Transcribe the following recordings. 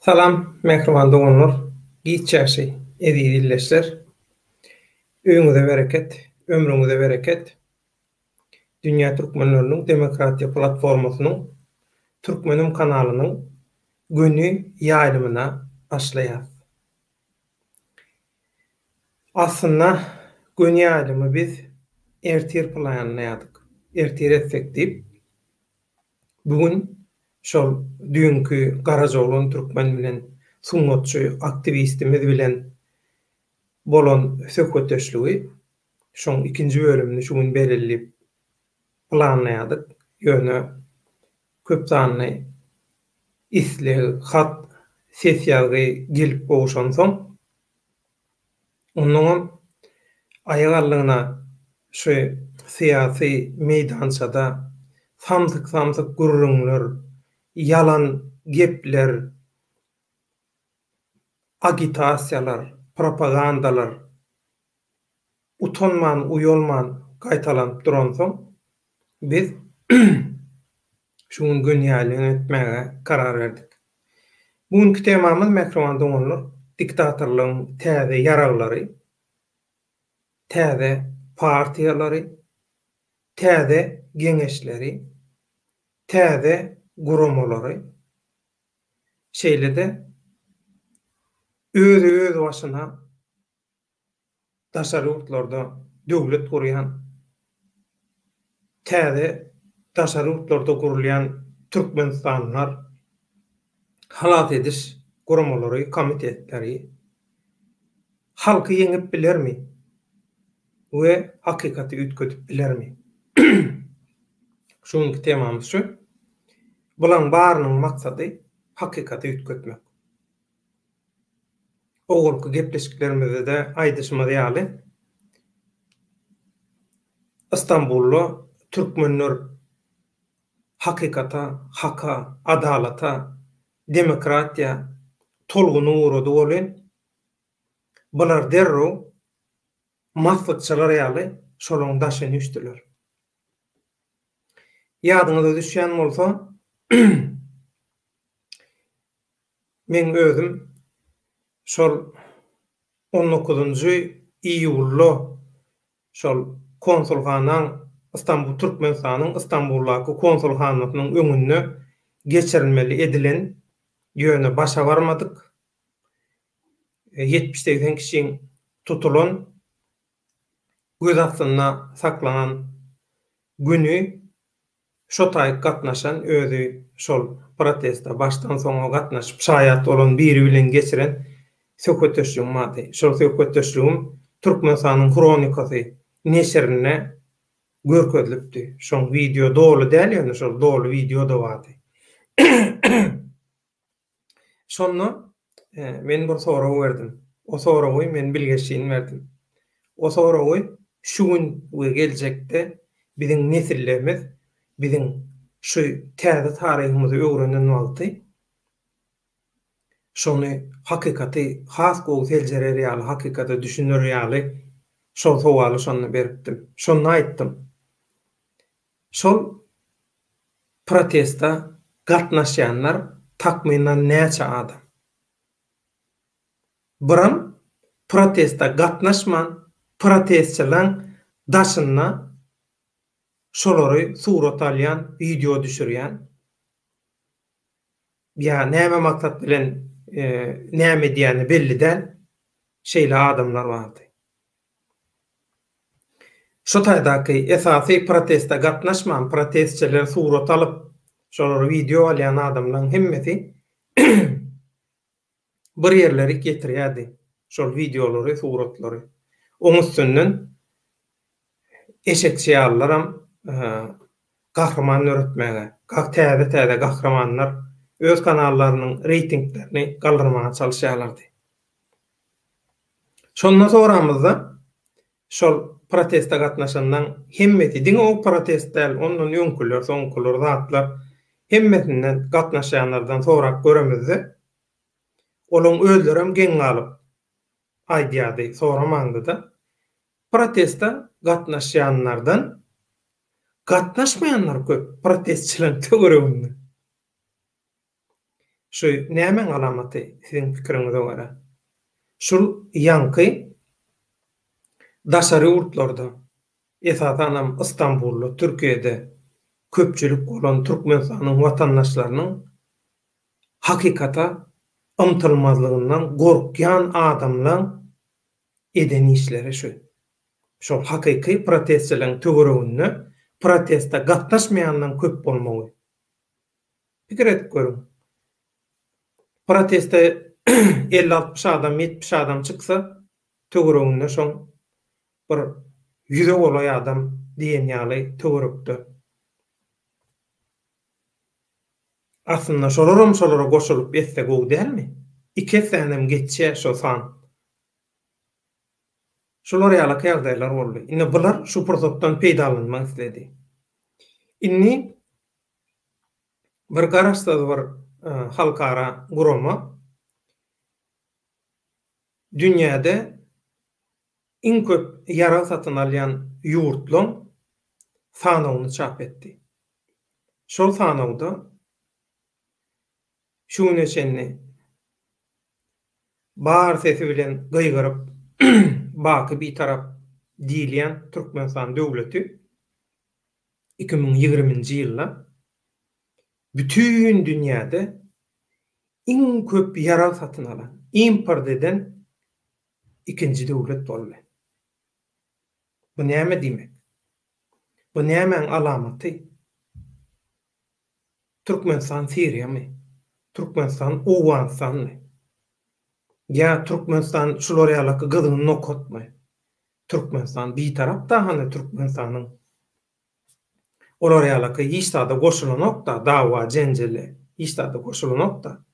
Salam, mehriban dogonlar. Giýçäşi, edi dilleşler. Öňüňize bereket, ömrüňize bereket. Dünýä türkmenläriniň demokratiýa platformasynyň Türkmenim kanalynyň günü ýaýlymyna başlaýar. Aslynda gün ýaýlymy biz ertir planlaýardyk. Ertir etsek diýip bugün şol dünkü Garazogluň türkmen bilen suňatçy aktivistimiz bilen bolan söhbetdeşligi şoň ikinji bölümini şu gün belirleyip planlaýardyk. Ýöne köp sanly isleg, hat, ses ýazgy gelip bolşan soň onuň aýagallygyna şu syýasy meýdançada samsyk gurrunlar, yalan gepler, agitasiýalar, propagandalar utanman, uýalman gaýtalanyp duran soň biz şuň gün ýalyny etmäge karar berdik. Bugünkü temamyz mehriban doganlar, diktatorlygyň täze ýaraglary, täze partiýalary, täze geňeşleri, täze gurumalary, şeýle-de öz başyna daşary urtlarda döwlet gurýan, täze daşary urtlarda gurulýan Türkmenistanlar, halat ediş gurumalary, komitetleri halky ýeňip bilermi? We hakykaty ütkötüp bilermi? Şuňky temamyz şu. Bulan barynyň maksady hakykaty ütkötmek. Ogulky gepleşiklerimizde de aýdyşyma ýaly Istanbullu türkmenler hakykata, haka, adalata, demokratiýa tolguny uğrady bolan bular derrew mahfutçylar ýaly şolaryň daşyny üstüler. Ýadyňyza düşýän bolsa men özüm şol 19-njy iýulda şol konsulxanaň Istanbul Türkmenistanyň Istanbuldaky konsulxanasynyň öňünde geçirilmeli edilen ýöne başa barmadyk. 70-80 kişiň tutulan göz astyna saklanan günü şo taýyp gatnaşan özü şol protesta başdan soňa gatnaşyp şaýat bolan biri bilen geçiren söhbetdeşligim maty. Şol söhbetdeşligim Türkmenistanyň kronikasy neşrine görkezlipdi. Şoň video dolu däl, ýöne şol dolu video da bardy. Şonu men bir soraw berdim. O sorawy men bilgeçin berdim. O sorawy şu gün we geljekde biziň nesillerimiz biziň şu täze taryhymyzy öwrenen wagty şonu hakykaty has gowy seljerer ýaly hakykaty düşünür ýaly şol sowaly şonu beripdim. Şonu aýtdym. Şol protesta gatnaşýanlar takmynan näçe adam? Biram protesta gatnaşman protestçilaryň daşyna şolary surat alýan, video düşürýän, ýa näme maksat bilen näme diýeni belli däl şeýle adamlar bardy. Şo taýdaky esasy protesta gatnaşman protestçiler surat alyp şolary video alýan adamlaryň hemmeti bir ýerleri getirýärdi. Şol videolary, suratlary. Oň üstünden eşekçiýallaram gahraman öğretmege, täze gahramanlar öz kanallarynyň reytinglerini galdyrmaga çalışýarlardy. Şondan soramyzda şol protesta gatnaşandan hemmeti diňe o protestler, onuň öňküler, soňkular, zatlar hemmetinden gatnaşanlardan sorak göremizde olaň özlerem geň alyp aýdýardy, soramanda da protesta gatnaşýanlardan gatnaşmaýanlar köp protestçiler töwereginde. şu nämen alamaty siziň pikiriňize görä? Şol ýanky daşary urtlarda, esasanam Istanbulda, Türkiýede köpçülik bolan Türkmenistanyň watandaşlarynyň hakykata ymtylmazlygyndan gorkýan adamlaň eden işleri şu. Şol hakyky protestçileriň töwereginde protestda gatnaşmaýandan köp bolmagy. Pikir edip görüň. Protestda 50-60 adam, 70 adam çyksa, töwereginde şoň bir 100 bolay adam diýen ýaly töwerekde. Aslında şolara goşulyp etsek o dälmi? 2 senem geçse şo san. Şolar ýaly ýagdaýlar boldy. Indi bular şu pursatdan peýdalanmak istedi. Inni bir garaşda bir halkara gurama dünýäde iň köp ýara satyn alýan ýurtlaň sanawyny çap etdi. Şol sanawda şu neçenni bar sesi bilen gıygyryp baky bir tarap diýilýän Türkmenistan döwleti 2020-nji ýylda bütün dünýäde iň köp ýara satyn alan, import eden ikinji döwlet boldy. Bu näme diýmek? Bu nämeň alamaty? Türkmenistan Siriýamy? Türkmenistan Owganistanymy? Ya Türkmenistan şular ýaly gyzyny nokotmy? Türkmenistan bir tarap da hany Türkmenistanyň olar ýaly iştada goşulanok da dawa jenjeli iştada goşulanok da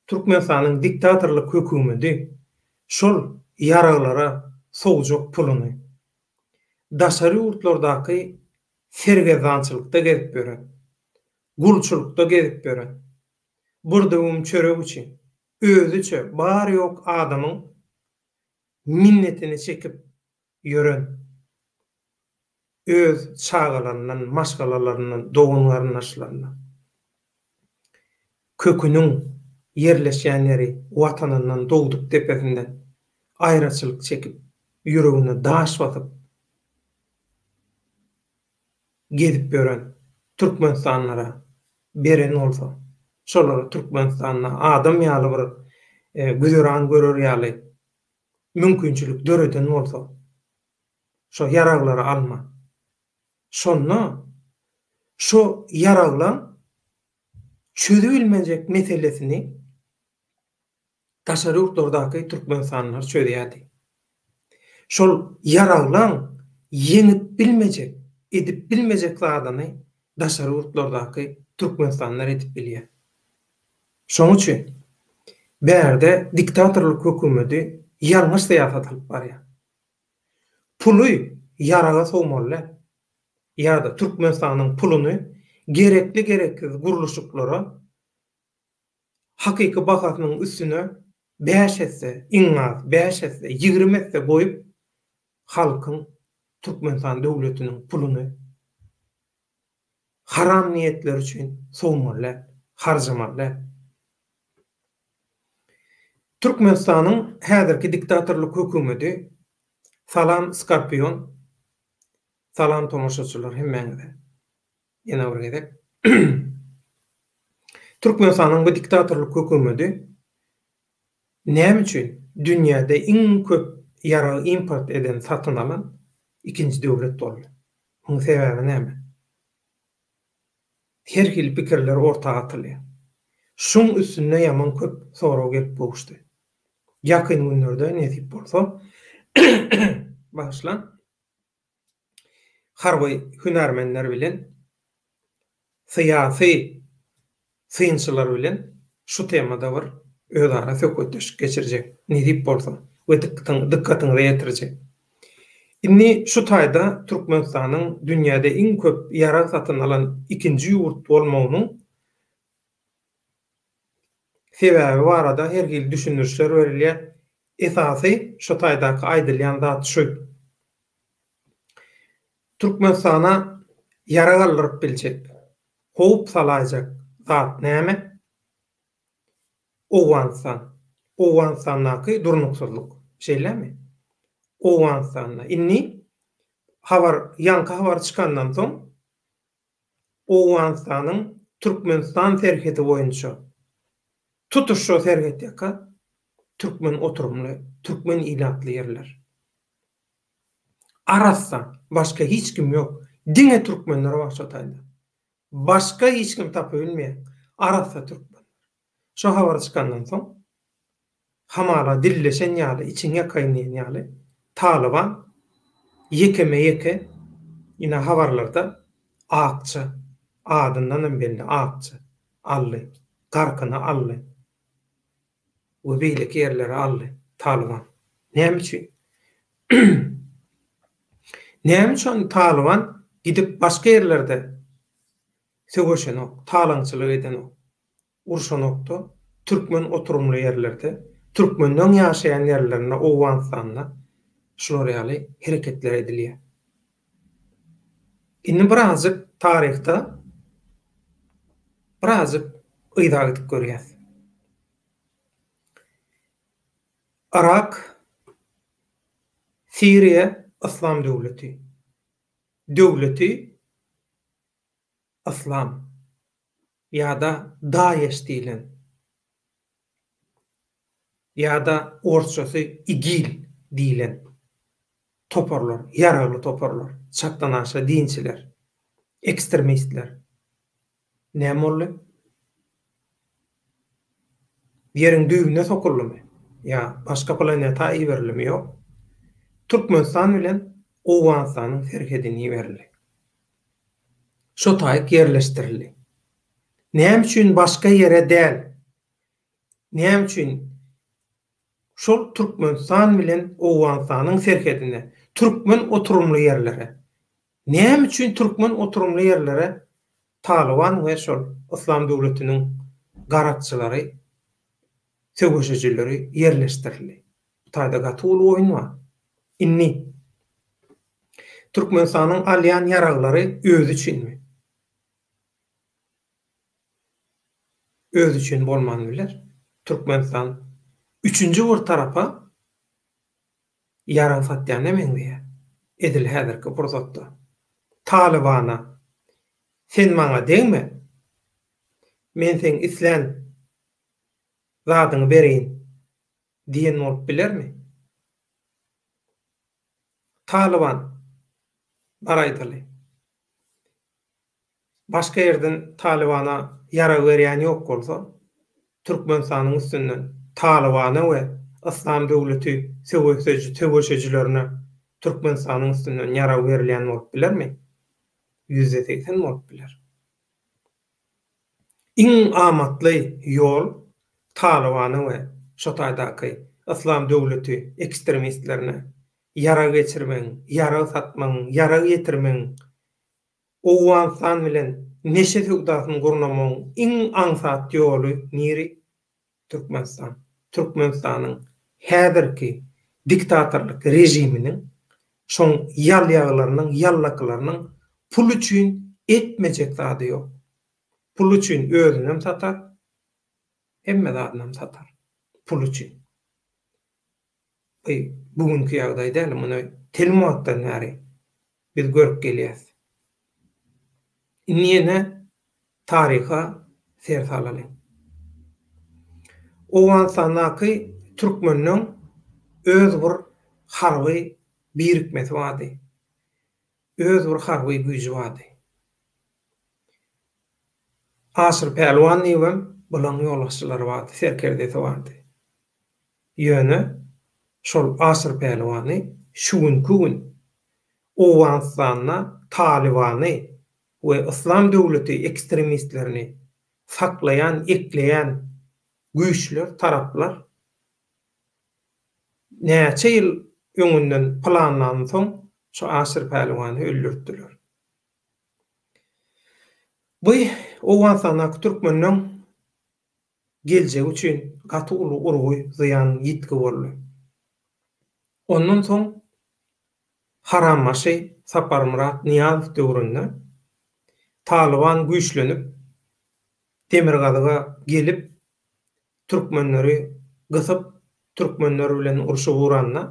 Türkmenistanyň diktatorlyk hökümeti şol ýaraglara sowjak puluny daşary urtlardaky sergezançylykda gezip beren, gulçulukda gezip beren, burdawum çörek üçin özüçe bar ýok adamyň minnetini çekip ýören, öz çağalarından, maşgalalarından, doğunlarının aşılarından, kökünün yerleşen yeri, vatanından, doğduk tepesinden ayrıçılık çekip, yüreğine daş batıp, gezip gören Türkmenistanlara beren olsa, şolara Türkmenistan'a adam ýaly bir güzüran görür ýaly mümkinçilik döreden olsa, şo ýaraglary alma. Şonna şo ýaraglan çözülmejek meselesini daşary urtlardaky Türkmenistanlar çözýärdi. Şol ýaraglan yeňip bilmejek, edip bilmejek zadany daşary urtlardaky Türkmenistanlar edip bilýär. Şoň üçin berde diktatorlyk hökümeti ýalňyş syýasat alyp barýar. Pulu yaraga sowmaly. Ýa-da Türkmenistanyň puluny gerekli gereksiz guruluşyklara hakyky bahasynyň üstüne 5 etse, iňňaz 5 etse, 20 etse goýup halkyň Türkmenistan döwletiniň puluny haram niýetler üçin sowmaly, harjamaly. Türkmenistanyň häzirki diktatorlyk hökümeti Salam Skorpion, salam tomoşaçylar hemmeňize. Ýene bir gezek. Türkmenistanyň bu diktatorlyk hökümeti näme üçin dünýäde iň köp ýara import eden, satyn alan ikinji döwlet boldy? Muň sebebi näme? Her hil pikirler ortaga atylýar. Şoň üstüne ýaman köp sorag gelip boluşdy. Ýakyn günlerde nesip bolsa başlan harby hünärmenler bilen syýasy synçylar bilen şu temada bir özara söhbetleşik geçirjek. Nedip bolsa, dikkatyňyzy ýetirjek. Inni şu taýda Türkmenistanyň dünýäde iň köp ýara satyn alan ikinji ýurt bolmagynyň sebebi barada her hil düşünürler berilýär. Esasy şu taýdaky aýdylýan zat şu. Türkmenistana ýara galyryp biljek, howp salajak zat näme? Owansan. Owansannaky durnuksuzluk. Şeýlemi? Owansanna. Inni ýanky habar çykandan soň Owansanyň Türkmenistan terheti boýunça tutuşy terhet ýaka Türkmen oturumly, Türkmen ilatly ýerler. Arassa başka hiç kim yok. Diňe Türkmenler var şotaýda. Başka hiç kim tapy bilmeýär. Arassa Türkmen. Şo habar çykandan soň hamala dilleşen ýaly, içiňe kaýnaýan ýaly Taliban yekeme ina habarlarda Akçy adyndan belli Akçy ally, garkyny ally. O beýleki ýerleri aldy Taliban. Näme üçin? Näme üçin Taliban gidip başga ýerlerde söwüşenok, talaňçylyk edenok, urşanokda Türkmen oturumly ýerlerde, Türkmenler ýaşaýan ýerlerine Owansanna şular ýaly hereketler edilýär. Inni birazjyk taryhda birazjyk ýyzak edip görýäs. Irak, Siriýe İslam döwleti. Döwleti İslam ýa-da Daesh diýilen ýa-da orçasy İgil diýilen toparlar, ýaragly toparlar, çaktanaşa dinçiler, ekstremistler. Näme boldy? Ýeriň düýbüne sokulmy? Ya başka planeta iberilimi yok. Türkmenistan bilen Owansanyň terhedini berli. Şo taýyk ýerleşdirildi. Näme üçin başka ýere däl? Näme üçin şol Türkmenistan bilen Owansanyň terhedine, Türkmen oturumly ýerlere? Näme üçin Türkmen oturumly ýerlere Taliban we şol İslam döwletiniň garatçylary söwüşejileri yerleşdirildi. Taýda gatyl oýun bar. Inni Türkmenistanyň alýan ýaraglary özü üçinmi? Özü üçin bolmany biler. Türkmenistan üçünji bir tarapa ýarag satýan emeňdi. Edil häzirki pursatda. Talibana sen maňa deňme? Men sen islen zadyny bereýin diýen bolup bilermi? Taliban baraýdaly. Başka ýerden Talibana ýarag berýän ýok bolsa, Türkmenistanyň üstünden Talibana we İslam döwleti söwüşejilerine Türkmenistanyň üstünden ýarag berilýän bolup bilermi? 180 bolup biler. Iň amatly ýol Talibany we şo taýdaky İslam döwleti ekstremistlerine ýarag geçirmeň, ýarag satmaň, ýarag ýetirmeň, Owansan bilen neşe söwdasyny gurnamaň iň aňsat ýoly niri? Türkmenistan. Türkmenistanyň häzirki diktatorlyk rejiminiň şoň ýal-ýaglarynyň, ýallaklarynyň pul üçin etmejek zady ýok. Pul üçin özünem satar, hemme zadynyň satar. Pul üçin. Bugünkü ýagdaýda muny telmatdan näri biz görüp gelýäs. Niýene taryha ser salaly. Owansanaky Türkmeniň öz bir harby birikmesi bardy. Öz bir harby güýji bardy. Asyr Pehliwan diýen bulan ýollaşçylary bardy, serkerdesi bardy. Ýöne şol Asyr Pehliwany şuňky gün Owansanyna Talibany we İslam döwleti ekstremistlerini saklayan, ekleyen güýçler, taraplar näçe ýyl öňünden planlanan soň şu Asyr Pehliwany öldürtdiler. Bu Owansanyň Türkmeniň geljegi üçin gaty urguy, zyan, ýitki boldy. Ondan soň Harammaşy Saparmurat Niýazow döwründe Taliban güýçlenip Demirgazyga gelip türkmenleri gysyp türkmenler bilen urşup uranna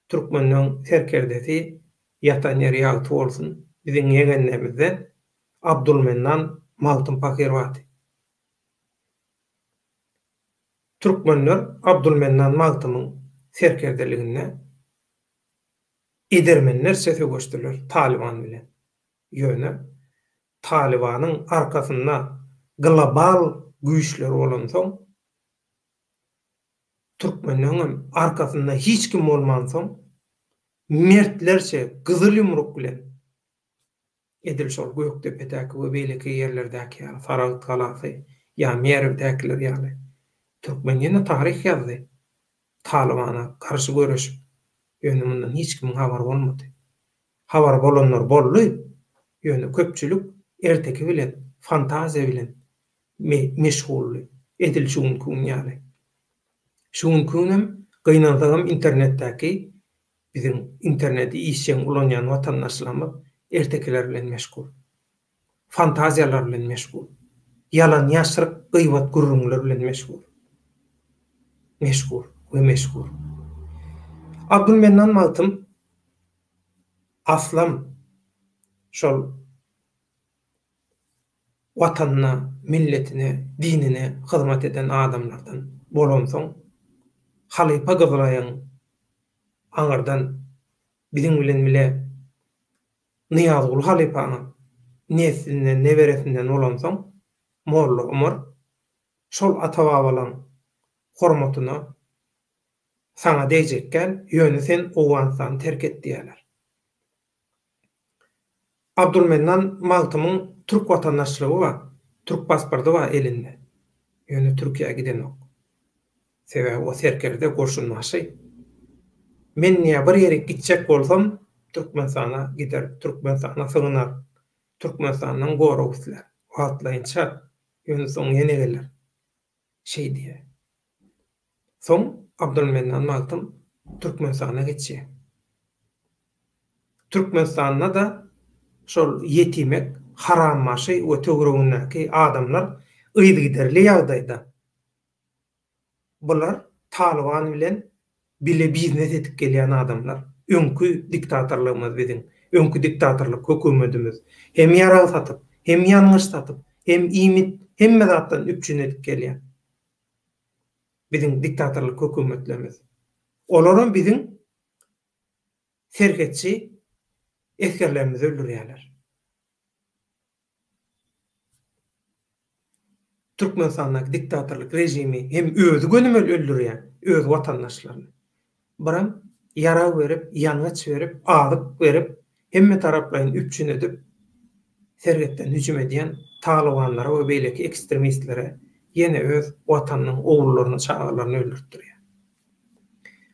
türkmeniň serkerdesi ýatan ýeri ýagty bolsun. Biziň ýegenlerimizden Abdulmennan Maltyn Pakirwady. Türkmenler Abdulmennan Maltynyň serkerdeligine edermenler sese göçdüler Taliban bilen. Ýöne Talibanyň arkasynda global güýçler bolan soň Türkmeniň arkasynda hiç kim bolman soň mertlerçe gyzyl ýumruk bilen edil şol Gökdepe'däki we beýleki ýerlerdäki Faragat galasy ýa Merwdäkiler ýaly Türkmen ýene taryh ýazdy. Talibana karşı görüşüp ýöne mundan hiç kimin habar bolmady. Habar bolanlar boldy. Ýöne köpçülik erteki bilen, fantaziya bilen meşgul edilşüň kün ýaly. Şuň künem gynandygym internetdäki biziň interneti işçen ulanýan watandaşlarymyz ertekiler bilen meşgul. Fantaziyalar bilen meşgul. Yalan ýaşyryk gıýbat gurrunlar bilen meşgul. Meşgul. Abdulmennan Maltym aslam şol watanyna, milletine, dinine hyzmat eden adamlardan bolan soň Halypa gyzylaýan aňardan biziň bilen bile Niyazgul Halypanyň neslinden, neberesinden bolan soň Molla Umar şol ata-babalaryň hormatyna sana dejekkel ýöne sen Owganistan terk et diýerler. Abdulmennan Maltymyň türk watandaşlygy bar, türk pasporty bar elinde. Ýöne Türkiýeге giden ok. Sebäbi o serkerde goşulmaşy. Men niýe bir ýere gitjek bolsam, Türkmenistana gider, Türkmenistana sygynar. Türkmenistanyň gorugyslar. Wagtlaýynça ýöne soň ýene geller. Şey diýe. Soň Abdulmennan Maltym Türkmenistana gitje. Türkmenistanda da şol yetimek, harammaşy we töweregindäki adamlar ýygy giderli ýagdaýda. Bular Taliban bilen bile biznes etip gelýän adamlar. Öňkü diktatorlygymyz biziň, öňkü diktatorlyk hökümetimiz hem ýara satyp, hem ýangyş satyp, hem imit, hemme zatdan üpçün edip gelýän. Biziň diktatorlyk hökümetlerimiz. Olaryň biziň serhetçi eskerlerimizi öldürýärler. Türkmenistan'daki diktatorlyk rejimi hem özü gönümel öldürýär, öz watandaşlaryny. Biram yara berip, ýangyç berip, azyk berip, hemme taraplaryň üpçün edip serhetden hüjüm edýän Talibanlara we beýleki ekstremistlere ýene öz watanynyň oglullaryny, çagalaryny öldürtdirýär.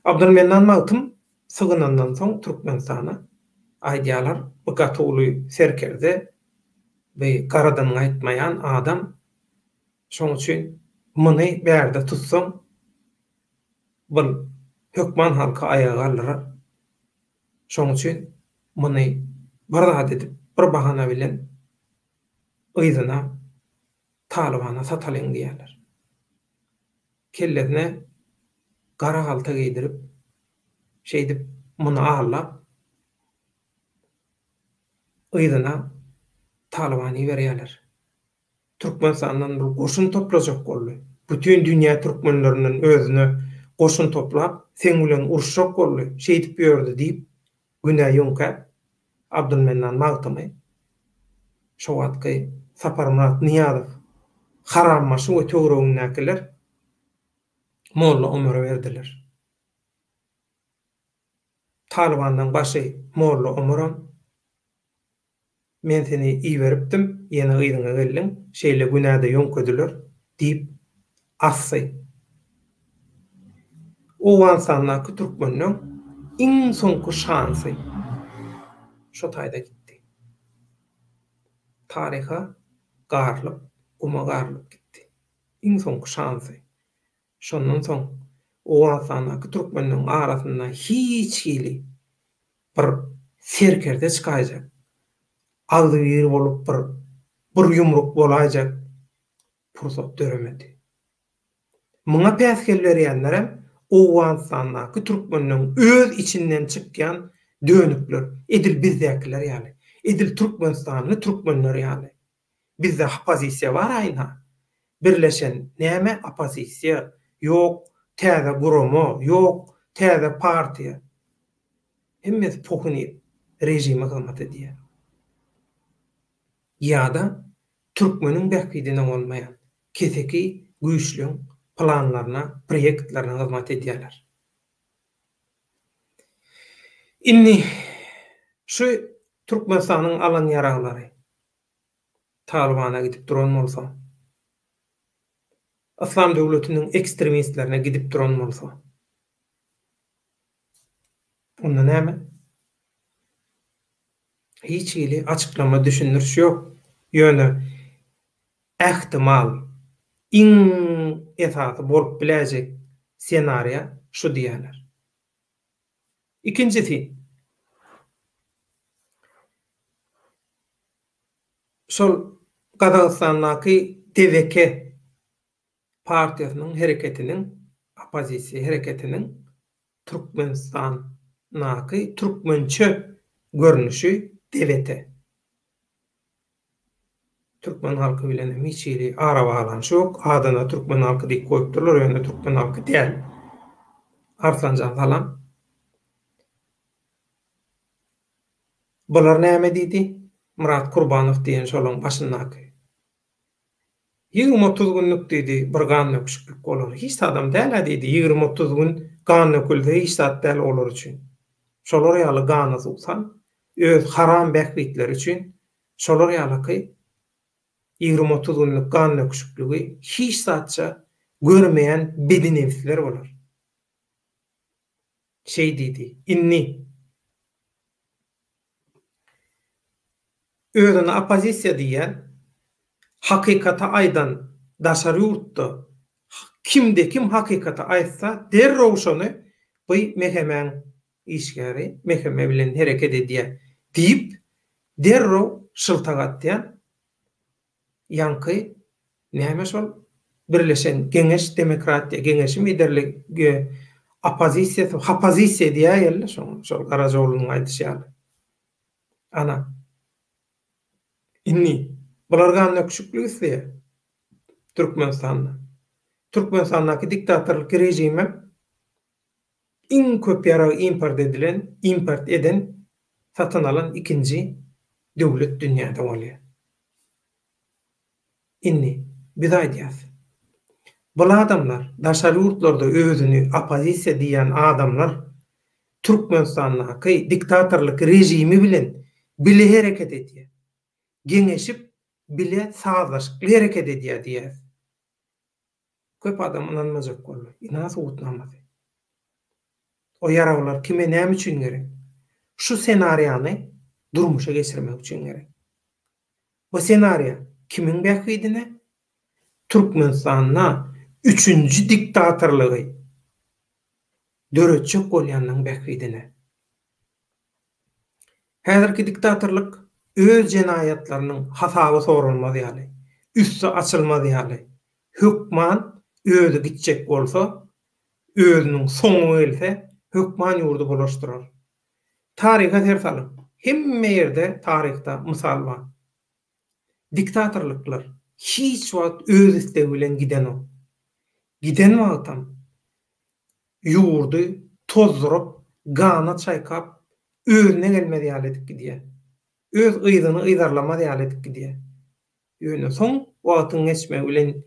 Abdulmennan Maltym sygynandan soň Türkmenistana aýdýalar bu gatuly serkerde we garadan aýtmaýan adam. Şoň üçin muny bärde tutsaň bul hökman halka ayaga alyr. Şoň üçin muny barada edip bir bahana bilen ýzyna Talibana satalyň diýerler. Kellerine gara halta giydirip şeýdip muny aglap ýzyna Talibany berýärler. Türkmenistan'dan bir goşun toplajak boldy. Bütün dünýä türkmenleriniň özüne goşun toplap, sen bilen uruşak boldy, şeýdip ýördi diýip günä ýonka Abdulmennan Maltymy şo wagtky Saparmurat Niýazow harammaşy we töweregindäkiler Molla Umar'a berdiler. Talibandan başy Molla Umar'a men seni iyi beripdim, ýene gyzyňa geldiň, şeýle günäde ýonködüler diýip assy. Owganistan türkmeniniň iň soňky şansy şo taýda gitdi. Taryha garlyp, garlyp gitdi. Iň soňky şansy. Şondan soň Owganistan türkmeniniň arasynda hiç hili bir serkerde çykaýjak. Agdy ýer bolup bir ýumruk bolajak pursat döremedi. Muňa päskel berýänlerem Owganistanyň türkmeniniň öz içinden çykýan dönükler, edil bizdekiler ýaly. Edil Türkmenistanly türkmenler ýaly. Bizde opozisiýa bar aýna. Birleşen näme opozisiýa? Ýok, täze gurumy, ýok, täze partiýa. Hemmes pokuny rejime hyzmat edýär. Ýa-da türkmeniň bähkidine bolmaýan keseki güýçlüň planlaryna, proyektlerine hyzmat edýärler. Inni şu Türkmenistanyň alan ýaraglary Talibana gidip duran bolsa, Islam döwletiniň ekstremistlerine gidip duran bolsa, onda näme? Hiç ýyly açıklama düşünürüş ýok. Ýöne ähtimal iň esasy bolup biläjek senariýa şu diýerler. İkincisi, şol Gazagystanyňky TVK partiýasynyň hereketiniň, opozisiýa hereketiniň Türkmenistanyňky türkmençe görnüşi devlete. Türkmen halky bilen hiç ýeri ara baglanyşy ýok. Adyna Türkmen halky diýip goýupdyrlar, ýöne Türkmen halky däl. Arslanjan salam. Bular näme diýdi? Murat Kurbanow diýen şolaň başyndaky. 20-30 günlük diýdi, bir gan nöküşlük bolar. Hiç adam däl diýdi, 20-30 gün gan nökülde hiç zat däl olar üçin. Şolar ýaly gany sulsan, öz haram bähritleri üçin şolar ýaly 20-30 günlük gan nöküşlügi hiç zatça görmeýän bedinewsler bolar. Şey diýdi, inni özüne opozisiýa diýen hakykata aýdan daşary ýurtda kimde kim hakykata aýtsa derrew şonu bu mehemen işgäri meheme bilen hereket edýär diýip derrew şyltagatýan ýanky näme şol birleşen Geňeş Demokratiýa Geňeşi liderligi opozisiýa diýýärler şol Garajoğlunyň aýdýşy. Ana inni bular gany küçüklük isleýär. Türkmenistandaky diktatorlyk rejime iň köp ýara import eden satyn alan ikinji döwlet dünýäde bolýar. Inni biz aýdýas. Bu adamlar daşary ýurtlarda özüni opozisiýa diýen adamlar Türkmenistandaky diktatorlyk rejimi bilen bile hereket edýär. Geňeşip bile sazlaşykly hereket edýär diýär. Köp adam inanmajak bolýar. Inasy utnamazy. O ýaraglar kime näme üçin gerek? Şu senariýany durmuşa geçirmek üçin gerek. Bu senariýa kimin bähridine? Türkmenistanyna 3-nji diktatorlygy döretjek bolýanyň bähridine. Häzirki diktatorlyk öz jenayatlarynyň hasaby sorulmaz ýaly, üstü açylmaz ýaly. Hökman özü gitjek bolsa, özüniň soňu gelse, hökman ýurdu bolaşdyrar. Taryha her salyp, hemme ýerde taryhda mysal bar. Diktatorlyklar hiç wagt öz istegi bilen giden wagtam ýurdu tozdurup, gana çaýkap, özüne gelmedi ýaly gidýär. Öz ýygyny ýydarlamady ýaly gidýär. Ýöne soň wagtyň geçmegi bilen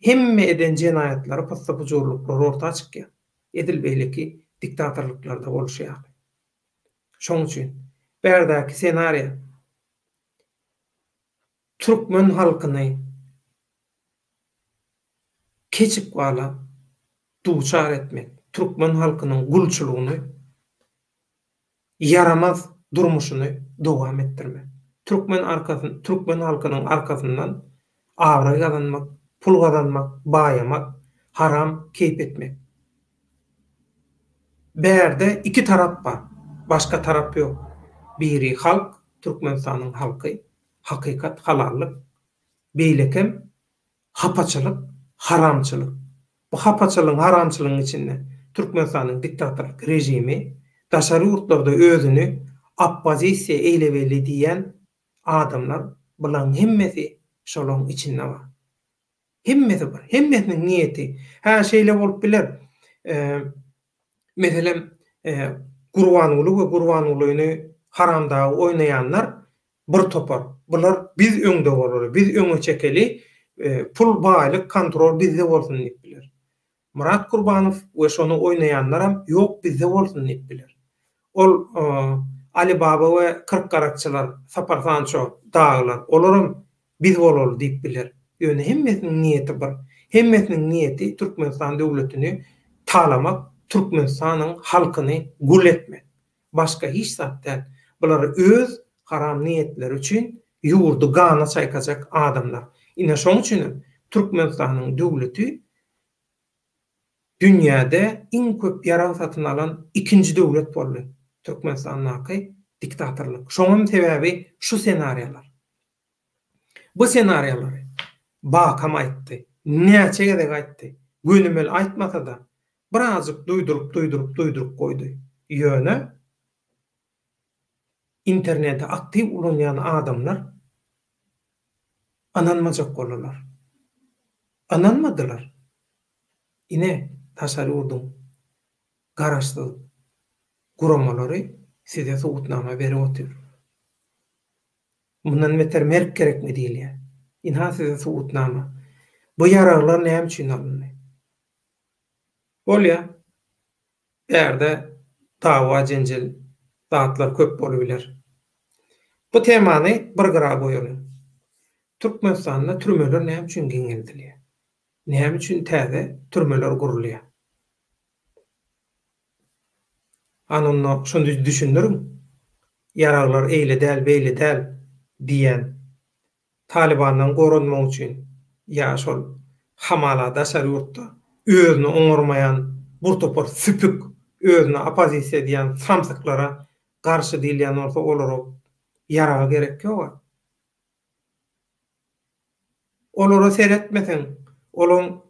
hemme eden jenayatlary pastapuçurluklar ortağa çykýar. Edilbeýleki diktatorlyklarda boluşýar. Şoň üçin berdäki senariýa Türkmen halkyny keçip gala duçar etmek, Türkmen halkynyň gulçulugyny yaramaz durmuşyny dowam etdirmek. Türkmen halkynyň arkasyndan awra kazanmak, pul kazanmak, bayamak, haram keyp etmek. Berde iki tarap bar. Başka tarap yok. Biri halk, Türkmenistanyň halky, hakykat, halallyk, beýlekem, hapaçylyk, haramçylyk. Bu hapaçylygyň, haramçylygyň içinde Türkmenistanyň diktatorlyk rejimi daşary ýurtlarda özüni oppozisiýa eýlebeli diýen adamlar bulan hemmesi şolaň içinde bar. Hemmesi bar. Hemmesiniň niýeti şeýle bolup biler. Meselem Gurbanuly we Gurbanulyny haramda oynayanlar bir topar. Bular biz öňde bolar, biz öňe çekeli, pul baýlyk kontrol bizde bolsun diýip biler. Murat Gurbanow we şonu oynayanlar hem ýok bizde bolsun diýip biler. Ol Ali Baba we Kırkkarakçylar, Sapar Sanço daglar, olaram biz bolal diýip biler. Ýöne hemmesiniň niýeti bir. Hemmesiniň niýeti Türkmenistan döwletini talamak, Türkmenistanyň halkyny gul etmek. Başga hiç zat däl. Bular öz haram niýetleri üçin ýurdu gana çaýkajak adamlar. Ine şoň üçin Türkmenistanyň döwleti dünýäde iň köp ýara satyn alan ikinji döwlet boldy. Türkmenistanyň diktatorlyk. Şoňam sebebi şu senariýalar. Bu senariýalary bakam aýtdy. Näçe gezek aýtdy. Gönümel aýtmasa da birazjyk duýdurup goýdy. Ýöne internette aktiv ulanýan adamlar ananmajak bolurlar. Ananmadylar. Ine taşary ýurdun garaşdy guramalary size sowutnama berip otur. Mundan beter merk gerekmi diýilýär. Ine size sowutnama. Bu ýaraglar näme üçin alındy? Bolýa, erde dawa jenjel zatlar köp bolabilir. Bu temany bir gara goýaly. Türkmenistanda türmeler näme üçin giňeldilýär? Näme üçin täze türmeler gurulýar? Anonno şondy düşündirim. Yaraglar eýle däl, beýle däl diýen Talibandan gorunmak üçin ýa şol hamala daşary ýurtda özüni oňurmayan bir topar süpük özüne opozisiýa diýen samsyklara garşy diýilýän bolsa olarak yaraga gerek ýok. Olara seretmesen, olaň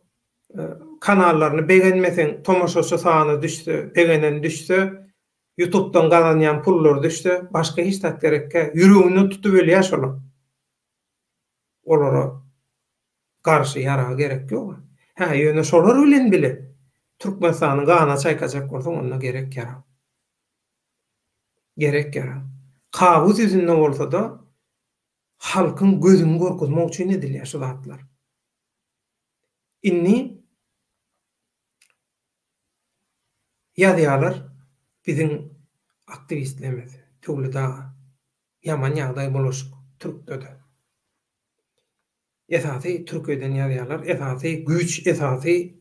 kanallaryny beğenmesen, tomoşaçy sany düşse, begenen düşse, YouTube'dan gazanýan pullar düşse, başga hiç zat gerekkä ýüregini tutup ölýär şolar. Olara garşy yaraga gerek ýok. Ýöne şolar bilen bile Türkmenistanyň gana çaýkajak bolsa onda gerek ýarak. Gerek ýarak. Kabuz ýüzünde bolsa da halkyň gözüni gorkutmak üçin edilýär şu zatlar. Inni ýazýarlar biziň aktivistlerimiz töwlüde ýaman ýagdaý boluşyk Türkdede. Esasy Türkiýeden ýazýarlar, esasy güç, esasy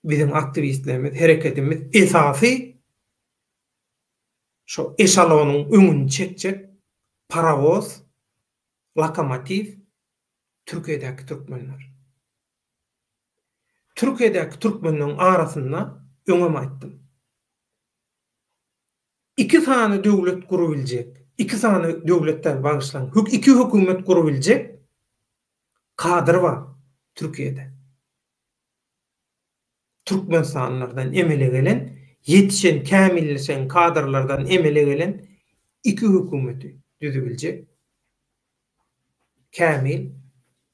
biziň aktivistlerimiz, hereketimiz esasy şu eşalonyň öňüni çekjek parawoz, lokomotiv Türkiýedäki türkmenler. Türkiýedäki türkmenleriň arasynda öňem aýtdym. İki sany döwlet gurabiljek, iki sany döwletler bagyşlan, iki hökümet gurabiljek kadr bar Türkiýede. Türkmenstanlardan emele gelen, yetişen, kämilleşen kadrlardan emele gelen iki hökümeti düzübiljek kämil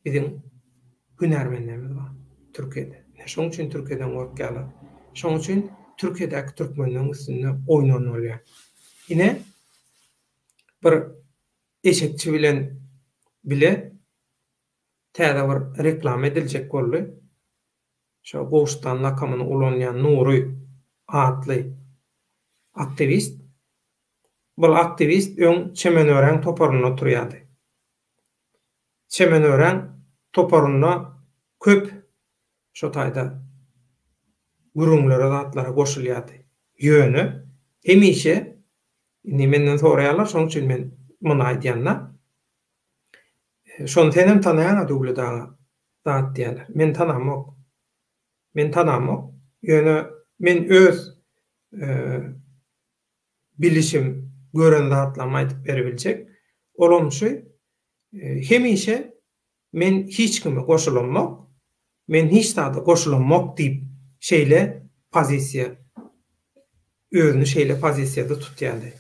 biziň hünärmenlerimiz bar Türkiýede. Şoň üçin Türkiýeden gorkýarlar. Şoň üçin Türkiýedäki türkmenleriň üstünde oýnanýar. Ine bir eşekçi bilen bile täze bir reklam ediljek boldy. Şo Gowşstan lakamyny ulanýan Nury adly aktivist. Bu aktivist öň Çemenören toparyna oturýardy. Çemenören toparyna köp şo taýda gurunlara zatlara goşulýardy. Ýöne hemişe menden soraýarlar, şoň üçin men muny aýdýanlar. Şonu senem tanaýan döwletaňa zat diýerler. Men tanamok. Men tanamok. Ýöne men öz bilişim gören zatlarma aýdyp berebiljek. Olamşy hemişe men hiç kime goşulanmak, men hiç daha koşulanmak deyip şeyle pozisiya özünü şeyle pozisiyada tutýardy.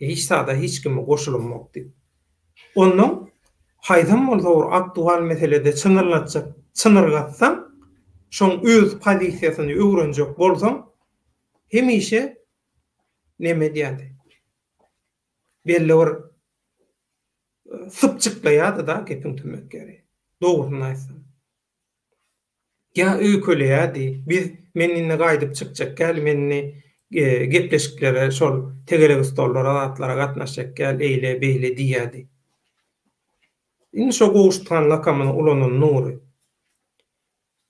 Hiç daha hiç kime koşulanmak deyip. Onun haýdan bolsa aktual meselede çynyrgatsan, şoň öz pozisiýasyny öwrenjek bolsaň, hemişe neme diýändi? Belli bir sypçyklaýardy da gepiň tümekleri. Dogrusyny aýtsam. Ya öýköleýärdi. Biz meninle gaýdyp çykjak gel, menini gepleşiklere, şol tegerek stollara, atlara gatnaşjak gel, eýle, beýle diýärdi. Indi şo gowuşan lakamyny ulanan nury.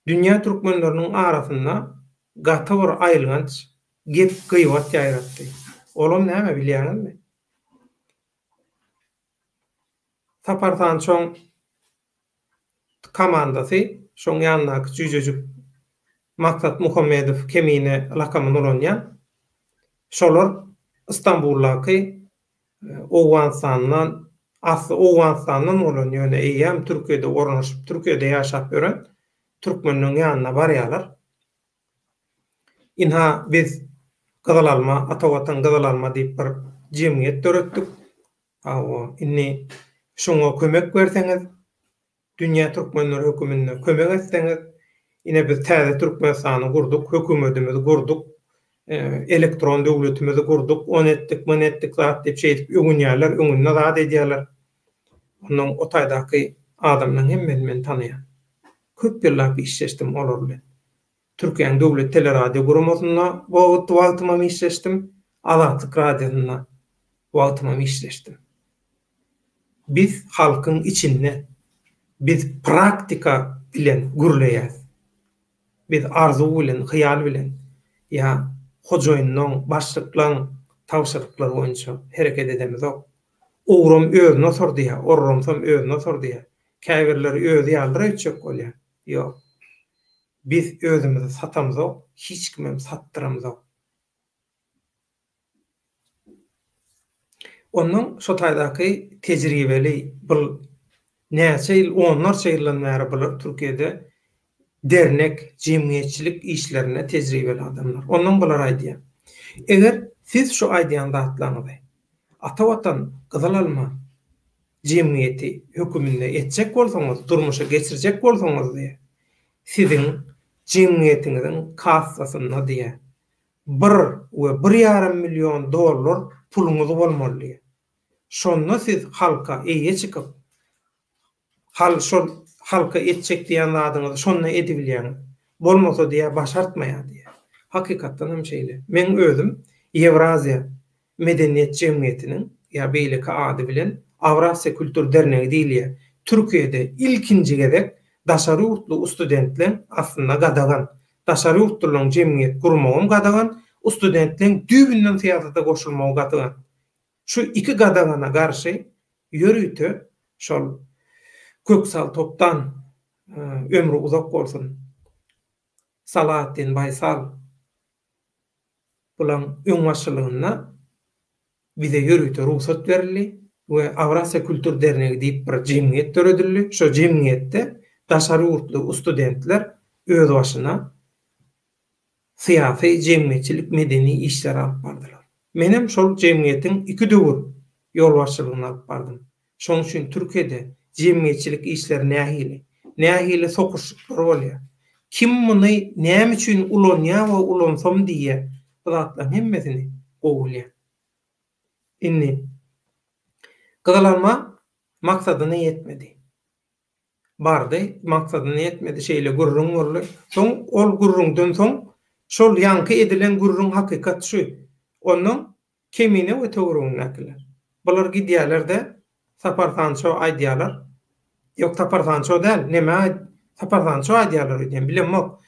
Dünýä türkmenleriniň arasynda gaty bir aýlganç gep gıýbat ýaýratdy. Olam näme bilýärmi? Tapartan çoň komandasy, şoň ýanyna Jüjüjük Maksat Muhammedow kemine lakamyny ulanýan. Şolar İstanbul'daki Owganstandan olan ýöne eýem Türkiýede ornaşyp, Türkiýede ýaşap gören türkmenleriň ýanyna barýarlar. Inha biz Gyzylalma, Atawatan Gyzylalma diýip bir jemgyýet töretdik. Inni şoňa kömek berseňiz, dünýä türkmenleri hökümine kömek etseňiz, ine biz täze Türkmenistany gurduk, hökümetimizi gurduk. Elektron döwletimizi gurduk, on etdik zat diýip şey edip öňünýärler, öňünde zat edýärler. Onuň o taýdaky adamlaryň hemmeni men tanıyan. Köp ýyllar işleşdim olar bilen. Türkiýanyň döwlet teleradio guramasyna wagtyma işleşdim, Azatlyk radiosyna wagtyma işleşdim. Biz halkyň içinde, biz praktika bilen gürleýär. Biz arzu bilen, hyýal bilen, ya hojoýunyň başlyklaryň tawşyrlyklary boýunça hereket edemiz ok. Ogrum özüne sordyýar, orrumsam özüne sordyýar. Käbirleri özü ýaldyr etjek bolýar. Ýok. Biz özümizi satamyzok, hiç kimem sattyramyzok. Onuň şo taýdaky tejribeli bu näçe ýyl, onlarça ýyldan bäri bular Türkiýede dernek, jemgyýetçilik işlerine tejribeli adamlar. Onuň bular aýdýar. Eger siz şu aýdýan zatlaryňyzy Atawatan Gyzylalma jemgyýeti höküminde etjek bolsaňyz, durmuşa geçirjek bolsaňyz diýe. Siziň jemgyýetiňiziň kassasyna diýe 1,5 milyon dollar puluňyz bolmaly. Şonda siz halka eýe çykyp halka etjek diýen adyňyzy şonda edibilýäňiz. Bolmasa diýe başartmaýar diýe. Hakykatdan hem şeýle. Men özüm Ewraziýa Medeniýet Jemgyýetiniň ýa beýleki ady bilen Avrasya Kültür Dernegi diýilýär. Türkiýede ilkinji gezek daşary ýurtly studentler aslynda gadagan. Daşary ýurtlaryň jemgyýet gurmagy gadagan, studentleriň düýbünden syýasata goşulmagy gadagan. Şu iki gadagana garşy ýörüýte şol Köksal Topdan ömrü uzak bolsun. Salahattin Baysal bulan öňbaşçylygyna bize ýörüýte ruhsat berildi we Avrasya Kültür Dernegi diýip bir jemgyýet töredildi. Şo jemgyýetde daşary ýurtly studentler öz başyna syýasy jemgyýetçilik medeni işler alyp bardylar. Menem şol jemgyýetiň iki döwür ýolbaşçylygyny alyp bardym. Şoň üçin Türkiýede jemgyýetçilik işleri nähili sokuşyklar bolýar. Kim muny näme üçin ulanýar we ulansam diýe zatlaryň hemmesini gowulýar. Inni Gyzylalma maksadyna ýetmedi. Bardy, maksadyna ýetmedi, şeýle gurrun boldy. Soň ol gurrundan soň şol ýanky edilen gurrun hakykat şu. Onuň kemine we töwrüňi nakler. Bular gidýärlerde Tapartanço aýdýarlar. Ýok Tapartanço däl, näme Tapartanço aýdýarlar diýen bilemok.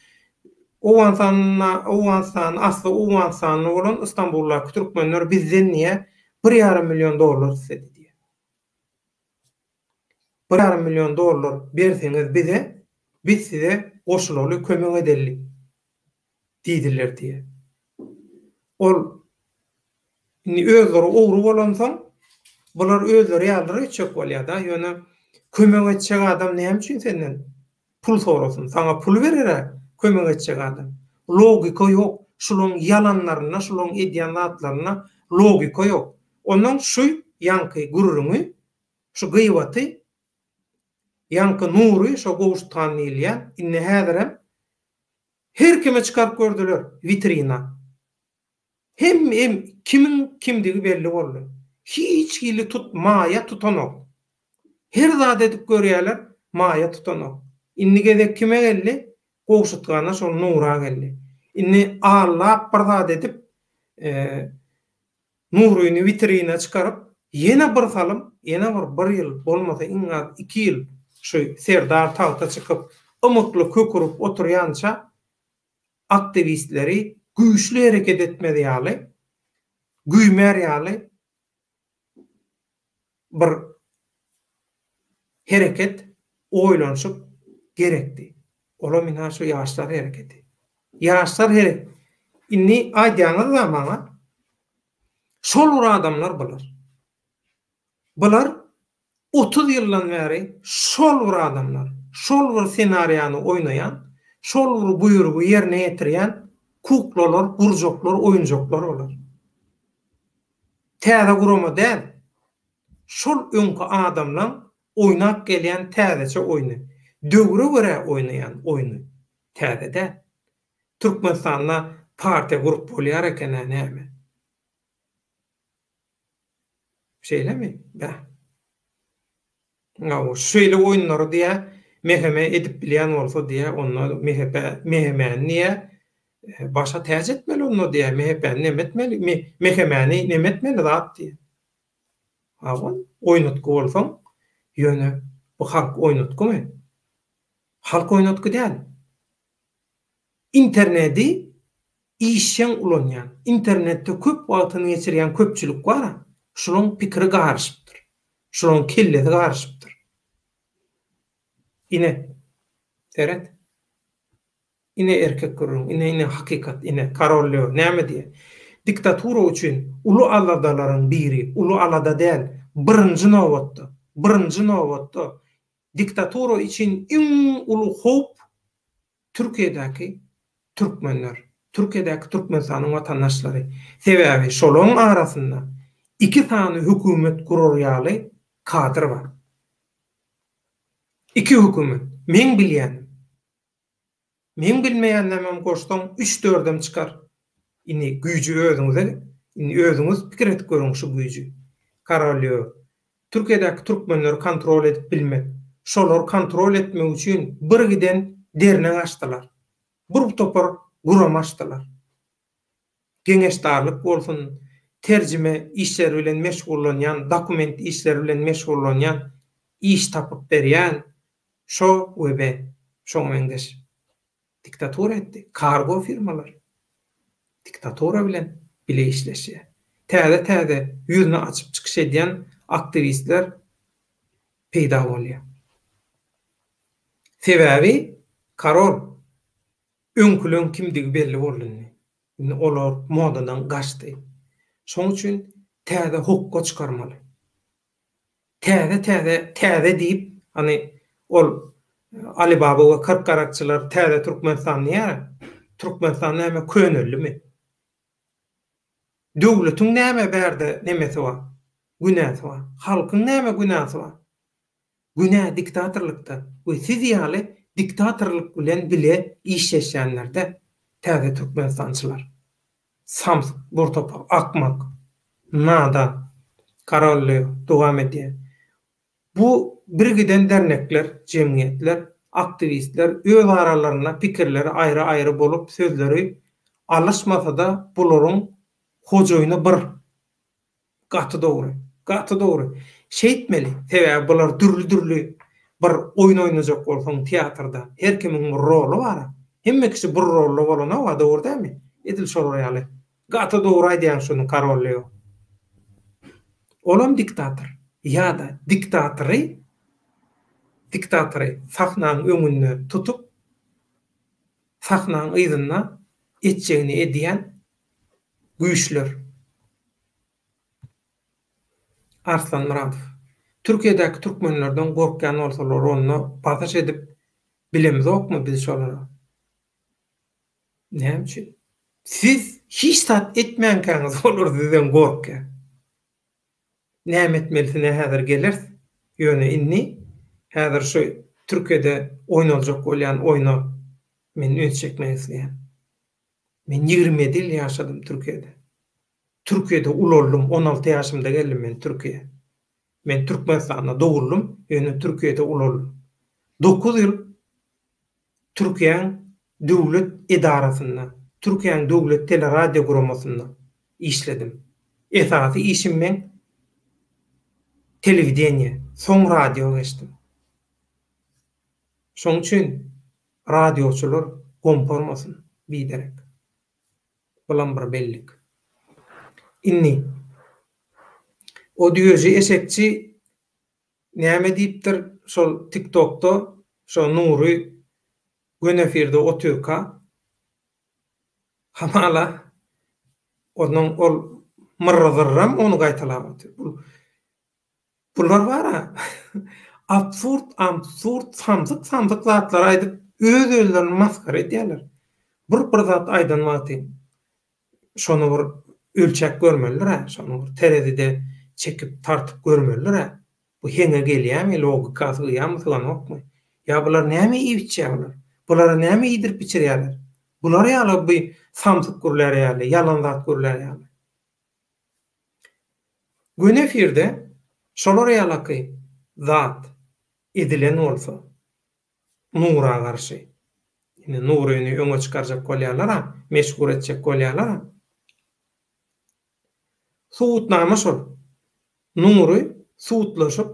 Owganstan asly Owganstan bolan İstanbul'da türkmenler bizden niye 1,5 milyon dollar istedi diye. 1,5 milyon dollar berseňiz bize, biz size goşulaly kömek edelik diýdiler diye. Ol özleri ogru bolansaň, bular özleri ýaldyr etjek bolýar da, ýöne kömek etjek adam näme üçin senden pul sorasyň, saňa pul berere kömek etjek adam. Logika ýok. Şularyň yalanlaryna, şularyň edýän zatlaryna logika ýok. Ondan şu ýanky gururumy, şu gıywaty, ýanky nury, şu gowuştan ilýän, inne häzirem her kime çıkarıp gördüler vitrina. Hem kimin kimdigi belli boldy. Hiç gili maya tutanok. Her zat edip görýärler, maya tutanok. Inni gedek kime geldi? Gowuşutgana şol nura geldi. Inni Allah bir zat edip nuruny vitrina çıkarıp yine bir salym, yine bir ýyl bolmasa iňa 2 ýyl şu serdar tagta çıkıp umutly kökürüp oturýança aktivistleri güýçli hereket etmedi ýaly, güýmer ýaly bir hereket oýlanşyp gerekdi. Ola mina şu ýaşlar hereketi. Ýaşlar herek. Inni aýdýaňyz zamana şol adamlar bular. Bular 30 ýyldan beri şol adamlar, şol bir senariýany oýnaýan, şol bir buýrugy ýerine ýetirýän kuklalar, burjoklar, oýunjoklar bolar. Täze gurama däl. Şol öňkü adamlaň oýnap gelýän täzeçe oýny. Döwre göre oýnaýan oýny. Täzede. Türkmenistanda partiýa gurup bolýar eken näme? Şeýlemi? Bä. Ňa şeýle oýunlary diýe meheme edip bilýän bolsa diýe onu mehemeni niýe başa täze etmeli onu diýe mehepeni nemetmeli mehemeni nemetmeli zat diýe. Awan oýnatky bolsaň ýöne bu halk oýnatkymy? Halk oýnatky däl. Interneti işen ulanýan, internetde köp wagtyny geçirýän köpçülik bar. Şularyň pikiri garşypdyr. Şularyň kellesi garşypdyr. Ine teret. Ine erkek görüň, ine hakikat, ine karollyk näme diýe. Diktatura üçin ulu aladalaryň biri, ulu alada däl, birinji nowatda diktatura için iň ulu hop Türkiýedäki türkmenler, Türkiýedäki Türkmenistanyň watandaşlary. Sebäbi şolaryň arasynda 2 tane hökümet gururýaly kadr bar. 2 hökümet. Men bilýän. Men bilmeýänlemem goşdan 3-4dem çıkar. Ini güýjü özüňize, ini özüňiz pikir etip görüň şu güýjü. Karalýy. Türkiýedäki türkmenleri kontrol edip bilmek. Şolar kontrol etmek üçin bir giden derine açdylar. Bir topar guram açdylar. Geňeşdarlyk bolsun, terjime işleri bilen meşgullanýan, dokument işleri bilen meşgullanýan, iş tapyp berýän şo webe, şo mendeş diktatura etdi. Kargo firmalar diktatura bilen bile işleşýär. Täze ýüzüni açyp çykyş edýän aktivistler peýda bolýar. Sebäbi karol öňkülen kimdigi belli boldy. Olar modadan gaçdy. Şoň üçin täze hukka çykarmaly. Täze diýip, hani ol Ali Baba we 40 karakçylar täze Türkmenistan ýa, Türkmenistan näme könüllümi? Döwletiň näme berdi, nemesi bar? Günäsi bar. Halkyň näme günäsi bar? Günä diktatorlukda. Bu siz ýaly diktatorluk bilen bile işleşýänlerde täze Türkmenistançylar. Samsyk, Burtopak, Akmak, Nada, Karolly dowam edýär. Bu birgiden dernekler, jemgyýetler, aktivistler öz aralaryna pikirleri aýry-aýry bolup sözleri alışmasa da bularyň hojoýuny bir gaty dogry. Şeýtmeli. Sebäbi bular dürli bir oýun oýnajak bolsaň teatrda her kimiň bir rolu bar. Hemme kişi bir rollu bolana wa dogry dämi? Edil soraýaly. Gaty dogry aýdýan şunu Karolly. Olam diktator. Ya da diktatory sahnaň öňünde tutup sahnaň ýzyna etjegini edýän güýçler. Arslan Muratov. Türkiýedäki türkmenlerden gorkýan bolsalar onu pasaş edip Bilemizokmy biz şolara? Näme üçin? Siz hiç tat etmeýänkäňiz bolar diýen gorka. Näme etmelisine häzir gelir? Ýöne inni häzir şu Türkiýede oýnaljak bolýan oýna men öz çekmek isleýän. Men 27 ýyl ýaşadym Türkiýede. Türkiýede uloldum, 16 ýaşymda geldim men Türkiýe. Men Türkmenistanda dogurlum, ýöne Türkiýede uloldum. 9 ýyl Türkiýeň döwlet edarasynda, Türkiýeň döwlet teleradio guramasynda işledim. Esasy işim men telewidenýe, soň radio geçdim. Şoň üçin radioçular gompormasyn biderek. Bulan bir bellik. Inni o diýöji esekçi näme diýipdir şol TikTok'ta şo Nury Gönefirde oturka hamala onun ol mırrızırram onu gaýtalaýar. Bular bara absurd samsyk zatlar aýdyp öz özlerini maskara edýärler. Bir zat aýdanmaty. Şonu bir ölçek görmeliler, şonu bir terezide çekip tartıp görmeliler. Bu hene gelýärmi, logikasy ýa-mı okmy? Ya bular näme iýitýärler? Bulara näme ýedirip içirýärler? Bular ýaly bir samsyk gürler ýaly, yalan zat gürler ýaly. Gönefirde şolar ýaly zat edilen bolsa Nura garşy. Ine Nuryny öňe çykarjak bolýarlar, meşgul etjek bolýarlar. Suwutnama şol. Nury suwutlaşyp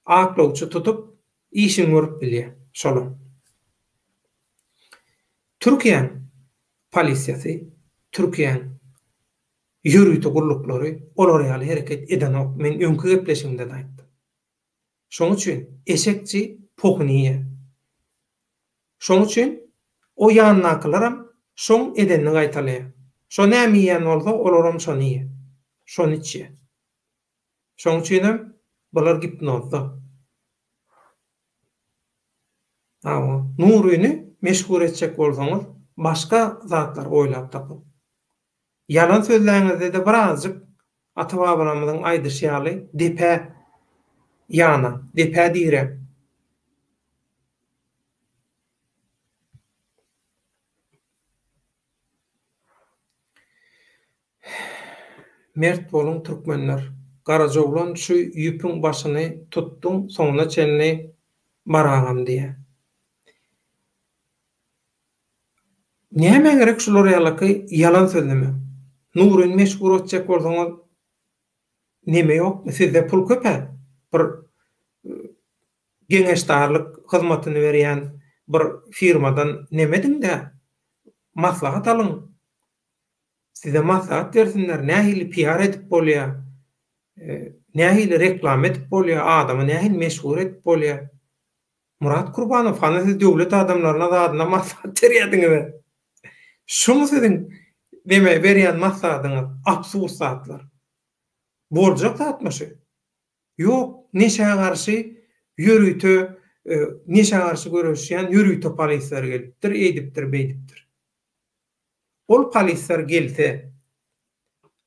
aklawçy tutup işin görüp bilýär. Şol. Türkiýe polisiýasy, Türkiýe ýürüýte gullukları olar ýaly hereket eden ok. Men öňkü gepleşimde de aýtdym. Şoň üçin eşekçi pokuniýe. Şoň üçin o ýanynakylaram şoň edenini gaýtalaýar. Şo näme ýan bolsa olaram şonu ýe. Şonu içe. Şoň üçin bular gipnozda. Nuryny meşgul etjek bolsaňyz başga zatlar oýlap tapyp. Yalan sözleriňizde de birazjyk ata-babamyzyň aýdyşýaly depe ýana, depe diýirem. Mert bolun türkmenler. Garajoglan şu ýüpüň başyny tutduň, soňuna çenli baragam diýe. Näme gerek şular ýaly yalan sözleme? Nuryny meşgul etjek bolsaňyz näme ýok? Sizde pul köpä? Bir geňeşdarlyk hyzmatyny berýän bir firmadan nämediňde maslahat alyň. Size maslahat bersinler, nähili PR edip bolýar, nähili reklam edip bolýar, adamy nähili meşgul edip bolýar. Murat Kurbanow hany siz döwlet adamlaryna zadyna maslahat berýärdiňiz. Şunu sizin deme berýän maslahatyňyz absurd zatlar. Boljak zatmaşy. Ýok, neşe garşy ýürüýte, neşe garşy görüşýän ýürüýte polisler gelipdir, eýdipdir, beýdipdir. Ol polisler gelse,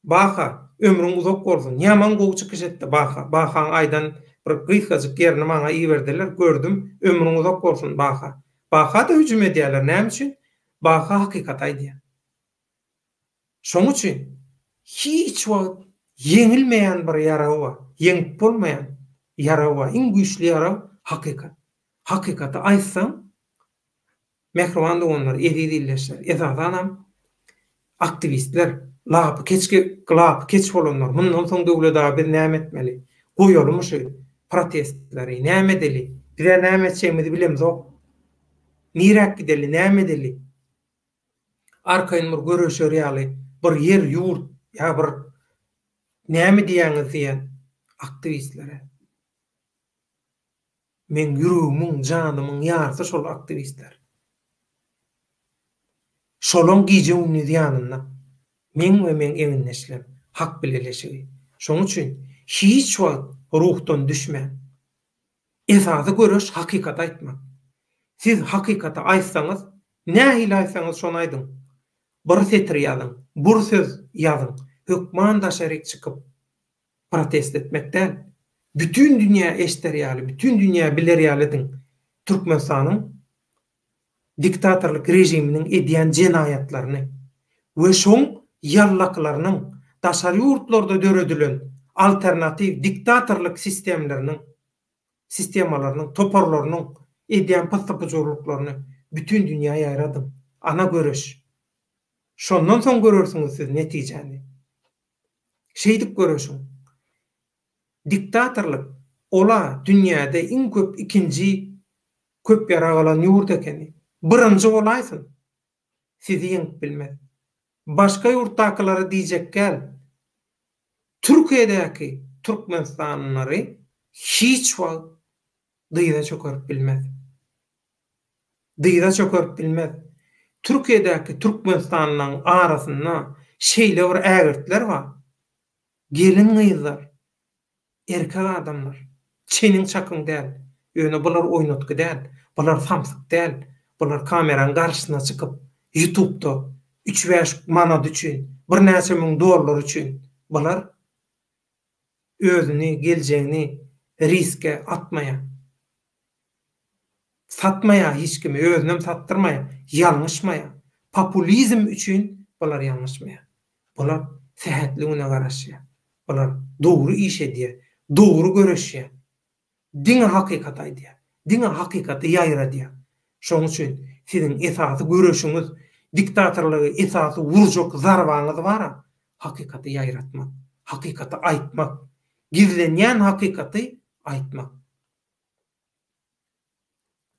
baha, ömrüň uzak bolsun, ýaman gowy çykyş etdi, baha aýdan bir gysgaçyk ýerini maňa iýerdiler, gördüm, ömrüň uzak bolsun, baha. Baha da hüjüm edýärler, näme üçin? Baha hakykat aýdýar. Şoň üçin hiç wagt yeňilmeýän bir ýarawa, yeňip bolmaýan ýarawa, iň güýçli ýaraw hakykat. Hakykaty aýtsaň, mehriban doganlar edilýärler. Esasanam aktivistler, lapy keç bolanlar, mundan soň döwlet bir näme etmeli? Goýalymy şu protestleri, näme edeli? Bire näme etjegimizi bilemizok. Nirek gideli, näme edeli? Arkaýyn bir görüşýär ýaly, bir ýer ýurt, ýa bir näme diýäňiz diýen aktivistlere. Men ýüregimiň, janymyň ýarsy şol aktivistler. Şolon giýjegini ýanyna men we men emin neslem hak bileleşigi. Şoň üçin hiç wagt ruhdan düşme. Esasy görüş hakykat aýtmak. Siz hakykata aýtsaňyz, nähili aýtsaňyz şonu aýdyň. Bir setr ýazyň, bir söz ýazyň. Hökman daşaryk çykyp protest etmekden bütün dünýä eşderýäli, bütün dünýä bilerýälidiň Türkmenistanyň diktatorluk rejiminiň edýän jenaýatlaryny we şoň ýallaklarynyň daşary ýurtlarda döredilen alternativ diktatorluk sistemalarynyň toparlarynyň edýän patlapjurlyklaryny bütün dünýäye ýaýradym. Ana görüş. Şondan soň görürsiňiz siz netijeni. Şeýdip görüşiň. Diktatorluk ola dünýäde iň köp ikinji köp ýaragalan ýurt ekeni. Birinji bolaýsyn. Sizi ýeňip bilmez. Başga ýurtdakylary diýjek gel. Türkiýedäki Türkmenistanlary hiç wagt dyýda çökerip bilmez. Dyýda çökerip bilmez. Türkiýedäki Türkmenistanyň arasynda şeýle bir ägirtler bar. Gelin gyzlar, erkek adamlar, çeniň çakyň däl, ýöne bular oýnatky däl, bular samsyk däl, bular kameraň garşysyna çykyp YouTube'da 3-5 manat üçin, bir näçe müň dollar üçin bular özüni, geljeğini riske atmaya, satmaya, hiç kimi özünem sattırmaya, yanlışmaya, populizm üçün bular yanlışmaya. Bular sehetliğine garaşya. Bular doğru iş ediyor, doğru görüşüyor. Dine hakikat aydiyor, dine hakikati yayra diyor. Şoň üçin sizin esasy görüşüňiz, diktatorlygy esasy vurjak zarbaňyz bara, hakikati ýaýratmak, hakikati aýtmak, gizlenýän hakikaty aýtmak.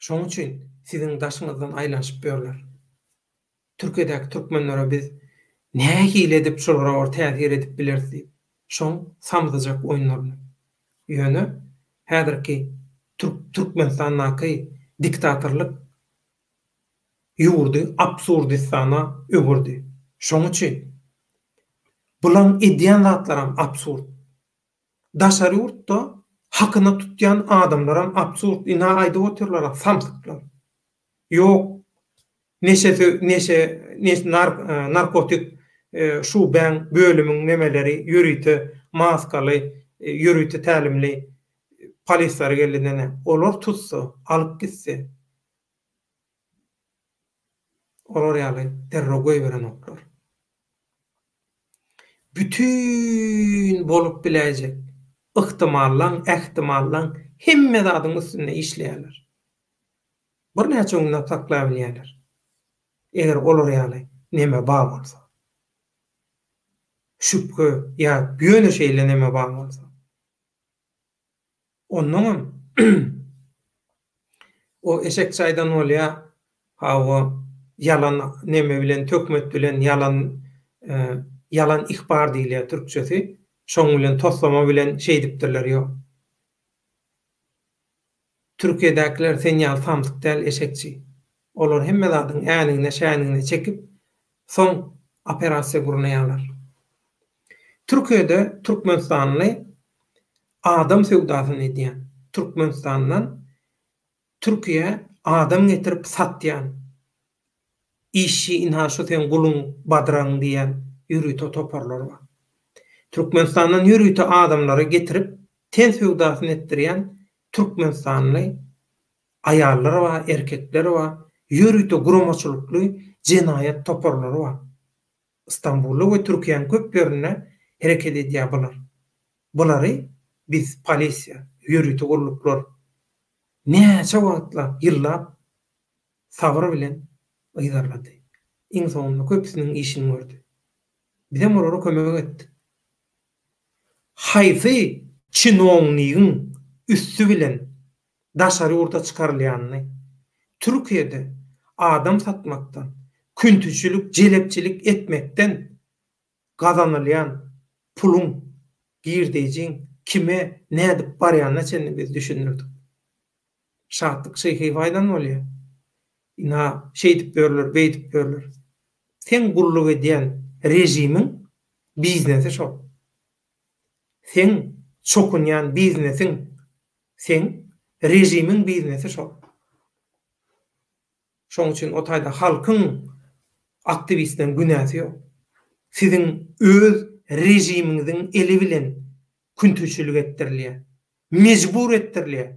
Şoň üçin sizin daşyňyzdan aýlanyşyp berler. Türkiýedäki türkmenlere biz nähili edip şolara täsir edip bilersiz. Şoň samdyjak oýunlaryny. Ýöne häzirki Türkmenistanyň diktatorlyk ýurdy absurdistana öwürdi. Şoň üçin bulan edýän zatlaram absurd. Daşary ýurtda hakyna tutýan adamlaram absurd. Ina aýda oturlar, samsyklar. Ýok, neşe narkotik şuben bölümüň nemeleri ýürüýti, maskaly, ýürüýti tälimli polisler geldiňe olar tutsa, alyp gitse. Olar ýaly terror goýberen oklar. Bütün bolup biläjek ihtimallaň hemme zadyň üstüne işleýärler. Bir näçe günnä saklap bilýärler. Eger olar ýaly neme bar bolsa. Şüphe ýa ýöne şeýle neme bar bolsa. Ondan o eşek çaýdan bolýa, hawa yalan neme bilen tökmet bilen yalan ihbar diýilýär türkçesi. Şoň bilen toslama bilen şey dipdirler ýok. Türkiýedäkiler sen ýa samsyk däl eşekçi. Olar hemme zadyň äniňne şäniňne çekip soň operasiýa gurnaýarlar. Türkiýede Türkmenistanly adam sewdasyny edýän, Türkmenistandan Türkiýe adam getirip satýan, işi inhaşy sen gulun badraň diýen ýürüýte toparlar bar. Türkmenistandan ýürüýte adamlary getirip ten sewdasyny etdirýän Türkmenistanly aýallar bar, erkekler bar, ýürüýte gurumaçylykly jenaýat toparlary bar. İstanbulda we Türkiýanyň köp ýerine hereket edýär bular. Bulary biz polisiýa, ýürüýte gulluklar näçe wagtlar, ýyllap sabr bilen ýydarlady. Iň sonunda köpsiniň işini gördü. Bizem olara kömek etdik. Haýsy çinownygyň üstü bilen daşary ýurda çykarylýanyny, Türkiýede adam satmaktan, küntüçülük, jelepçilik etmekten gazanylýan pulun girdijiň kime nädip barýanyny çenli biz düşünürdik. Şatlyk şeýhi faýdan bolýar. Ina şeýdip berler, beýdip berler. Sen gulluk edýän rejimiň biznesi şo. Sen çokunyan biznesiň, sen rejimiň biznesi şo. Şoň üçin o taýda halkyň aktivistden günäsi ýok. Sizin öz rejimiňiziň eli bilen küntüçülük etdirilýär, mejbur etdirilýär,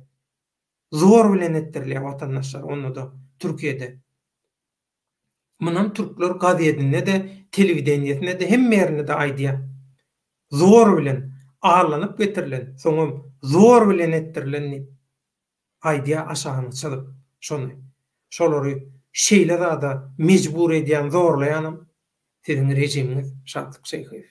zor bilen etdirilýär watandaşlar onu da Türkiýede. Munam türkler gazetine de, telewideniyetine de hemme ýerine de aýdýar. Zor bilen ağırlanıp getirilen, soňra zor bilen ettirilen aýdýa aşagyny çyzyp şonu. Şolary şeýle da mejbur edýän, zorlaýan sizin rejimiňiz Şadlyk Şeýhoýew.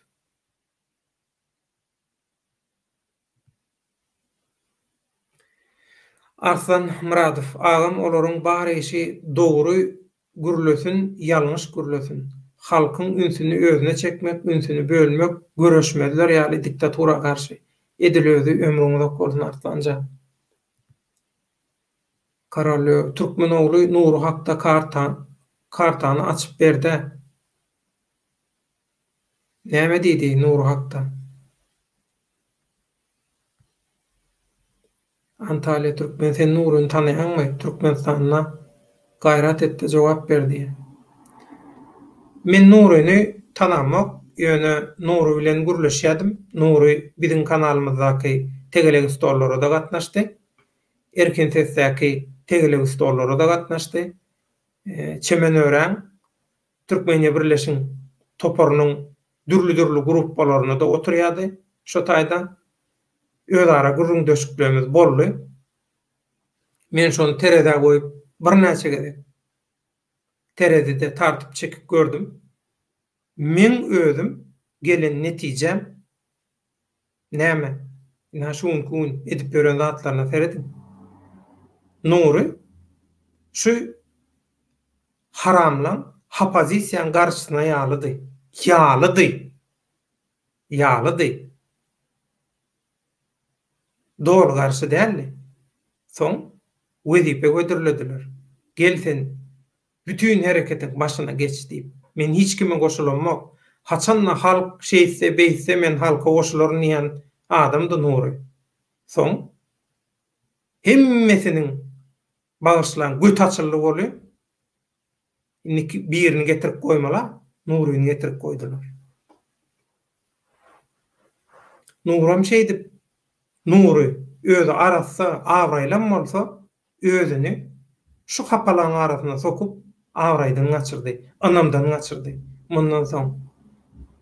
Arslan Muradow agam olaryň bar eşi dogry gürlesin, ýalňyş gürlesin. Halkyň ünsüni özüne çekmek, ünsüni bölmek, görüşmediler ýaly diktatura garşy edilýärdi ömrüňizde bolsun Arslanja. Karaly Türkmen ogly Nuru Hakda kartany açyp berdi. Näme diýdi Nuru Hakda? Antalya Türkmen sen Nuruny tanaýanmy? Türkmenistana gaýrat etdi, jogap berdi. Men Nuruny tanamak, ýöne Nuru bilen gürleşýärdim. Nuru biziň kanalymyzdaky tegeleg stollara da gatnaşdy. Erken sesdäki tegeleg stollara da gatnaşdy. Çemenören Türkmenýe birleşiň toparynyň dürli gruppalaryna da oturýardy. Şo taýda özara gurrun döşüklerimiz bolly. Men şonu terede goýup birnäçe gezek teredede tartyp çekip gördüm. Men özüm gelen netijem näme? Naşun kun edip gören zatlaryna seredim. Nuri şu haramlan opozisiýanyň garşysyna ýalydy. Doğru garşı däldi. Soň wezipe götürildiler. Gelsen bütün hereketiň başyna geç diýip. Men hiç kime goşulanmak. Haçanla halk şeýse beýse men halka goşularyn ýan adamdy Nuri. Soň hemmesiniň bagyşlan göt açylyk bolýar. Birini getirip koymala, Nuru'yu getirip koydular. Nuram şeydi, Nuru özü arası avraylan bolsa, özünü şu kapalan arasına sokup avraydan kaçırdı, anamdan kaçırdı. Bundan sonra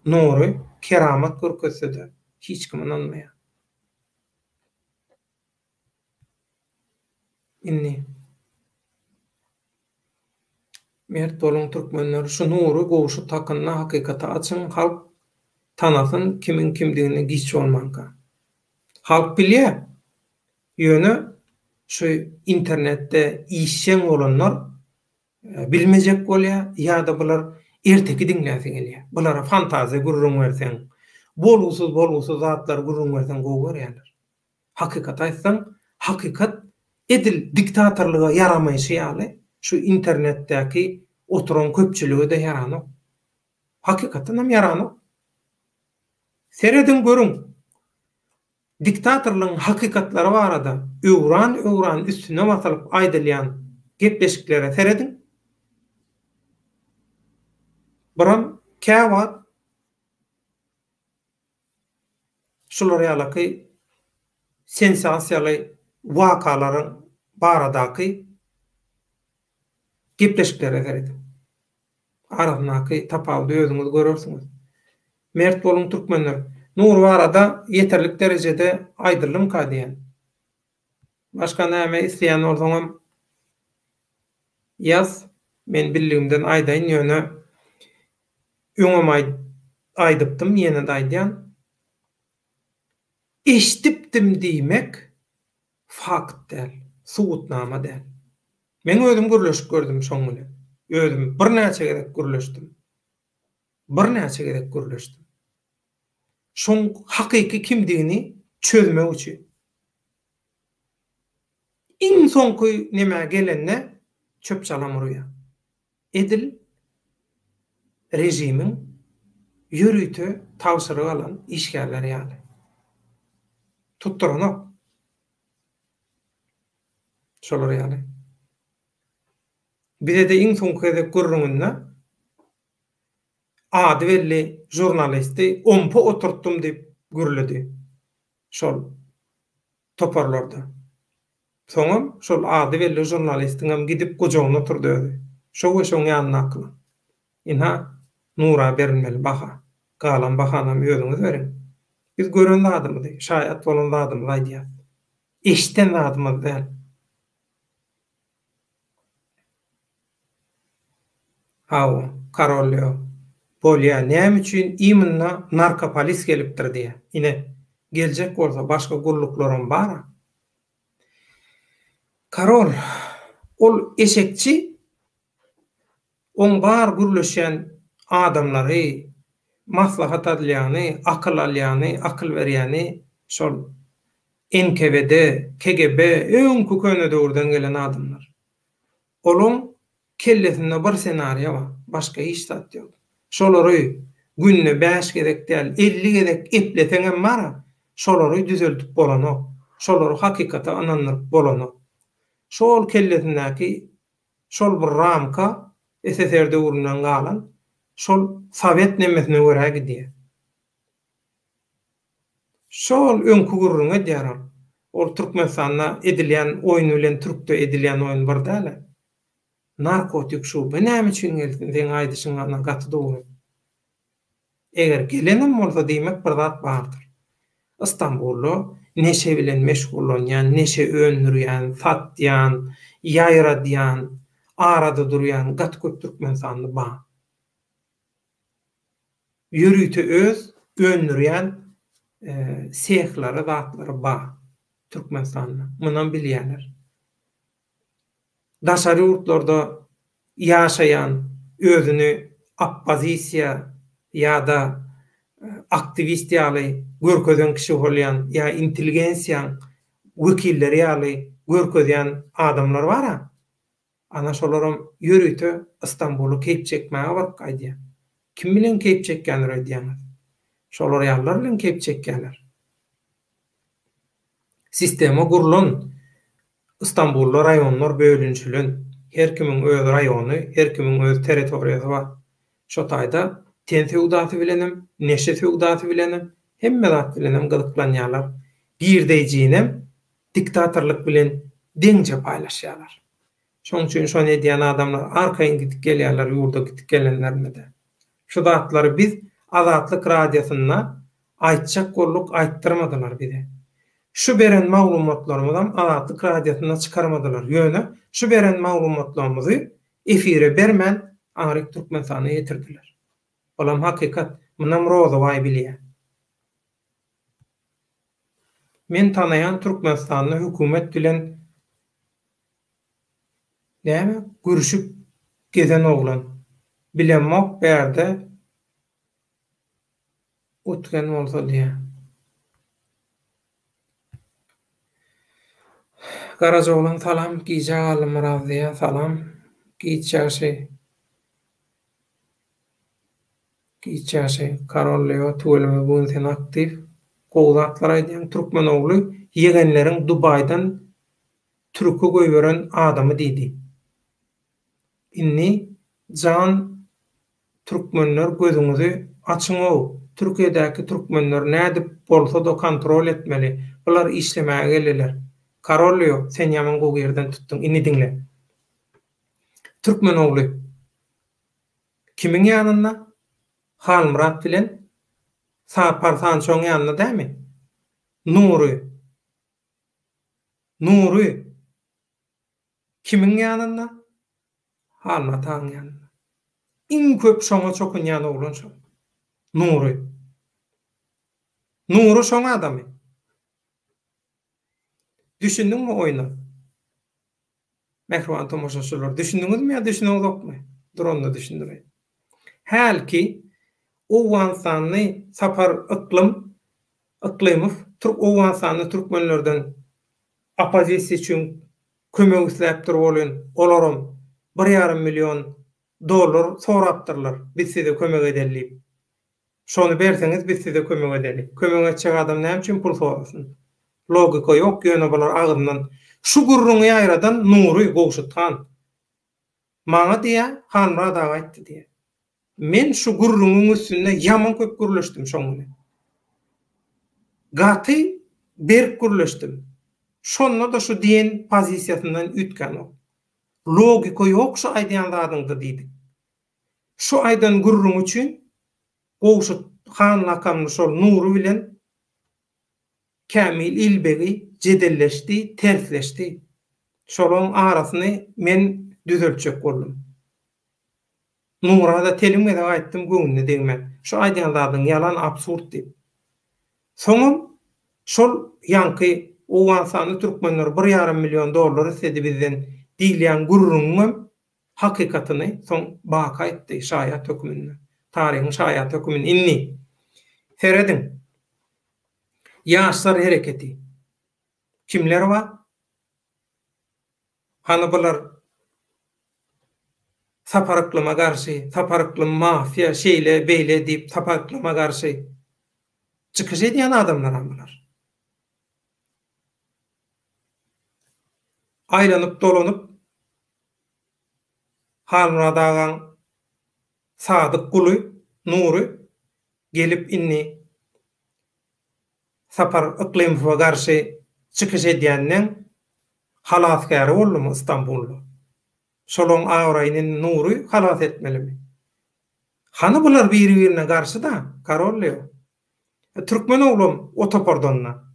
Nuru keramet görkezdi. Hiç kimin anmaya. İnni Mert bolun Türkmenler şu Nuru goşu takynna hakykata açyň, halk tanasyn kimin kimdigini giç bolmanka. Halk bilýär. Ýöne şu internetde işen olanlar bilmejek bolýar, ýa-da bular erteki diňläse gelýär. Bulara fantaziýa gurrun bersen, bolgusuz zatlar gurrun bersen gowy görýärler. Hakykat aýtsaň, hakykat edil diktatorlyga yaramaýşy ýaly şu internetdäki oturan köpçülüge de yaranyp. Hakykatdan hem yaranyp. Seredin görün. Diktatorlygyň hakykatlary barada öwran üstüne basalyp aýdylýan gepleşiklere seredin. Biram käwat şular ýalyky sensasiýaly wakalaryň baradaky gepleşiklere seredin. Arasyndaky tapawdy özüňiz görürsiniz. Mert bolun Türkmenler Nur barada yeterlik derecede aýdyrlym diýen. Başka näme isleýän bolsaňam ýaz, men billigimden aýdaýyn ýöne öňe aýdypdym, ýene de aýdýan. Eşdipdim diýmek fakt däl, subutnama däl. Men özüm gürleşip gördüm şoň bilen. Özüm birnäçe gerek gürleşdim. Şoň hakyky kimdigini çözmek üçin. İň soňky näme gelenne çöp çalamurýar. Edil rejimiň ýürüýte tawsyryk alan işgärler ýaly. Tutturanyp. Şolar ýaly. Bize de iň soňky edip gurrunynda ady belli jurnalisti ompa oturtdum diýip gürledi. Şol toparlarda. Soňam şol ady belli jurnalistiňem gidip gojagyna oturdy. Şo we şoň ýanyna akyla. Inha nura berilmeli baha. Galan bahanam ýöňüňiz berin. Biz gören adamdy, şaýat bolan adamdy aýdýar. Eşiten adamdy däl. Hawa, Karolio, Polya näme üçin imna narkopolis gelipdir diýe. Ine geljek bolsa başga gulluklarym bar. Karol, ol eşekçi, on bar gürleşen adamlary, maslahat adlyany, akyl alýany, akyl berýäni, şol NKVD, KGB, öň kökene döwürden gelen adamlar. Olum kellesinde bir senariýa bar, başga hiç zat ýok. Şolary günne 5 gerek däl, 50 gerek epleteňem bar. Şolary düzeltip bolanok, şolary hakykata ananlyk bolanok. Şol kellesindäki şol bir ramka SSR döwründen galan şol Sovet nemesine görä gidýär. Şol öňkü gurrunga därer. Ol Türkmenistanda edilýän oýun bilen Türkde edilýän oýun bir däl. Narkotik şu näme üçin geldi deň aýdyşyňa gaty dowru. Eger gelenim bolsa diýmek bir zat bardyr. İstanbullu neşe bilen meşgullanýan, neşe öňürýän, satýan, ýaýradýan, arada durýan gat köp Türkmenistanly bar. Ýürüýte öz öňürýän sehlary, zatlary bar Türkmenistanly. Munan bilýärler. Daşary ýurtlarda ýaşaýan, özüni oppozisiýa ýa-da aktivist ýaly görkezden kişi bolýan ýa intelligensiýa wekilleri ýaly görkezýän adamlar bar. Ana şolaram ýürüýte İstanbuly keyip çekmäge baryp gaýdýar. Kim bilen keyip çekkenler öýdýäňiz? Şolar ýallar bilen keyip çekkenler. Sistema gurulun. İstanbully raýonlar bölünçilen. Her kimiň öz raýony, her kimiň öz territoriýasy bar. Şo taýda ten feodaty bilenim, neşe feodaty bilenim, hemme zat bilenim gydyklanýarlar. Girdejinem diktatorlyk bilen deňçe paýlaşýarlar. Şoň üçin şonu edýän adamlar arkaýyn gidip gelýärler, ýurda gidip gelenlerinde. Şu zatlary biz Azatlyk radiosyna aýtjak bolduk, aýtdyrmadylar bize. Şu beren maglumatlarymyzdan Azatlyk radiosyna çykarmadylar. Ýöne şu beren maglumatlarymyzy efire bermen Aňryk Türkmenistana ýetirdiler. Olam hakykat, munam roza bilýär. Men tanayan Türkmenistanly hökümet bilen näme görüşüp gezen oglan bilen mok berde utgan bolsa diýär. Garajoglan salam, giýjal Muraziýa salam, giýçäşi. Karolio tuwelme bugün sen aktif. Gowzatlar aýdýan Türkmen ogly ýegenleriň Dubaýdan Türk'e goýberen adamy diýdi. Inni jan Türkmenler gözüňizi açyňy. Türkiýedäki Türkmenler nädip bolsa da kontrol etmeli. Bular işlemäge gelirler. Karolio sen ýaman gowy ýerden tutdyň. Inni diňle. Türkmen ogly kimiň ýanynda? Halmurat bilen Saparsan şoň ýanyna dämi? Nury. Kimiň ýanyna? Halmurat ýanyna. Iň köp şoňa çokunýan oglan şo. Nury şoň adamy. Düşündiňmi oýna? Mehriban tomoşaçylar, düşündiňizmi ýa düşünýäňizmi? Duranda düşündirin. Halki Owansanly Sapar Iklymov Türk Owansanly Türkmenlerden opozisiýa üçin kömek isläp durýar bolan olaram $1,5 milyon sorapdyrlar. Biz size kömek edelim. Şonu berseňiz biz size kömek edelim. Kömek etjek adam näme üçin pul sorasyn? Logika ýok, ýöne bular agyndan şu gurruny ýaýradan Nury gowşutgan. Maňa diýe, hanra da aýtdy diýe. Men şu gurrunun üstünde ýaman köp gürleşdim şoňa. Gaty berk gürleşdim. Şonda da şu diýen pozisiýasyndan ütken o. Logika ýok şu aýdýan zadyňda diýdik. Şu aýdan gurrun üçin gowşu han lakamly şol nuru bilen kämil ilbegi jedelleşdi, tersleşdi. Şolaryň arasyny men düzeltjek boldum. Nurada telimge de aýtdym göňüne degmen. Şu aýdýan zadyň ýalan absurd diýip. Soňam şol ýanky Owansany türkmenler $1,5 milyon istedi bizden diýilýän gurrunun hakikatyny soň baka etdi şaýat hökmünde. Tarihiň şaýat hökmüni inni. Seredin. Ýaşlar hereketi. Kimler var? Hany bular saparyklyma garşy, saparykly mafiýa şeýle beýle diýip saparyklyma garşy çykyş edýän adamlar hamylar. Aýlanyp dolanyp halına dagan sadyk guly Nury gelip inni sapar yklyma garşy çykyş edýänden halaskary boldy İstanbulda. Şolaň awraýynyň Nury halas etmelimi? Hany bular biri-birine garşy da Karollew. Türkmen oglum otopardonna.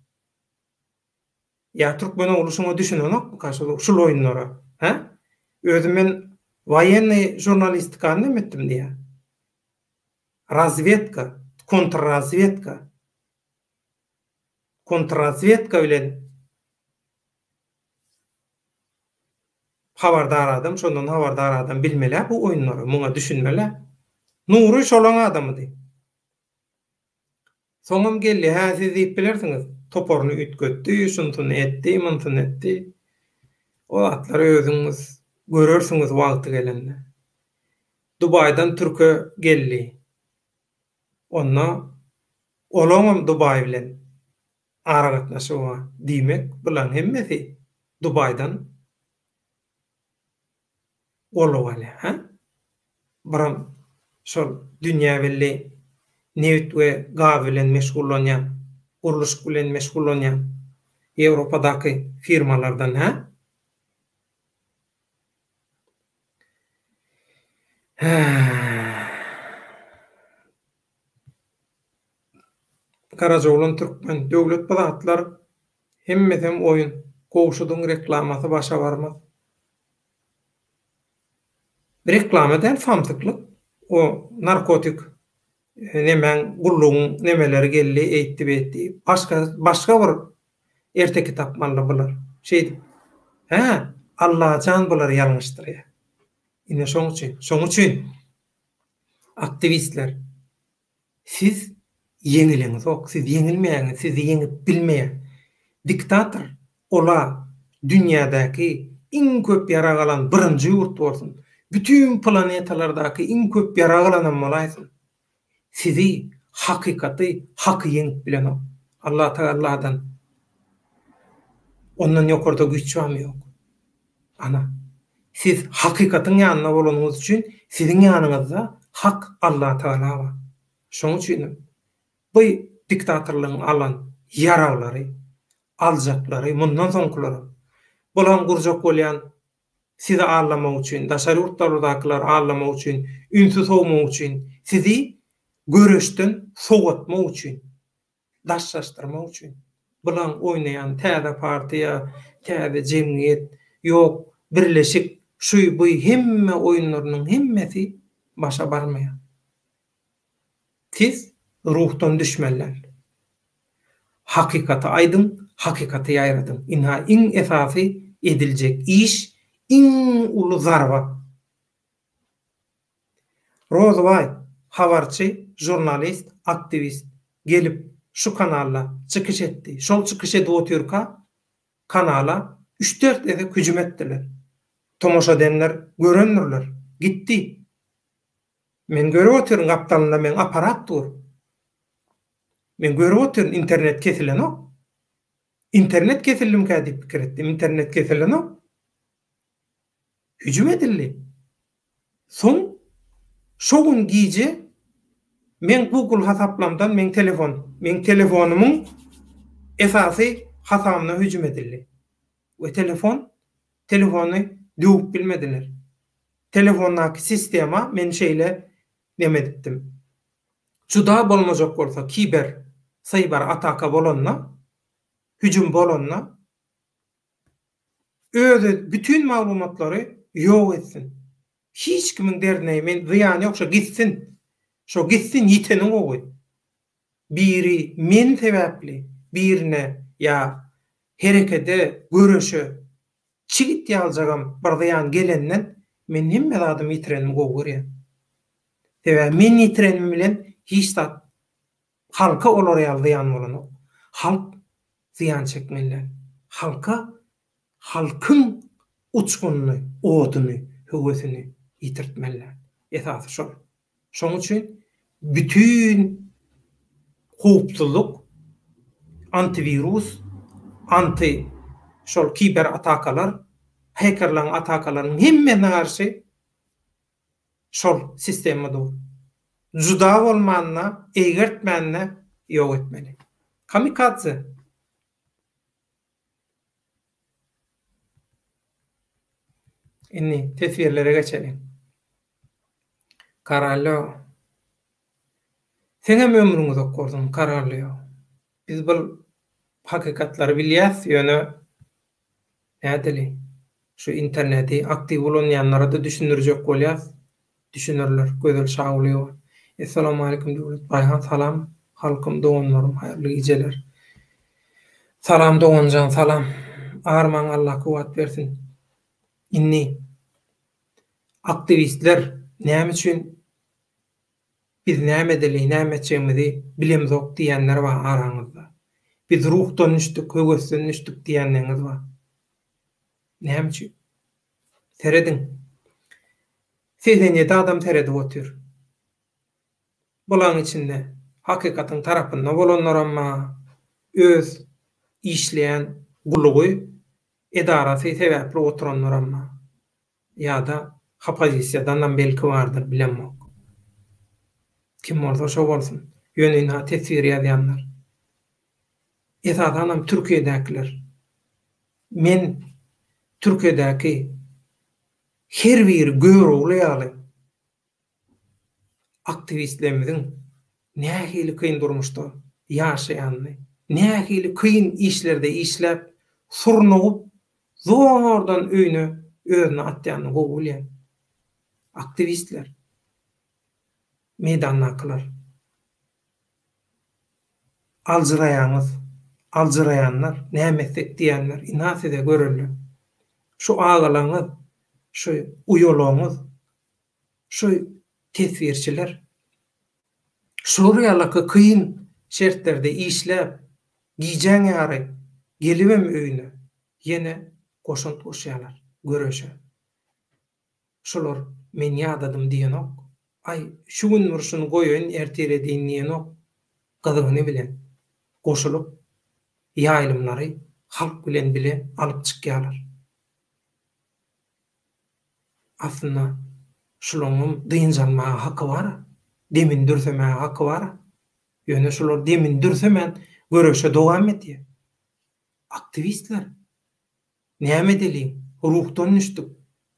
Ya Türkmen oglu şuna düşünenok karşı şu oýunlara, ha? Özümen военный журналистиканы emetdim diýe. Razvedka, kontrrazvedka bilen habardar adam, şondan habardar adam bilmeli bu oýunlary, muňa düşünmeli. Nury şolaň adamydy. Soňam geldi, ha siz diýip bilersiňiz, toporunu ütgetdi, şuntunu etdi, muntunu etdi. O atlar özüňiz görersiňiz wagty gelende. Dubaydan Türkiýe geldi. Onna olaňam Dubay bilen ara gatnaşygy diýmek bilen hemmesi Dubaydan olawaly, ha? Biram şol dünýä belli neft we gaz bilen meşgullanýan, guruluş bilen meşgullanýan Ýewropadaky firmalardan, ha? Karajoğlan Türkmen döwlet bazatlar hemmesem oýun gowşudyň reklamasy başa barmaz. Reklamadan famtyklyk o narkotik nemen gulluň nemeleri geldi eýtdi. Başga bir erteki tapmanly bular. Şeýdi. Ha, Allah can bular ýalňyşdyr. Ine şoň üçin aktivistler siz yeňileňiz ok, siz yeňilmeýäňiz, siz yeňip bilmeýän diktator ola dünýädäki iň köp ýaragalan birinji ýurt bolsun. Bütün planetalardaky iň köp yaragalanan malaýsyn. Sizi hakikaty hak yeňip bilen o. Allah Taala'dan ondan ýokarda güç ýok. Ana siz hakikatyň ýanyna bolanyňyz üçin siziň ýanyňyzda hak Allah Taala bar. Şoň üçin bu diktatorlygyň alan ýaraglary, aljaklary, mundan soňkulary bolan gurjak bolýan sizi ağlamak üçin, daşary ýurtlardakylar ağlamak üçin, ünsüz olmak üçin, sizi göreşden soğutmak üçin, daşlaşdyrmak üçin bilen oýnaýan täze partiýa, täze jemgyýet, ýok birleşik şu bu hemme oýunlarynyň hemmesi başa barmaýar. Siz ruhdan düşmenler. Hakikaty aýdym, hakikaty ýaýradym. Inha iň esasy ediljek iş, iň uly zarba. Rozvay, habarçy, jurnalist, aktivist gelip şu kanalla çykyş etdi. Şol çykyş edip oturka kanala 3-4 ede hüjüm etdiler. Tomoşa edenler görendirler. Gitti. Men görüp oturun kaptanında men aparat dur. Men görüp oturun internet kesilen o. İnternet kesildim ka dip pikir etdim. İnternet kesilen o. Hüjüm edildi. Soň şo gün giýje men Google hasaplamdan men telefonumun esasy hasamyna hüjüm edildi. We telefonu düýüp bilmediler. Telefondaky sistema men şeýle demedipdim. Juda bolmajak bolsa cyber ataka bolanna, hüjüm bolanna özü bütün maglumatlary ýok etsin. Hiç kimin derdine men ziyan ýoksa gitsin. Şo gitsin ýiteni gowy. Biri men sebäpli, birine ya herekede görüşü çigit ýaljagam bir ziyan gelenden men hemme adam ýitirenimi gowy görýän. Sebä men ýitirenimi bilen hiç zat halka olar ýaldyyan bolanok. Halk ziyan çekmeliler. Halkın uçgunyny, oduny, höwesini ýitirtmeliler. Esasy şol. Şoň üçin bütün howpsuzlyk, antivirus, şol kiber atakalar, hackerlaryň atakalarynyň hemmesine garşy şol sistemada juda bolmanyna, egertmänine ýok etmeli. Kamikaze. Inni tesvirlere geçelim. Kararlı. Senem ömrüňizi okurdum, kararlı. Biz bu hakikatlary bilýäs, ýöne nädili? Şu interneti aktiv bolanýanlara da düşünürjek bolýas. Düşünürler, gözel şagulýar. Assalamu alaykum diýip, "Baýhan salam, halkym doganlarym, haýyrly gijeler." Salam doganjan, salam. Arman Allah kuwat bersin. Inni aktivistler näme üçin biz näme edeli, näme etjegimizi bilemzok diýenler bar araňyzda. Biz ruhdan düşdük, höwesden düşdük diýenleriniz bar. Näme üçin? Seredin. Sezenýede adam seredip otur. Bulaň içinde hakikatyň tarapynda bolanlar amma öz işleýän gulugy edarasy sebäpli oturanlar amma ýa-da opozisiýadan belki bardyr, bilemok. Kim bolsa şo bolsun. Ýöne tesir ýazýanlar. Esasanam Türkiýedäkiler. Men Türkiýedäki her bir görüwli ýaly aktivistlerimiziň nähili kyn durmuşda ýaşaýanyny, nähili kyn işlerde işläp, surnup, zordan öýüne özüne atýanyny gowulýan aktivistler, meýdandakylar. Alжyraýanlar, näme diýenler inasyda görülýär. Şu agalaňyz, şu uyalaňyz, şu tesvirçiler, şol ýalyky kyn şertlerde işläp, giýjäň ýary gelibem öýüne, ýene goşunt goşýarlar, görüşe. Şolar men ýadadym diýenok, ay şu gün şunu goýun ertere diýenok, gyzygyny bilen goşulyp ýaýlymlary halk bilen bile alyp çykýarlar. Aslında şolanyň dynjalmaga haky bar, demindirsemäge haky bar. Ýöne şolar demindirsemen görüşe dowam etýär. Aktivistler näme edeli? Ruhdan düşdük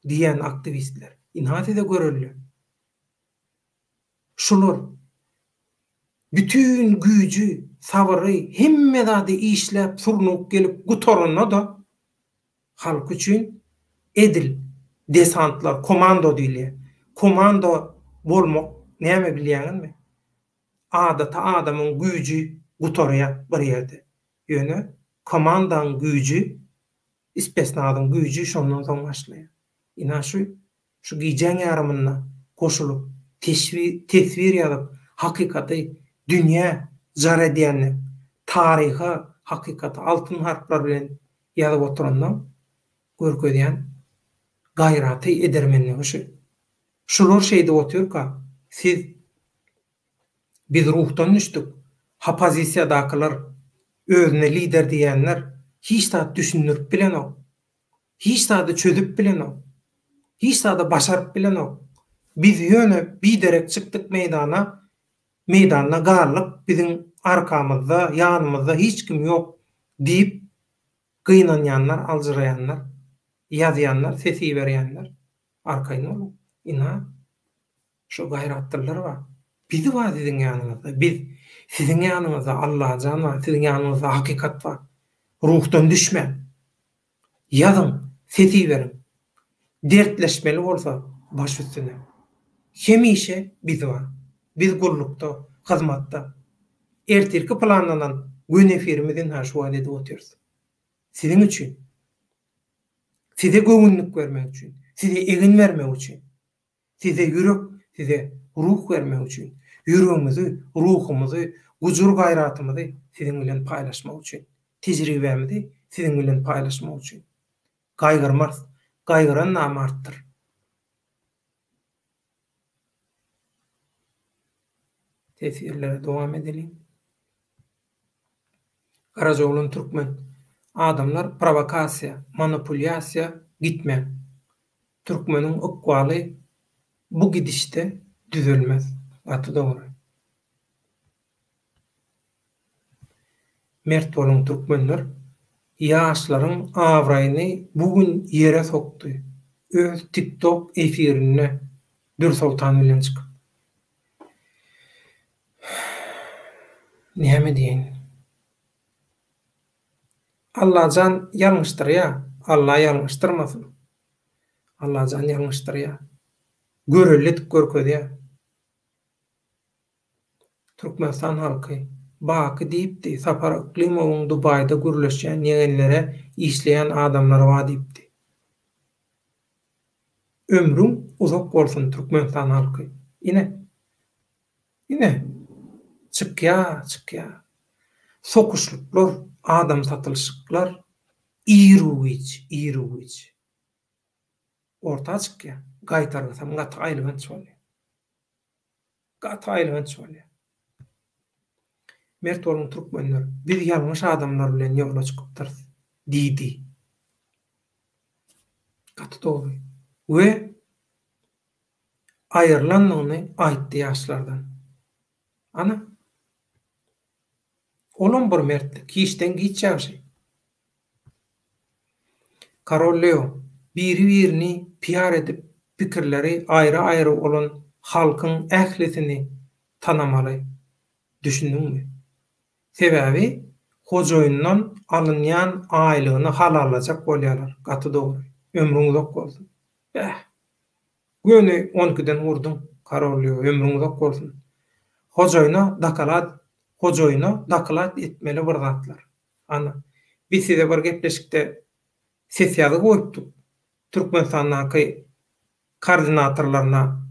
diýen aktivistler inatyda görülýär. Şolar bütün güýji, sabry, hemme zady işläp, surnup gelip gutarana da halk üçin edil desantlar, komando diýilýär. Komando bolmak näme bilýäňizmi? Adamyň güýji gutarýar bir ýerde. Ýöne komandaň güýji, ispesnadyň güýji şondan soň başlaýar. Ina şu giýjäň ýarymyna goşulyp, tesvir ýazyp, hakikaty dünýä jar edýänler, taryha, hakikaty altyn harplar bilen ýazyp oturandan görkezýän gayraty edermenligi şu. Şolar şeýde oturka, siz biz ruhdan düşdük. Opozisiýadakylar, özüne lider diýenler hiç zat düşünürip bilenok. Hiç zat çözüp bilenok. Hiç zat başaryp bilenok. Biz ýöne biderek çykdyk meýdana garlyp biziň arkamyzda, ýanymyzda hiç kim ýok diýip gynanýanlar, aljyraýanlar, ýazýanlar, sesi berýänler arkaýyn bolup, ina şu gaýratdyrlar ba. Biz wa siziň ýanyňyzda, biz siziň ýanyňyzda Allah jan wa siziň ýanyňyzda hakykat ba. Ruhdan düşme. Ýazyň, sesi berin. Dertleşmeli bolsa baş üstüne. Hemişe biz var. Biz gullukda, hyzmatda. Ertirki planlanan gün efirimizin ha şu wagt edip oturýarys. Siziň üçin. Size göwünlük bermek üçin, size egin bermek üçin. Size ýürek, size ruh bermek üçin. Ýüregimizi, ruhumuzy, gujur gaýratymyzy siziň bilen paýlaşmak üçin. Tejribemizi siziň bilen paýlaşmak üçin. Gaýgyrmaz, gaýgyran namartdyr. Tesirlere dowam edelim. Karacaoğlun Türkmen. Adamlar provokasiya, manipulasiya gitme. Türkmenin okwaly bu gidişde düzelmez. Atı doğru. Mert bolun Türkmenler ýaşlaryň awraýyny bugün ýere sokdy. Öz TikTok efirine Dursultan bilen çykyp. Näme diýen? Allah can ýalňyşdyrýar, Allah ýalňyşdyrmasyn. Allah can ýalňyşdyrýar. Görellik görkezýär. Türkmenistan halky baky diýipdi, Sapar Iklimowyň Dubaýda gürleşýän ýegenlere işleýän adamlar wa diýipdi. Ömrüň uzak bolsun Türkmenistan halky. Ine çykýar. Sokuşluklar, adam satylşyklar, iruwiç. Orta çykýar. Gaýtarysam gat aýlygynç bolýar. Mert bolun Türkmenler, biz ýalňyş adamlar bilen ýola çykypdyrys, diýdi. Gaty dogry. We aýyrlanmagyny aýtdy ýaşlardan. Ana olan bir mert kişden geçýär. Karol Leo biri-birini PR edip pikirleri ayrı-ayrı olan halkın ählisini tanamaly. Düşündüňmi? Sebäbi hojoýundan alınýan aýlygyny halallajak bolýarlar. Gaty dogry. Ömrüň uzak bolsun. Göni 12-den urduň. Karol Leo ömrüň uzak bolsun. Hojoýuna dakalat etmeli bir zatlar. Ana, biz size bir gepleşikde sesiýaly goýupdyk. Türkmenistanyň koordinatorlaryna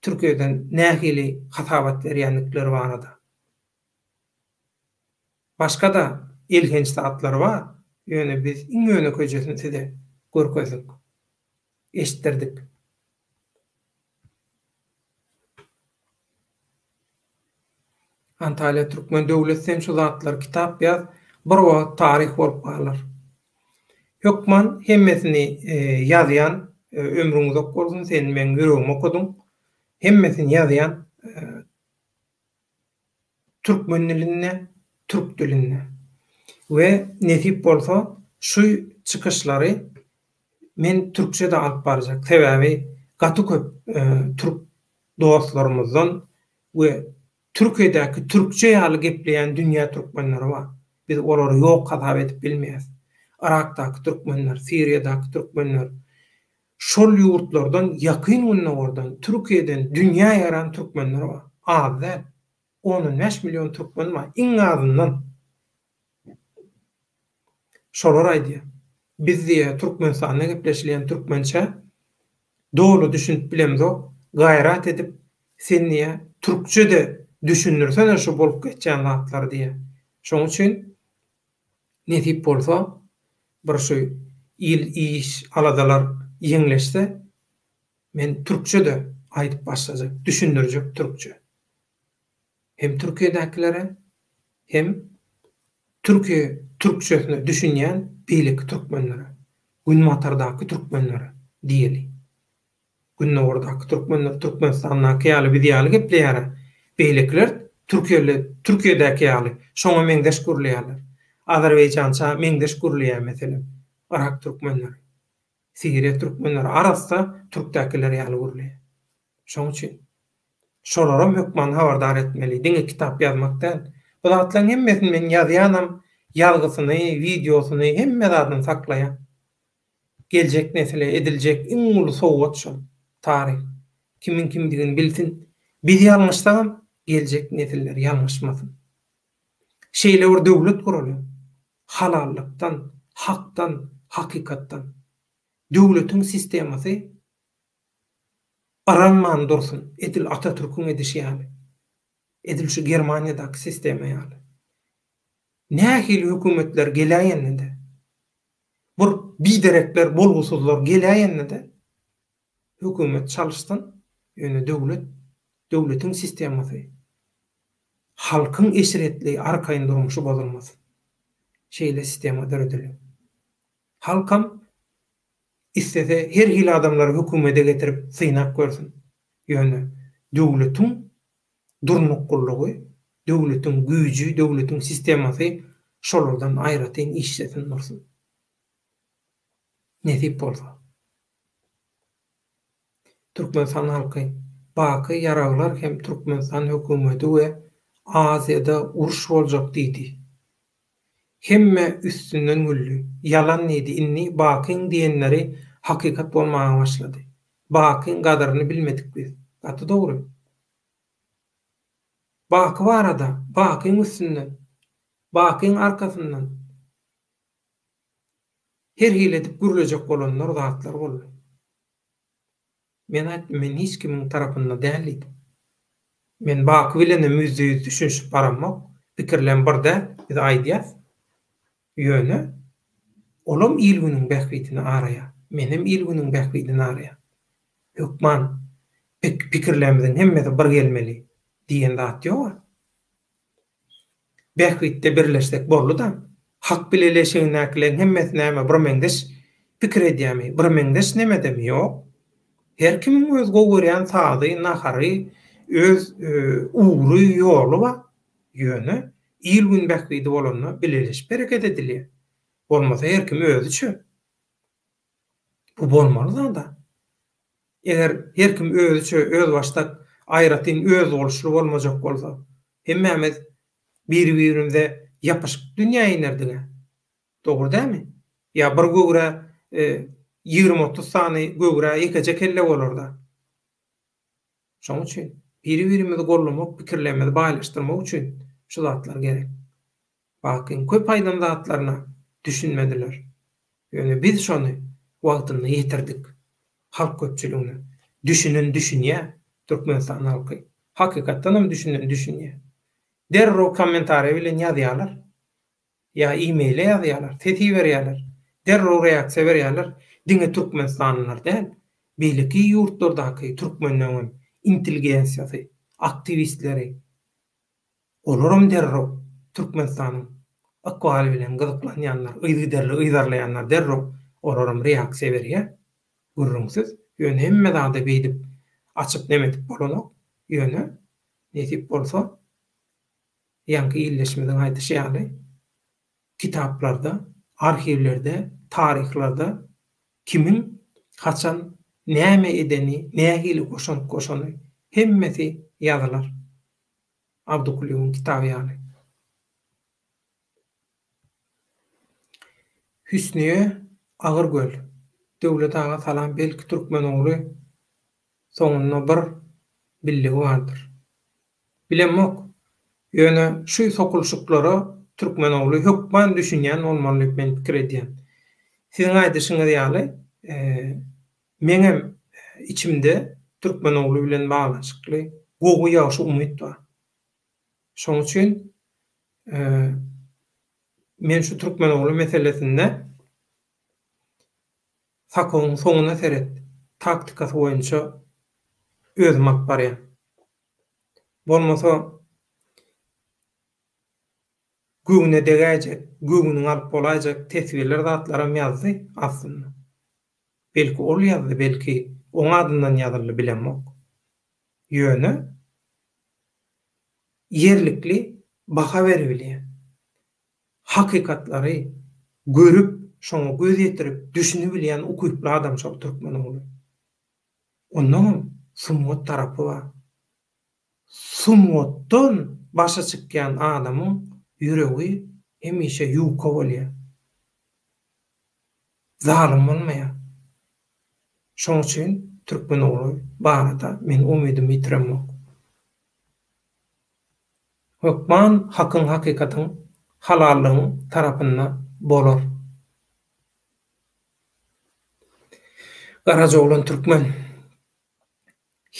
Türkiýeden nähili hatabat berýänlikleri barada. Başka da ilginç zatlar var. Ýöne biz iňöne köjesin size görkezdik. Eşitdirdik. Antalya Türkmen Döwlet Semşuzatlar kitap ýaz, bir wagt taryh bolup galar. Hökman hemmesini ýazýan, ömrüň uzak bolsun, sen men ýüregim okudum. Hemmesini ýazýan türkmen diline, türk diline. We nesip bolsa şu çykyşlary men türkçe de alyp barjak. Sebäbi gaty köp türk dostlarymyzdan we Türkiýedäki türkçe ýaly gepleýän dünýä türkmenleri bar. Biz olary ýok hatap edip bilmeýäs. Irakdaky türkmenler, Siriýadaky türkmenler, şol ýurtlardan ýakyn unnagordan, Türkiýeden dünýä ýaran türkmenler bar. Azda 10 milyon türkmen bar. Iň azyndan. Şolar aýdýar. Biz diýe Türkmenistanda gepleşilýän türkmençe dolu düşünüp bilemzok, gaýrat edip sen niýe türkçe de düşünürsen şu bolup geçen zatlar diye. Şoň üçin nesip bolsa bir şey iş aladalar ýeňleşse men türkçe de aýdyp başlajak, düşündürjek türkçe. Hem Türkiýedäkilere hem Türkiýe türkçesini düşünýän beýlik türkmenlere, Günmatardaky türkmenlere diýeli. Günne ordak Türkmenistan'a ýaly bir ýaly gepleýär. Beýlekler Türkiýedäki ýaly şoňa meňdeş gurulýarlar. Azerbaýjança meňdeş gurulýar meselem. Irak türkmenleri, Siriýa türkmenleri arasynda türkdäkiler ýaly gurulýar. Şoň üçin şolaram hökman habardar etmeli. Diňe kitap ýazmakdan. Bu zatlaryň hemmesini men ýazýanam, ýalgysyny, videosyny hemme zatdan saklaýan. Geljek nesile ediljek iň uly sowgat şol. Taryh. Kimin kimdigini bilsin. Biz ýalňyşsam geljek nesiller ýalňyşmasyn. Şeýle döwlet gurulýar. Halallıktan, haktan, hakikattan. Döwletiň sistemasy aranman dursun. Edil Atatürk'ün edişi ýaly. Edil şu Germaniýadaky sistema ýaly. Nähili hökümetler gelýände. Bu biderekler, bolgusuzlar gelýände hökümet çalyşsyn, ýöne döwletiň sistemasy halkyň eşiretli arkaýyn durmuşy bozulmasyn. Şeýle sistema döredilýär. Halkam istese her hili adamlary hökümete getirip synak görsün. Ýöne döwletiň durnuklugy, döwletiň güýji, döwletiň sistemasy şolardan aýratyn işlesin dursun. Nesip bolsa. Türkmenistan halky baky ýaraglar hem Türkmenistan hökümeti we Aziýada uruş boljak diýdi. Hemme üstünden güllü. Yalan neydi inni bakyň diýenleri hakikat bolmagy başlady. Bakyň gadaryny bilmedik biz. Gatdy dogry. Baky barada, bakyň üstünden, bakyň arkasyndan her hiledip gürlejek bolanlar zatlar boldy. Men hiç kimiň tarapynda däl. Men baky bilen müzde düşünüp baramok. Pikirlen birde biz aýdýas. Ýöne olam ilgünün bähbitini araýa. Menem ilgünün bähbitini araýa. Hökman pikirlerimiziň hemmesi bir gelmeli diýen zat ýok. Bähbitde birleşsek boldy-da. Hak bilen eleşiňnäkilerin hemmesi näme bir meňdeş pikir edýärmi? Bir meňdeş neme demi ýok. Her kimiň öz gowurýan sady, nahary, öz uğru ýolu bar. Ýöne ilgün bähbidi bolanyny bileleş bereket edilýär. Bolmasa her kim özüçü. Bu bolmaly da. Eger her kim özüçü, öz başda aýratyn öz boluşy bolmajak bolsa, hemmemiz bir-birimize ýapyşyk dünýä inerdiňe. Dogry dämi? Ya bir göwre 20-30 sany göwre ýekece kelle bolarda. Şoň üçin bir-birimizi gollamak, pikirlerimizi baýlaşdyrmak üçin şu zatlar gerek. Bakın köp aýdan zatlaryna düşünmediler. Ýöne biz şonu wagtyny ýetirdik. Halk köpçüligini düşünýär Türkmenistan halky. Hakykatdan hem düşünýär. Derro kommentary bilen ýazýarlar. Ya e-mail ýazýarlar, teti berýärler. Derro reaksiýa berýärler. Diňe Türkmenistanlylar däl, beýleki ýurtlardaky türkmenleriň intelligensiýasy, aktivistleri olaram derro Türkmenistanyň akwaly bilen gyzyklanýanlar, ýydarlaýanlar derro olaram reaksiýa berýär. Gurrunsiz ýöne hemme zada beýdip açyp nemetip bolanok ýöne netip bolsa ýanky illeşmeden aýdyşy ýaly kitaplarda, arhivlerde, tarihlarda kimin haçan näme edeni, nähili koşany hemmesi ýazylar. Abdukulyň kitaby ýaly. Hüsniýe Agyrgöl. Döwlet ağa salam belki türkmen ogly soňuna bir billigi bardyr. Bilemok. Ýöne şu sokulşuklara türkmen ogly hökman düşünýän bolmaly men pikir edýän. Siziň aýdyşyňyz ýaly meňem içimde türkmen ogly bilen baglanşykly gowy ýaşy umyt bar. Şoň üçin men şu türkmen ogly meselesinde sakyň soňuna seret taktikasy boýunça özüm alyp barýan. Bolmasa göwüne degäjek, göwüniň alyp bolajak tesbirler zatlaram ýazdy aslynda. Belki ol ýazdy, belki oňa adyndan ýazyldy bilenmok. Ýöne yerlikli baha berebilýär. Hakykatlary görüp, şoňa göz ýetirip, düşünüp bilýän ukyply adam şol türkmen ogly. Onuň sumut tarapy bar. Sumutdan başa çykýan adamyň ýüregi hemişe ýuka bolýar. Zalim bolmaýar. Şoň üçin türkmen ogly barada men umydym ýitiremok. Hukman hakyň hakykatyň halallygyň tarapynda bolar. Garaja olan türkmen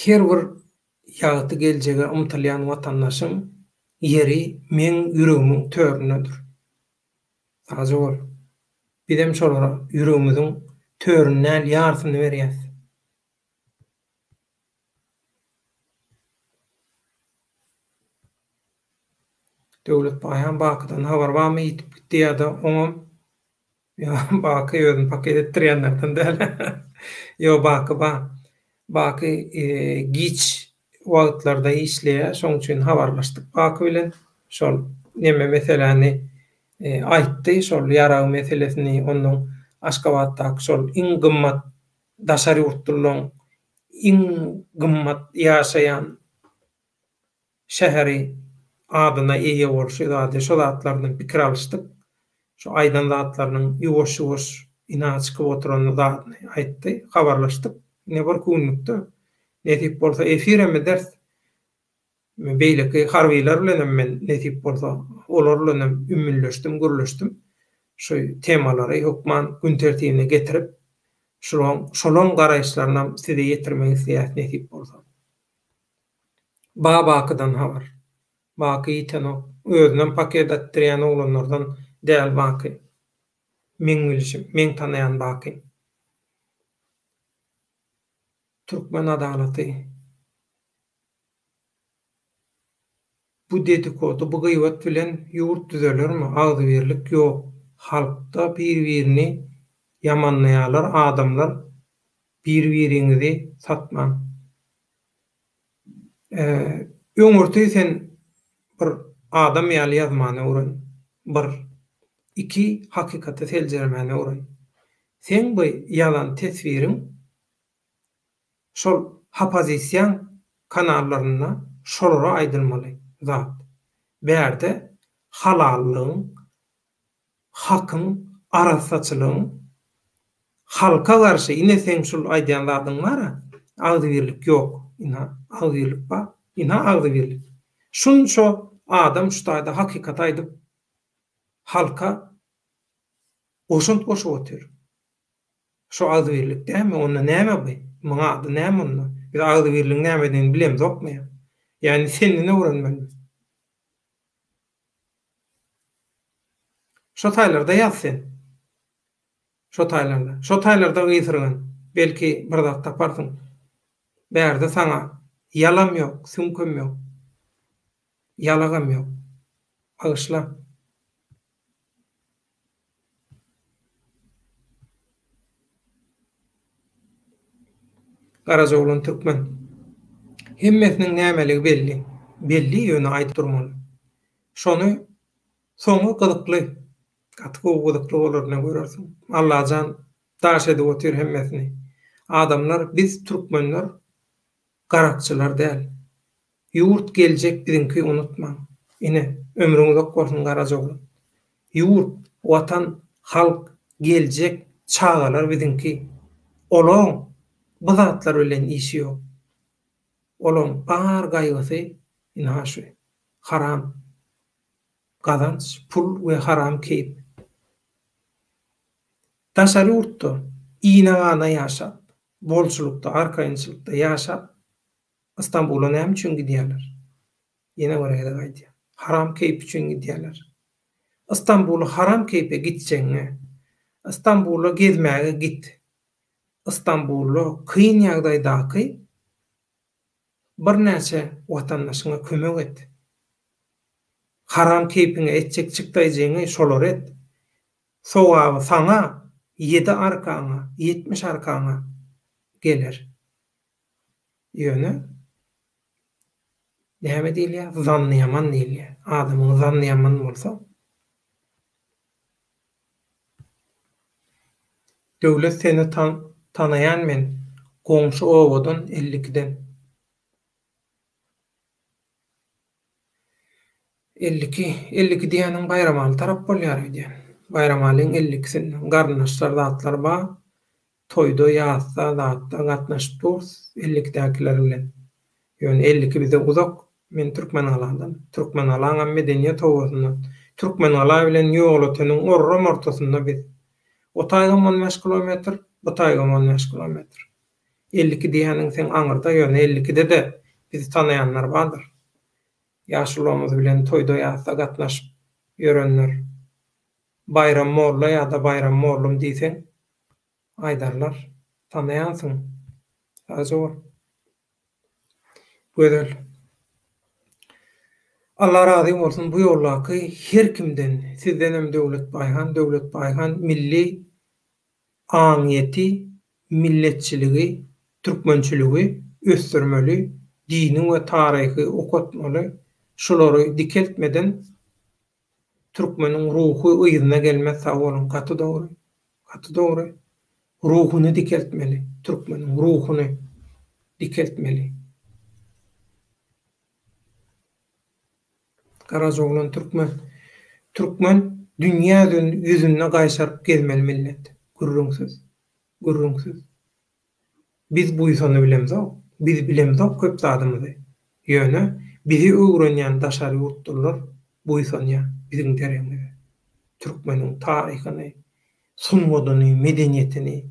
her bir ýagty geljege umtylýan watandaşym yeri men ýüregimiň töründedir. Garaja bol. Bidem şolara ýüregimiziň törüne ýarsyny berýär. Döwlet baýan bakydan habar barmy ýitip gitdi ýa-da oňam baky ýödün paket etdirýänlerden däl. Ýo baky baky giç wagtlarda işleýär, şoň üçin habarlaşdyk baky bilen. Şol neme meseleni aýtdy, şol ýaragy meselesini onuň Aşgabatdaky şol iň gymmat daşary ýurtlaryň iň gymmat ýaşaýan şäheri adyna eýe bolşy zady şol atlardan pikir alışdyk. Şu aýdan zatlarynyň ýuwaş-ýuwaş ina çykyp oturan zatyny aýtdy, habarlaşdyk. Ne bir günlükde netip bolsa efireme ders beýleki harbylar bilen men netip bolsa olar bilen ümmünleşdim, gürleşdim. Şu temalary hukman gün tertibine getirip şolon garaýşlaryna size ýetirmek isleýär netip bolsa. Bakydan habar. Baky ýeteno özünden paket etdirýän oglanlardan däl baky. Men bilişim, men tanaýan baky. Türkmen adalaty. Bu dedikodu, bu gıybet bilen ýurt düzelermi? Agzybirlik ýok. Halkda bir-birini yamanlaýarlar, adamlar bir-biriňizi satman. Öňürti sen bir adam ýaly ýazmany uran, bir iki hakykaty seljermeni uran. Sen bu ýalan tesviriň şol opozisiýa kanallaryna şolara aýdylmaly zat. Berde halallygyň, hakyň, arasaçylygyň halka garşy ine sen şol aýdýan zadyň bar, agzybirlik ýok. Ina agzybirlik bar, ina agzybirlik. Şo adam şutaýda hakykat aýdyp halka oşunt boşup otur. Şo agzybirlik däme, onda näme bu? Maňa ady näme onda? Bir agzybirlik nämediň bilemzokmy? Yani seni ne öwrenmeli? Şo taýlarda ýazsyn. Şo taýlarda gyzyrgan. Belki bir zat taparsyň. Berde saňa yalam ýok, sümkem ýok. Yalagam ýok. Agyşla. Garaja bolan türkmen. Hemmesiniň nämeligi belli. Belli ýöne aýdyp durmaly. Şonu soňu gyzykly, gatky gyzykly bolarna görersiň. Allahan daş edip otur hemmesini. Adamlar biz türkmenler garakçylar däl. Ýurt geljek biziňki unutmaň. Ine ömrüňiz bolsun garaja bolan. Ýurt, watan, halk, geljek çağalar biziňki. Olaň bu zatlar bilen işi ýok. Olaň bar gaýgysy ina şu haram gazanç, pul we haram keyip. Daşary ýurtda ina ýaşap, bolçulukda, arkaýynçylykda ýaşap İstanbul'a näme üçin gidýärler? Ýene oraya gaýdy. Haram keyip üçin gidýärler. İstanbul'a haram keype gitseňe, İstanbul'a gezmäge git. İstanbul'a kıyın ýagdaýdaky bir näçe watandaşyňa kömek et. Haram keypiňe etjek çykdaýjyňy şolar et. Sowaby saňa 7 arkaňa, 70 arkaňa geler. Ýöne näme diýilýär? Zanlyýaman diýilýär. Adamyň zanlyýaman bolsa, döwlet seni tanaýan men goňşy owadan 52'den 52 diýeniň bayramaly tarap bolýar diýen. Bayramalyň 52'sinden garnaşlar zatlar bar. Toyda ýazda zatda gatnaşyp dur 52'dekiler bilen. Ýöne 52 bize uzak. Men türkmen alandan, türkmen alan medeniýet owasyndan, türkmen ala bilen ýoglatanyň orram ortasynda biz. O taýgam 15 kilometr, bu taýgam 15 kilometr. 52 diýeniň sen aňyrda ýöne 52'de de bizi tanaýanlar bardyr. Ýaşulymyz bilen toyda ýazda gatnaşyp ýörenler. Bayram molla ýa-da bayram mollum diýseň aýdarlar, tanaýansyň. Azor. Gözel. Allah razı bolsun bu ýollaky her kimden, sizden hem döwlet baýhan milli aňyety, milletçiligi, türkmençiligi ösdürmeli, dini we taryhy okutmaly. Şolary dikeltmeden türkmeniň ruhu ýygyna gelmez sawolun gaty dogry. Gaty dogry. Ruhuny dikeltmeli, türkmeniň ruhuny dikeltmeli. Karajoglan Türkmen dünýä ýüzüne gaýşaryp gezmeli millet. Gürrüňsiz. Biz bu ýysyny bilemiz. Biz bilemiz köp zadymyzy. Ýöne bizi öwrenýän daşary ýurtlar bu ýysyny biziň tereňimiz. Türkmeniň taryhyny, sunmadyny, medeniýetini,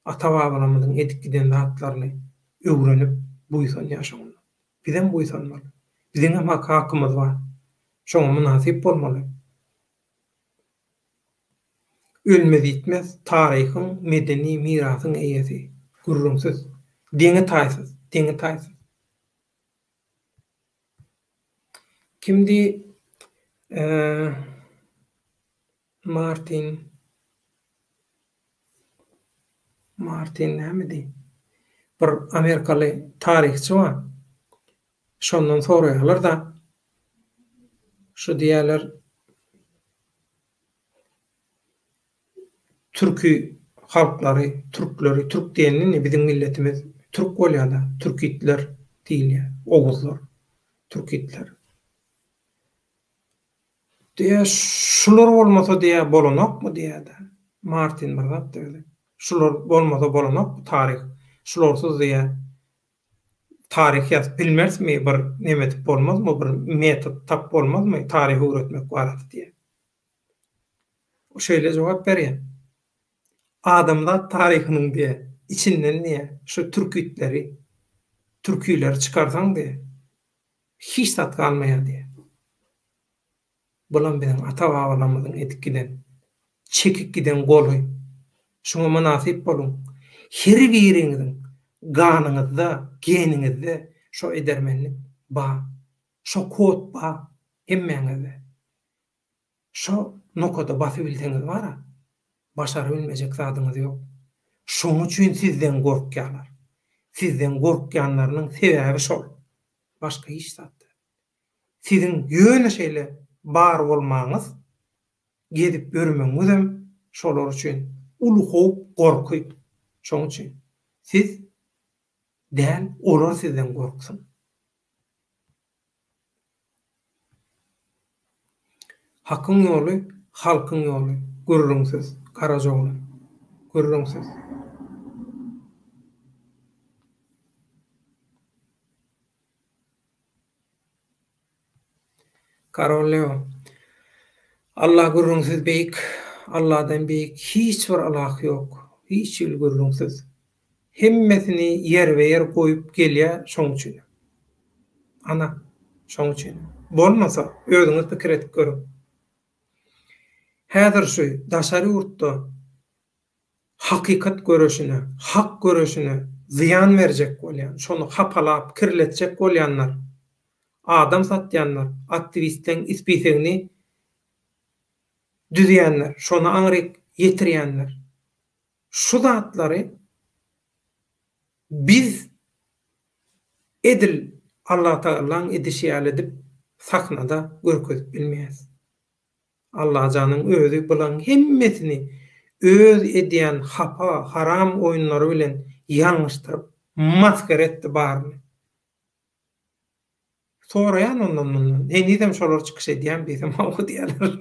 ata-babalarymyzyň edikden zatlaryny öwrenip bu ýysyny ýaşamaly. Bizem bu ýysyny bar. Biziň hem hakymyz bar. Şoňa münasip bolmaly. Ölmez gitmez taryhyň, medeni mirasyň eýesi. Gürrüňsiz, deňe taýsyz. Kimdi Martin näme? Bir Amerikaly taryhçy bar. Şondan soraýarlar da şu diýerler türkü halklary, türkleri, türk diýenini biziň milletimiz türk bolýar-da, türkitler diýilýär, oguzlar, türkitler. Diýe şular bolmasa diýe bolanokmy diýär-de. Martin bir zat diýdi. Şular bolmasa bolanok taryh. Şularsyz diýe taryh ýazyp bilmersmi, bir nemet bolmazmy, bir metod tap bolmazmy taryhy öwretmek barada diýe. O şeýle jogap berýär. Adamlar taryhynyň diýe içinden niýe şu türkitleri, türküýleri çykarsaň diýe hiç tat galmaýar diýe. Bulan biziň ata-babalarymyzyň edikden çekip giden goly. Şoňa münasip bolun. Her biriňiziň ganyňyzda, geniňizde şo edermenlik bar. Şo kod bar hemmeňizde. Şo nokada basyp bilseňiz bara, başary bilmejek zadyňyz ýok. Şoň üçin sizden gorkýarlar. Sizden gorkýanlarynyň sebäbi şol. Başga hiç zat. Siziň ýöne şeýle bar bolmaňyz, gedip görmeňiz hem şolar üçin uluq gorky. Şoň üçin siz däl olar sizden gorksun. Hakyň ýoly, halkyň ýoly. Gürrüňsiz, Karajoglan. Gürrüňsiz. Karoleo. Allah gürrüňsiz beýik, Allahdan beýik hiç bir alak ýok. Hiç gürrüňsiz. Hemmesini yer we yer goýup gelýär şoň üçin. Ana, şoň üçin. Bolmasa özüňiz pikir edip görüň. Häzir şu daşary ýurtda hakykat göreşine, hak göreşine ziyan berjek bolýan, şonu hapalap kirletjek bolýanlar, adam satýanlar, aktivistleň ispisegini düzýänler, şonu aňryk ýetirýänler. Şu zatlary biz Edil Allah Taala'nın edişi edip saknada görkezip bilmeýäs. Allah janyň özü bulan hemmesini öz edýän hapa, haram oýunlary bilen ýalňyşdyryp maskara etdi barmy. Soraýan ondan, "Nidem şolar çykyş edýän bizim hawa diýerler."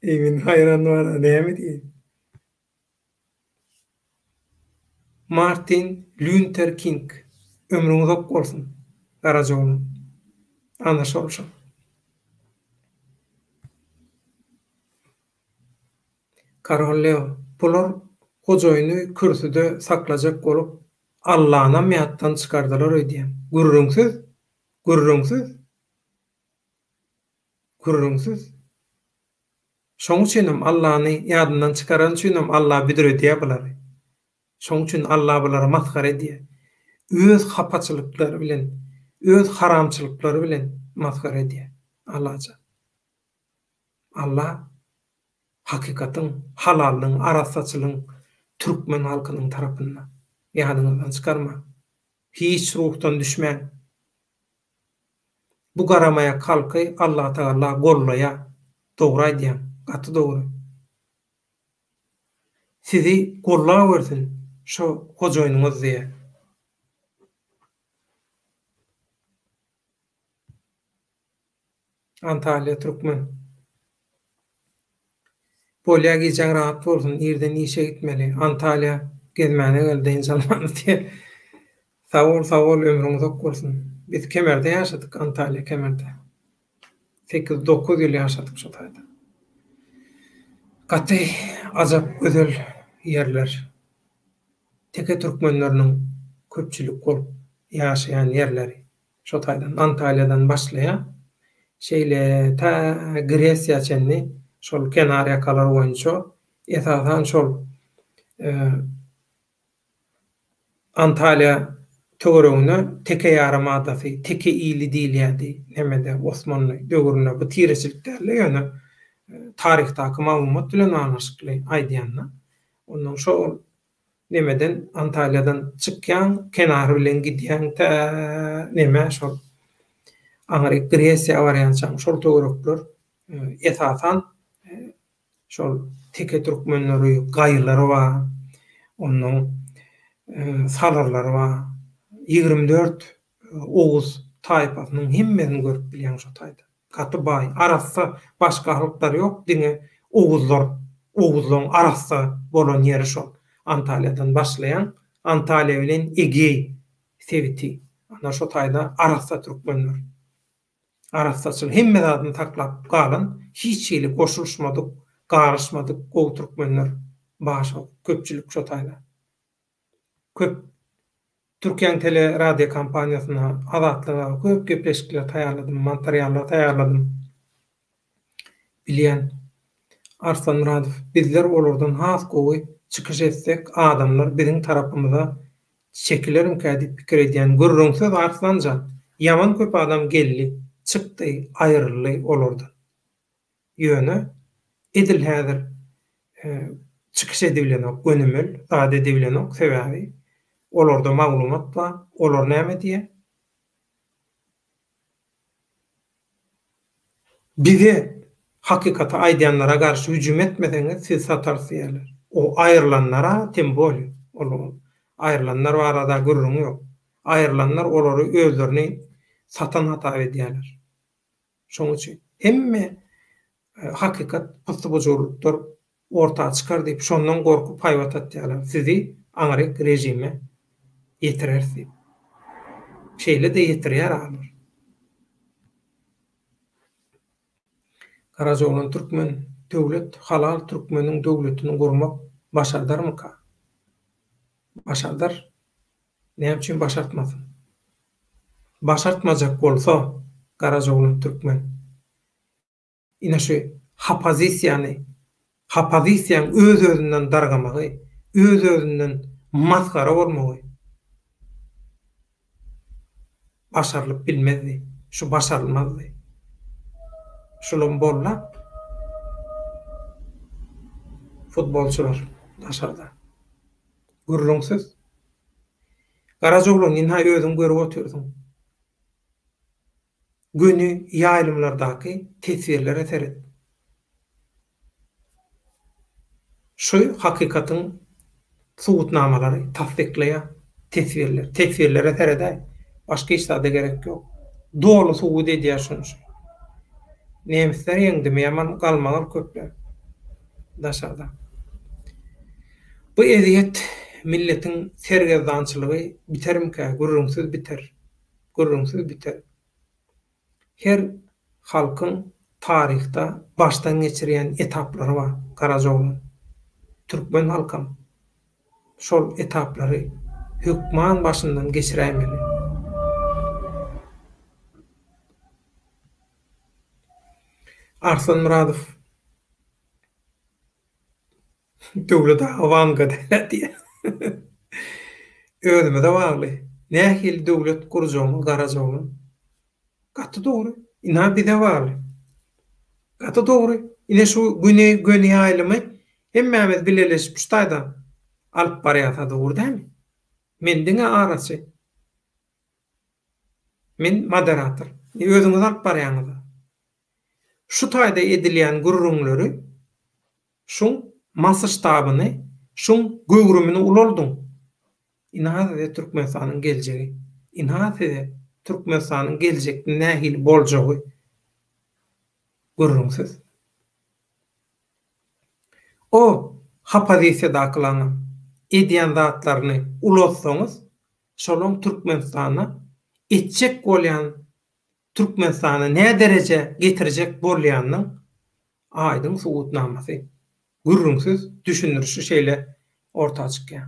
Emin hayran var, näme diýeyim? Martin Luther King ömrüňiz ok bolsun. Garajoğlu. Ana şolşa. Karol Leo. Bular hojoýuny kürsüde saklajak bolup Allah'na miýatdan çykardylar öýdýän. Gürrüňsiz. Şoň üçinem Allah'ny ýadyndan çykaran üçinem Allah bidir öýdýär bulary. Şoň üçin Allah bulary maskara edýär. Öz hapaçylyklary bilen, öz haramçylyklary bilen maskara edýär. Allah hakikatyň, halalyň, arasaçylyň türkmen halkynyň tarapyndan ýadyňyzdan çykarma. Hiç ruhdan düşmäň. Bu garamaya kalky Allah Taala gollaýa, dogry aýdýan, gaty dogry. Sizi gollap bersin şo hojoýunyňyz diýe. Antalya Türkmen. Polya gidecek rahat bolsun, ýerden işe gitmeli. Antalya gezmäne geldi insanlar diye. Sağ ol ömrüňiz ok bolsun. Biz Kemerde ýaşadyk, Antalya Kemerde. 8-9 ýyl ýaşadyk şo taýda. Gaty ajap gözel ýerler. Teke türkmenleriniň köpçülik bolup ýaşaýan ýerleri. Şo taýdan Antalyadan başlaýa şeýle ta Gresiýa çenni şol kenar ýakalar boýunça esasan şol Antalya töweregine Teke ýarymadaty, Teke ýyly diýilýärdi. Nemede Osmanly döwründe bu tireçiliklerle ýöne tarihdaky maglumat bilen anlaşykly aýdýanlar. Ondan şol nemeden Antalyadan çykýan, kenary bilen gidýän ta neme şol Aňry Gresiýa barýançam şol töwerekler esasan şol Teke türkmenleri, gaýylary bar. Onuň salarlary bar. 24 Oğuz taýpasynyň hemmesini görüp bilýän şo taýda. Gaty baý, arasy başga halklar ýok, diňe Oğuzlaryň arasy bolan ýeri şol. Antalyadan başlaýan, Antalya bilen Egey seviti. Ana şo taýda arasy türkmenler. Arasaçyl hemme zadyny taklap galan, hiç ýeli goşulmadyk, garaşmadyk o türkmenler başa köpçülik şo taýda. Köp Türkiýan tele radio kampaniýasyna azatlyga köp gepleşikler taýýarladym, materiallar taýýarladym. Bilýän Arslan Muradow, bizler olardan has gowy çykyş etsek, adamlar biziň tarapymyza çekilerim kädip pikir edýän gürrüňsiz Arslanjan, ýaman köp adam geldi, çykdy, aýryldy olardan. Ýöne edil häzir çykyş edilenok, gönümel, zade edilenok sebäbi olarda maglumat bar, olar näme diýe? Bize hakykata aýdýanlara garşy hüjüm etmeseňiz siz satarsyýarlar. O aýrylanlara tembol. Olar aýrylanlar barada gürrüň ýok. Aýrylanlar olary özlerini satan hata edýärler. Şoň üçin hemme hakykat pysbojurluklar ortağa çykar diýip şondan gorkup haýbat etýärler. Sizi Aňryk rejime ýetirersi. Şeýle de ýetirýär alır. Karajoğlan türkmen döwlet, halal türkmeniň döwletini gurmak başardarmy ka? Başardar. Näme üçin başartmasyn? Başartmajak bolsa Karajoğlan türkmen ina şu hapozisiýany öz-özünden dargamagy, öz-özünden maskara bolmagy başarlyp bilmezdi. Şu başarılmazdy. Şolum bolla futbolçular başarda. Gürrüňsiz. Garajoglan inha özüň görüp oturdum. Günü ýaýlymlardaky tesirlere seret. Şu hakykatyň subutnamalary tasdikleýär tesirler. Tesirlere serede başga hiç zada gerek ýok. Dolu subut edýär şunu. Nemisler ýeňdimi ýaman galmalar köpler. Daşada. Bu eziyet milletin sergezdançylygy bitermike, gurrumsuz biter. Gurrumsuz biter. Her halkyň taryhda baştan geçirýän etaplary bar. Garajoglan. Türkmen halkam şol etaplary hükman başyndan geçirämeli. Arslan Muradov döwlet awamga diýär. Özüme de bagly. Nähil döwlet kurjağymy Garajoglan. Gaty dogry. Ina bize bagly. Gaty dogry. Ine şu güni ýaýlymy hemmämiz bileleşip şutaýda alyp barýarsa dogry dämi? Men diňe arasy. Men moderator. Özüňiz alyp barýaňyz. Şu taýda edilýän gurrunlary şuň masaştabyny, şuň göwrümini ulardyň. Inhada Türkmenistanyň geljegi, inhada Türkmenistanyň geljekde nähili boljagy gurrumsuz. O hapazisiýada aklanan edýän zatlaryny ulatsaňyz, şolaň Türkmenistana etjek bolýan Türkmenistana ne derece getirjek bolýanyň aýdyň subutnamasy. Gurrumsuz düşünürşi şeýle ortaga çykýan.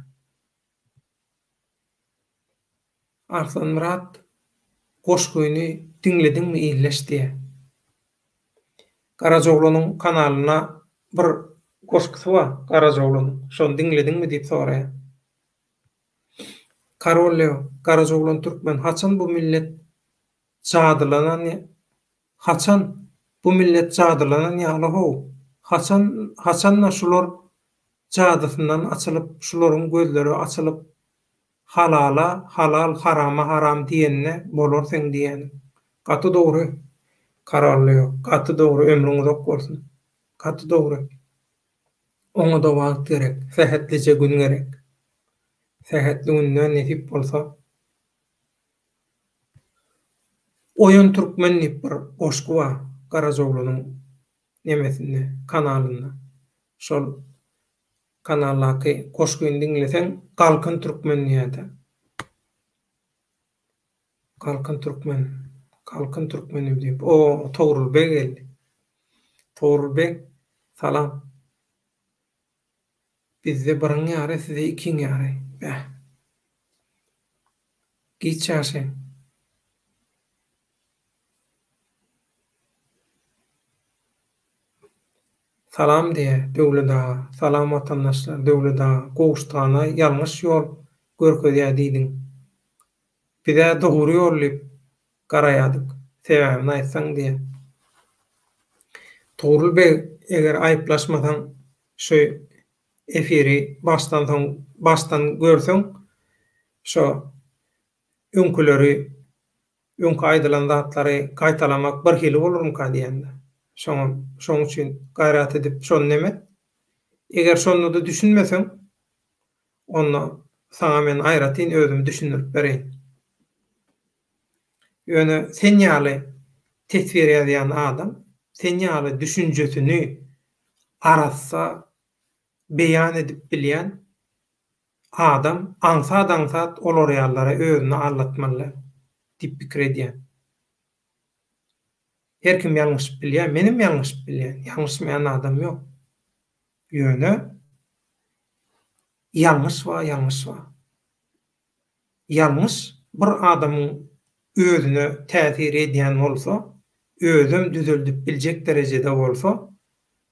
Arslan Murat goşgoýuny diňlediňmi ýyleşdi. Garajoglunyň kanalyna bir goşgusy bar. Garajoglunyň şonu diňlediňmi diýip soraýar. Karollew, Garajoglan türkmen haçan bu millet bu millet çadylanan ýaly how? Haçan şular çadysyndan açylyp, şularyň gözleri açylyp halal, harama, haram diýenne bolar sen diýen. Gaty dogry. Karollew, gaty dogry, ömrüňiz ok bolsun. Gaty dogry. Oňa da wagt gerek, sehetlice gün gerek. Sehetli günden nesip bolsa Oýun Türkmen diýip bir goşgu bar. Garajoglunyň nemesinde, kanalynda. Şol kanalaky goşguny diňleseň Galkyn Türkmen diýär. Galkyn Türkmen diýip. O Togrulbek geldi. Togrulbek, salam. Bizde biriň ýary, size ikiň ýary. Giçaşy. Salam diye döwleda, salam vatandaşlar, döwleda, gowuşdana ýalňyş ýol görkezýär diýdiň. Bize dogry ýollyp garaýadyk, sebäbini aýtsaň diye. Togrulbek, eger aýplaşmasaň şu efiri baştan görseň, şo öňküleri, öňkü aýdylan zatlary gaýtalamak bir hili bolurmyka diýende. Şoň üçin gaýrat edip şonu neme? Eger şonu da düşünmeseň, onu saňa men aýratyn özüm düşünürip bereýin. Ýöne sen ýaly tesvir edýän adam, sen ýaly düşünjesini arassa beýan edip bilýän adam ansat olar ýallara özüni allatmaly diýip pikir edýän. Her kim ýalňyş bilýär, menim ýalňyş bilýän, ýalňyşmaýan adam ýok. Ýöne ýalňyş var. Ýalňyş bir adamyň özüne täsir edýän bolsa, özüm düzüldüp biljek derejede bolsa,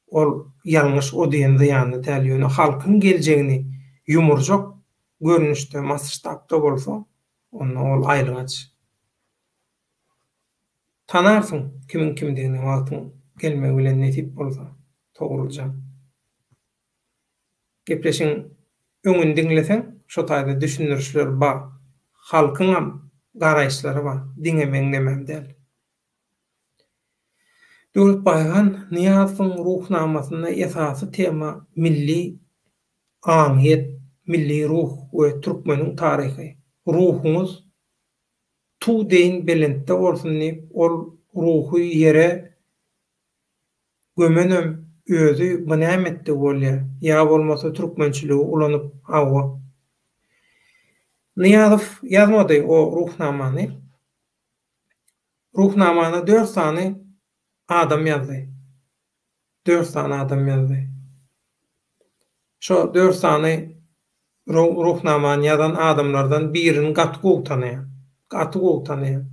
ol ýalňyş o diýen zyýany täliýüne halkyň geljegini ýumurjak görnüşde massapda bolsa, onu ol aýlygaç. Tanarsyň kimin kimdigini wagtyň gelmegi bilen netip bolsa, togruljan. Gepleşiň öňünde diňleseň, şo taýda düşünürşler bar. halkyňam garaýşlary bar. Diňemeň nemem däl. Döwlet baýgan Niýazowyň ruhnamasyna esasy tema milli aňyt, milli ruh we türkmeniň taryhy. Ruhumuz tu deň belentde bolsun diýip ol ruhy ýere gömenem özü bu nämetde bolýar. Ya bolmasa türkmençiligi ulanyp hawa. Niýazow ýazmady o ruhnamany. Ruhnamany 4 sany adam ýazdy. 4 sany adam ýazdy. Şo 4 sany ruhnamany ýazan adamlardan birini gatgy tanýar. Gatgy tanýar.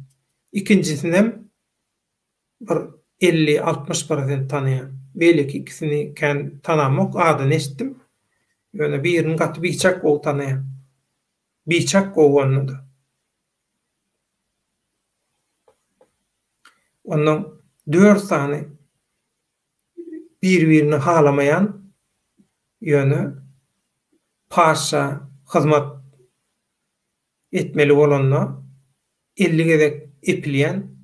İkincisinem bir 50-60% tanýar. Belki ikisini kän tanamak adyny eşitdim. Ýöne birini gaty biçak tanýar. Biçak owanydy. Onuň 4 sany bir-birini halamayan ýöne paşa hyzmat etmeli bolanlar 50 gezek epileyen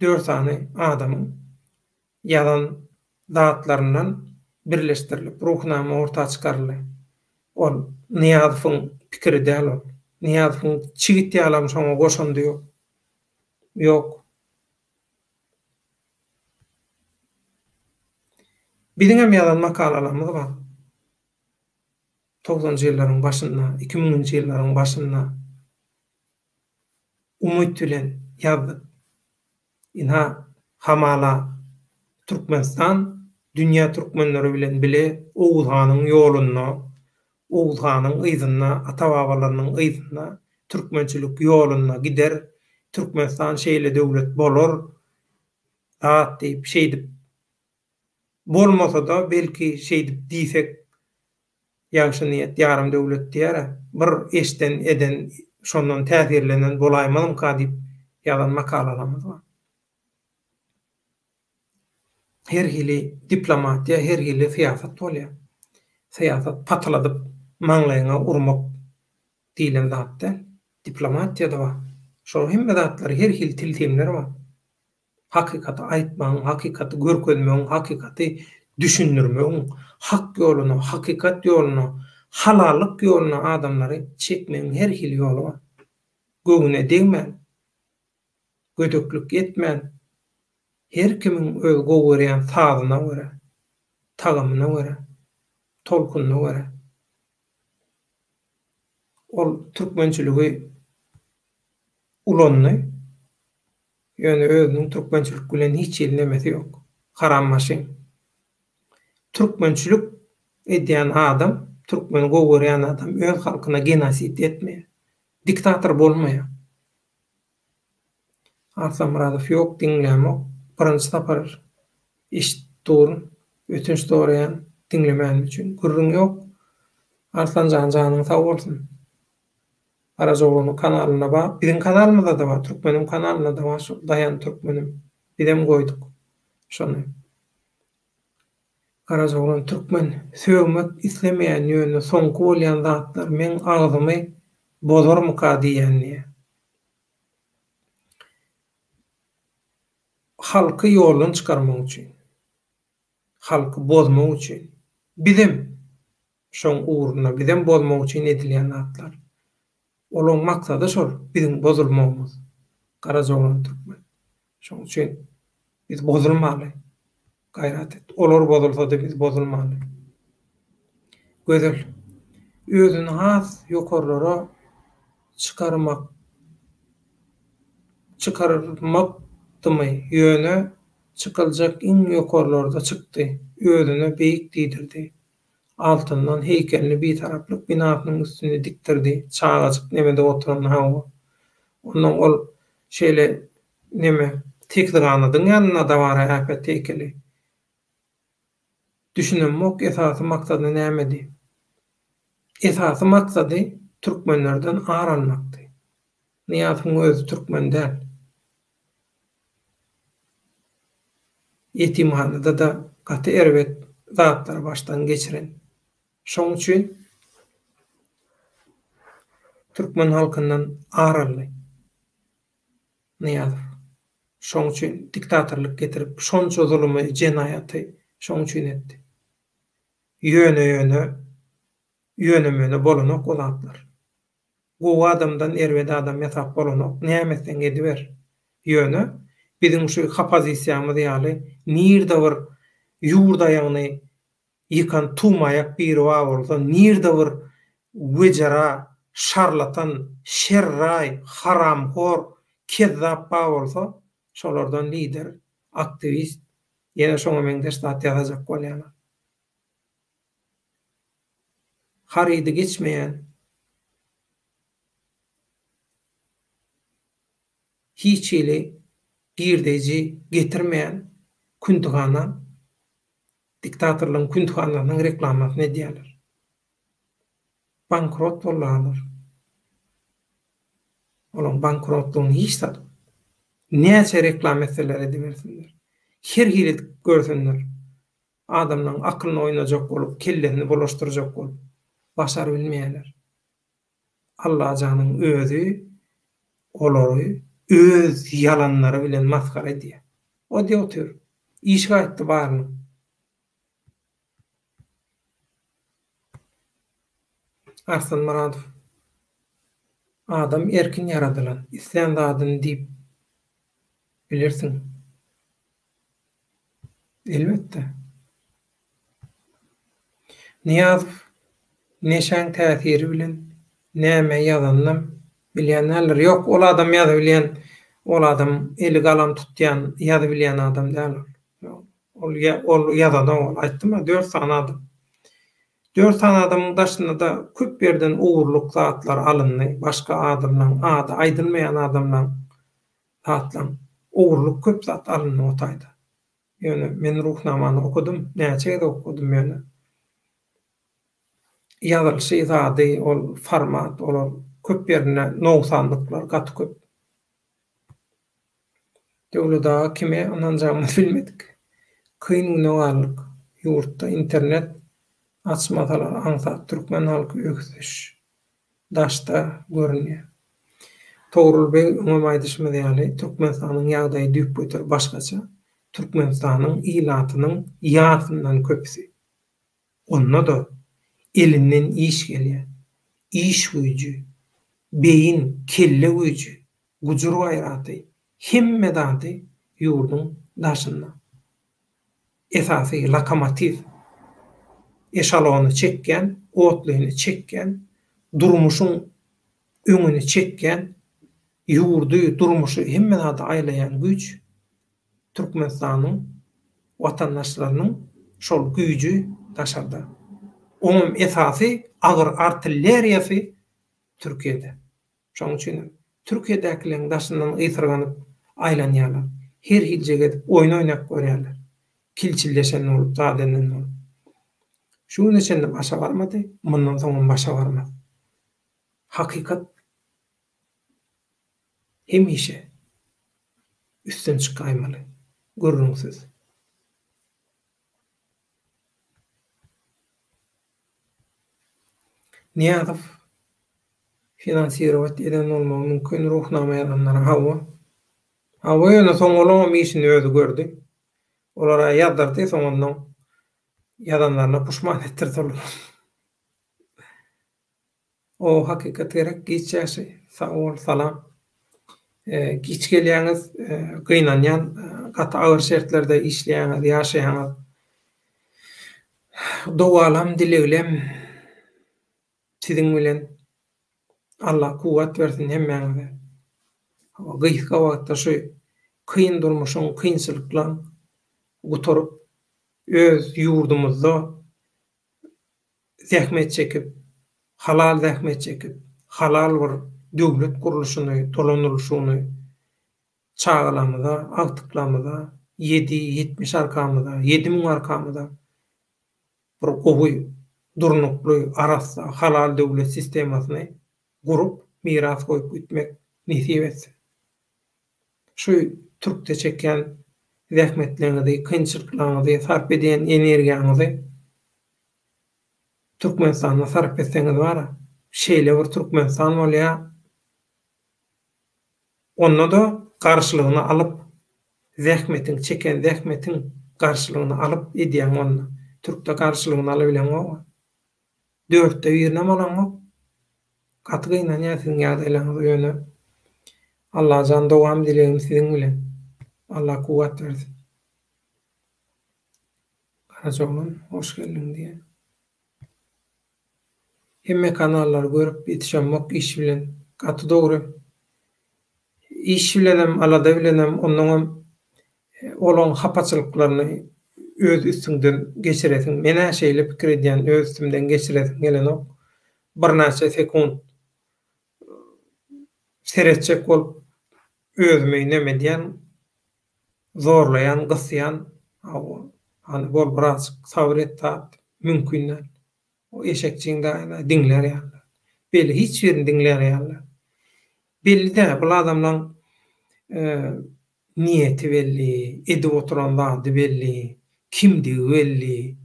4 sany adamyň ýalan zatlaryndan birleşdirilip ruhnama ortağa çykaryldy. Ol Niýazowyň pikiri däl ol. Niýazowyň çigit ýalam şoňa goşandy ýok. Ýok. Biziňem ýalan makalalarymyz bar. 90-njy ýyllaryň başynda, 2000-nji ýyllaryň başynda umyt bilen ýazdyk. Inha hamala Türkmenistan dünýä türkmenleri bilen bile Oğuz hanyň ýoluna, Oğuz hanyň yzyna, ata-babalarynyň yzyna, türkmençilik ýoluna gider. Türkmenistan şeýle döwlet bolar. Zat diýip şeýdip bolmasa da belki şeýdip diýsek ýagşy niýet ýarym döwlet diýer. Bir eşden eden şondan täsirlenen bolaýmanym ka diýip ýazan makalalarymyz bar. Her hili diplomatiýa, her hili siýasat bolýar. Siýasat patladyp maňlaýyňa urmak diýilen zatda diplomatiýa da bar. Şo hemme zatlar her hil tiltemleri bar. Hakikaty aýtmaň, hakikaty görkezmeň, hakikaty düşündirmeň, hak ýoluna, hakikat ýoluna, halalyk ýoluna adamlary çekmeň her hil ýoly bar. Göwüne degmän, gödöklük etmän, her kimiň öz gowurýan sazyna görä, tagamyna görä, tolkunyna görä. Ol türkmençiligi ulanny, ýöne özüniň türkmençilik bilen hiç ilnemesi ýok. Harammaşyň. Türkmençilik edýän adam, türkmen gowurýan adam öz halkyna genosit etmeýär. Diktator bolmaýar. Arslan Muradow ýok diňlämek, birinji tapar iş durun, ötünç doğrayan dinlemen üçin gurrun ýok. Arslan Janyň sag bolsun. Arajoglunyň kanalyna bak. Biziň kanalymyzda da bar, Türkmenim kanalyna da bar, Dayan Türkmenim. Bidem goýduk. Şonu. Arajogluny türkmen söwmek islemeýän ýöne soňky bolýan zatlar men agzymy bozarmyka diýenler. Halky ýoldan çykarmak üçin, halky bozmak üçin, bizim şoň uğruna bizim bozmak üçin edilýän zatlar. Olaň maksady şol, bizim bozulmagymyz. Garajoglan türkmen. Şoň üçin biz bozulmaly. Gaýrat et. Olar bozulsa da biz bozulmaly. Gözel. Özüni has ýokarlara çykarmak tymy ýöne çykyljak iň ýokarlarda çykdy. Özüne beýik diýdirdi. Altyndan heykelini bir taraplyk binasynyň üstüne diktirdi. Çağaçyk nemede oturan hawa. Ondan ol şeýle neme tekdiganyň ýanyna da bar häpet heykeli. Düşünenmek esasy maksady nämedi? Esasy maksady türkmenlerden aranmakdy. Niýazowyň özü türkmen däl. Yetimhanada da gaty erbet zatlar baştan geçiren. Şoň üçin Türkmen halkyndan araldy. Niýazov. Şoň üçin diktatorluk getirip, şonça zulmy, jenayaty şoň üçin etdi. Ýöne bolanok olatlar. Bu adamdan erwede adam ýatap bolanok nämesten ediber. Ýöne bizim şu kapozisiýamyz ýaly nirde bir ýurdaýyny ýykan tumayak bir wa bolsa, nirde bir wejara, şarlatan, şerray, haramhor, kezzap bolsa, şolardan lider, aktivist, ýene şoňa meňde stat ýazajak bolýar. Harydy geçmeýän, hiç ili girdeji getirmeýän kündügana, diktatorlaryň kündüganasynyň reklamasyny edýärler. Bankrot bolarlar. Olaň bankrotlugyny hiç tadyp. Näçe reklam etseler edibersinler. Her hili görsenler. Adamlaň akylyny oýnajak bolup, kellesini bolaşdyrjak bolup, başary bilmeýärler. Allah janyň özü olary öz yalanlary bilen maskara edýär. O diýip otur. İş gaýtdy barmy? Arslan Maratov. Adam erkin yaradylan, isleýän zadyny diýip bilirsiň. Elbetde. Niýazov neşäň täsiri bilen näme ýazanlam bilýänler ýok. Ol adam ýaza bilýän, ol adam eli galam tutýan, ýaza bilýän adam däl. Ol ýazadan aýtdyma 4 tane adam. 4 tane adamın daşynda da köp yerden uğurluk zatlar alındy. Başga adamlaň ady aýdylmaýan adamlaň zatlaň uğurluk köp zat alındy otaýda. Ýöne men ruhnamany okudum, näçe de okudum ýöne. Ýazylşy zady, ol format, ol köp ýerine nowsanlyklar gaty köp. Döwleda kime ananjağymyzy bilmedik. Kyn nowalyk ýurtda internet açmasalar aňsat türkmen halky öksüş. Daşda görünýär. Togrulbek öňe aýdyşmy diýäli, Türkmenistanyň ýagdaýy düýpüter başgaça. Türkmenistanyň ilatynyň ýatyndan köpsi. Onda da elinden iş gelýär. İş güýji, beyin, kelle güýji, gujur gaýraty, hemme dady ýurdun daşynda. Esasy lokomotiv eşalonu çekken, otlyny çekken, durmuşun öňüni çekken, ýurdu, durmuşy hemme dady aýlayan güç Türkmenistanyň watandaşlarynyň şol güýji daşarda. Onun esasy agyr artilleriýasy Türkiýede. Şoň üçin Türkiýedekilerin daşyndan ýytyrganyp aýlanýarlar. Her hilje gedip oýnak görýärler. Kilçilleşen bolup, zadenden bolup. Şuň üçin de başa barmady, mundan soň başa barmaz. Hakykat hemişe üstün çykaýmaly. Görüňsiz. Niýazov finansiýerowat eden bolmagy mümkin ruhnama ýazanlara hawa. Hawa ýöne soňulama işini özü gördü. Olara ýazdardy, soňundan ýazanlaryna puşman etdirdiler. O hakykat gerek geçýäşi. Sag ol, salam. Giç gelýäňiz, gynanýan, gaty agyr şertlerde işleýäňiz, ýaşaýaňyz. Dogalam, dileglem siziň bilen Allah kuwat bersin hemmeňize. Gyýyka wagtda şu kyn durmuşyň kynçylyklaryň guturup öz ýurdumyzda zähmet çekip, halal zähmet çekip, halal bir döwlet gurulşyny, dolanylşyny çağlamyda, agtyklamyda, 7-70 arkamyda, 7000 arkamyda bir gowy durnukly arasda halal döwlet sistemasyny gurup miras goýup gitmek nisip etsin. Şu Türkçe çeken zähmetlerinizi, kynçylyklaryňyzy, sarp eden energiýaňyzy Türkmenistanda sarp etseňiz bara, şeýle bir Türkmenistan bolýa, onda da garşylygyny alyp, zähmetiň çeken zähmetiň garşylygyny alyp edýän onda. Türkde garşylygyny alabilen o. Dörtte birine bolan o. Gatygyna näsiň ýagdaýlaryňyz ýöne. Allah jan dowam dileýim siziň bilen. Allah kuwat bersin. Karajoğlan, hoş geldin diye. Hemme kanallar görüp yetişemmek iş bilen. Gatı doğru. İş bilenem, alada bilenem, ondan olan hapaçılıklarını öz üstünden geçiresin. Mene şeýle pikir edýän öz üstümden geçiresin gelen o. Bir näçe sekund seretçek bolup özümi neme diýen, zorlayan, gysýan, hani bol biraz sabır et tat, mümkün. O eşekçiň da diňler ýaly. Belli hiç birini diňler ýaly. Belli de bu adamlaryň niyeti belli, edip oturan zady belli, kimdigi belli,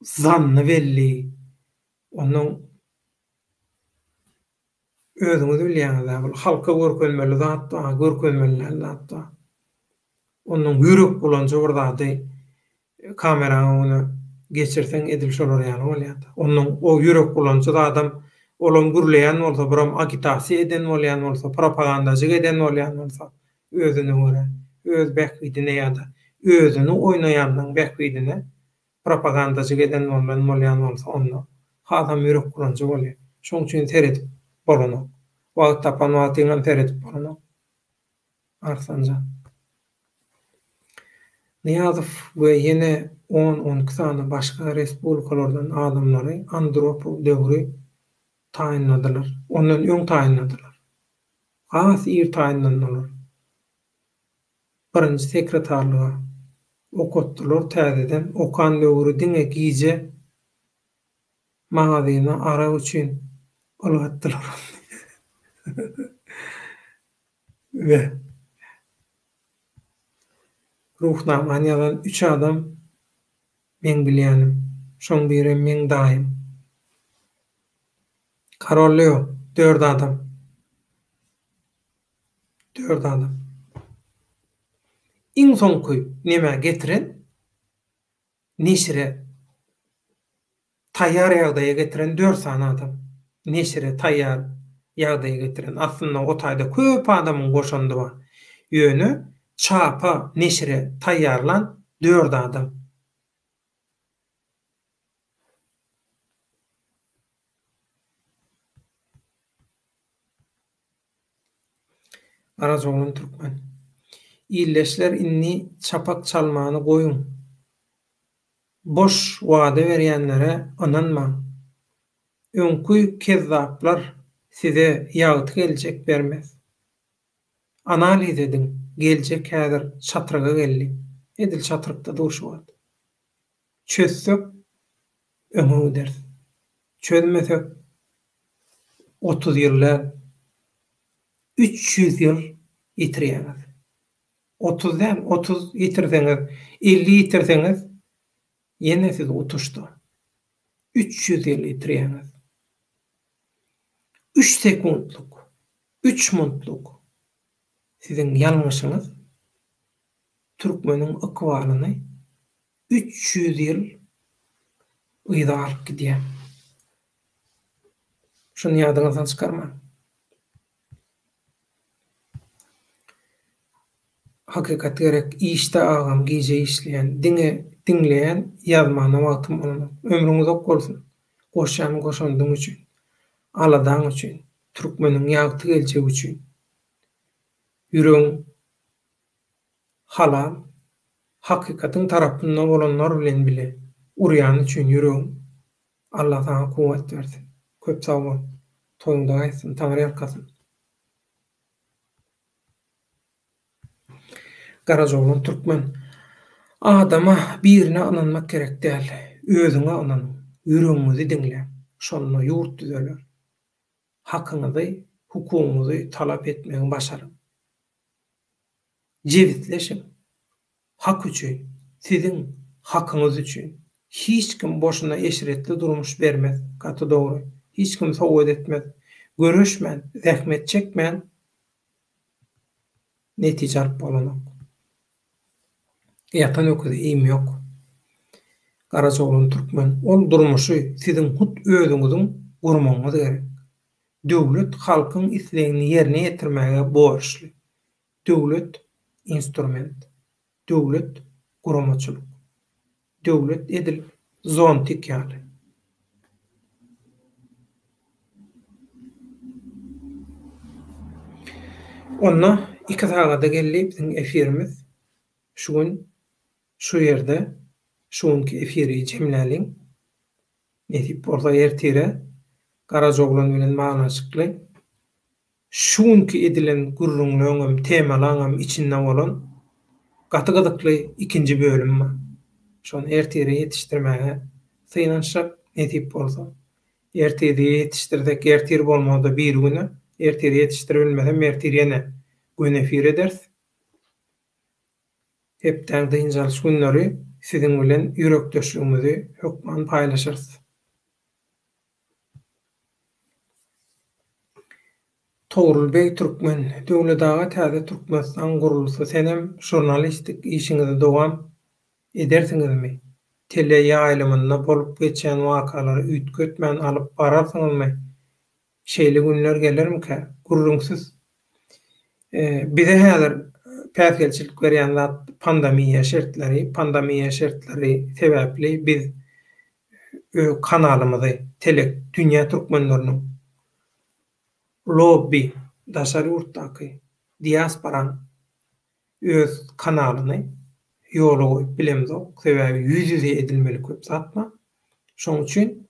zanny belli. Onuň özüňiz bilýäňiz, bu halka görkezmeli zat da, görkezmeli zat da. Onuň ýürek bulanjy bir zady kameraňa onu geçirsen edil şolar ýaly bolýar. Onuň o ýürek bulanjy adam olan gürleýän bolsa, biram agitasiýa eden bolýan bolsa, propagandaçy eden bolýan bolsa, özüne görä, öz bähbidine ýa-da özüni oýnaýanyň bähbidine propagandaçy eden bolýan bolsa, onu adam ýürek bulanjy bolýar. Şoň üçin teredip bolanok. Wagt tapan wagtyňam teredip bolanok. Arsanjan. Niýazow we ýene 10-12 sany başga respublikalardan adamlary Andropov döwri taýinladylar. Ondan öň taýinladylar. Has ýer taýinlandylar. Birinji sekretarlyga okutdylar täzeden, okan döwri diňe giýje magazyna ara üçin algatdylar. Ve ruhnamany ýalan 3 adam men bilýänim. Şoň biri men daýym. Karolio 4 adam. 4 adam. Iň soňky näme getiren? Neşire taýýar ýagdaýa getiren 4 sany adam. Neşire taýýar ýagdaýa getiren. Aslynda o taýda köp adamyň goşandygy ýöne çapa neşire taýýarlan 4 adam. Karajoğlan Türkmen. İlleşler inni çapak çalmany goýun. Boş wada berýänlere ananma. Öňkü kezzaplar size ýagty geljek bermez. Analiz edin. Geljek häzir çatraga geldi. Edil çatrykda durşuwat. Çözsek öňe ders. Çözmesek 30 ýyllar 300 ýyl ýitirýäňiz. 30 ýitirseňiz, 50 ýitirseňiz ýene siz utuşdy. 300 ýyl ýitirýäňiz. 3 sekundluk, 3 minutluk siziň ýalňyşyňyz türkmeniň akwalyny 300 ýyl ýyda alyp gidýär. Şunu ýadyňyzdan çykarma. Hakykat gerek işte agam giýje işleýän, diňleýän ýazmana wagtym bolan. Ömrüňiz ok bolsun. Goşan goşandyň üçin, aladaň üçin, türkmeniň ýagty geljegi üçin. Ýüregiň halal, hakykatyň tarapyndan bolanlar bilen bile urýan üçin ýüregiň Allah sana kuwat bersin. Köp sag bol. Toýuňda gaýsyn, taňry ýarkasyn. Karajoğlan Türkmen. Adama birine ananmak gerek değil. Özüňe anan, ýüregiňizi diňle. Şonda ýurt düzeler. Hakyňyzy, hukugyňyzy talap etmegiň başaryň. Jewitleşin. Hak üçin, siziň hakyňyz üçin. Hiç kim boşuna eşretli durmuş bermez. Gaty dogry. hiç kim sowgat etmez. Görüşmän, zähmet çekmän netije alyp bolanok. Ýatan öküzi iým ýok. Garajoglun türkmen, ol durmuşy siziň hut özüňiziň gurmagyňyz gerek. Döwlet halkyň islegini ýerine ýetirmäge borçly. Döwlet instrument. Döwlet guramaçylyk. Döwlet edil zontik ýaly. Onna 2 sagada geldi biziň efirimiz. Şu gün şu ýerde şuňky efiri jemläliň. Netip orda ertire Garajoglan bilen magnaşykly. Şuňky edilen gurrunlaňam, temalaňam içinden bolan gaty-gydykly ikinji bölüm bar. Şonu ertire ýetişdirmäge syňanşak netip bolsa. Ertire ýetişdirdik, ertir bolmada bir güne, ertire ýetişdirilmeden ertirene gün efir ederiz. Hepden dynjalyş günleri siziň bilen ýürekdeşligimizi hökman paýlaşyrys. Togrulbek Türkmen, Döwletaga täze Türkmenistan gurulsa senem jurnalistik işiňizi dowam edersiňizmi? Tele ýaýlymynda bolup geçen wakalary üýtgetmän alyp bararsyňyzmy? Şeýle günler gelermi-ki? Gurrunsyz. Bize häzir päsgelçilik berýän zat pandemiýa şertleri sebäpli biz kanalymyzy Tele dünýä türkmenleriniň lobby daşary urtdaky diasporan öz kanalyny ýola goýup bilemzok. Sebäbi ýüz-ýüze edilmeli köp zatma. Şoň üçin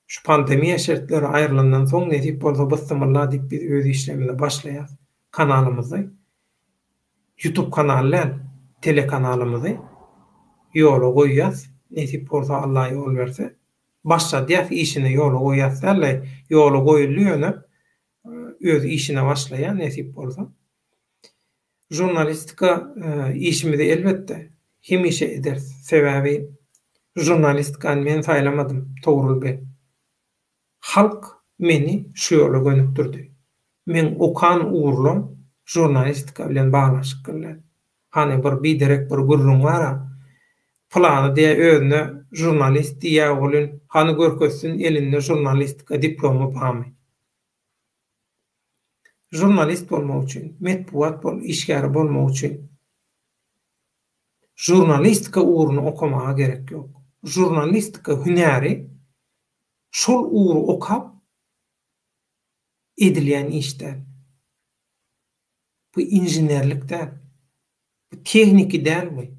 şu pandemiýa şertleri aýrylandan soň netip bolsa bystymylla diýip biz öz işlerimizi başlaýar. Kanalymyzy YouTube kanaly, tele kanalymyzy ýola goýýas. Netip bolsa Allah ýol berse, başlaýar işini ýola goýýar, ýola goýulýar, öz işine başlaýan netip bolsa. Jurnalistika işimizi elbette hemişe eder. Sebäbi jurnalistika men saýlamadym, Togrulbek. Halk meni şu ýola gönükdirdi. Men okan uğurlam jurnalistika bilen baglanşyk gelýär. Hani bir direk bir gurrun bara, plany diýe özüne jurnalist diýä bolun, hani görkezsin elinde jurnalistika diplomy barmy? Jurnalist bolmak üçin, metbuat işgäri bolmak üçin jurnalistika uğruny okumaga gerek ýok. Jurnalistika hünäri şol uğru okap edilýän işden. Bu injinerlikden, bu tehnikiden mi?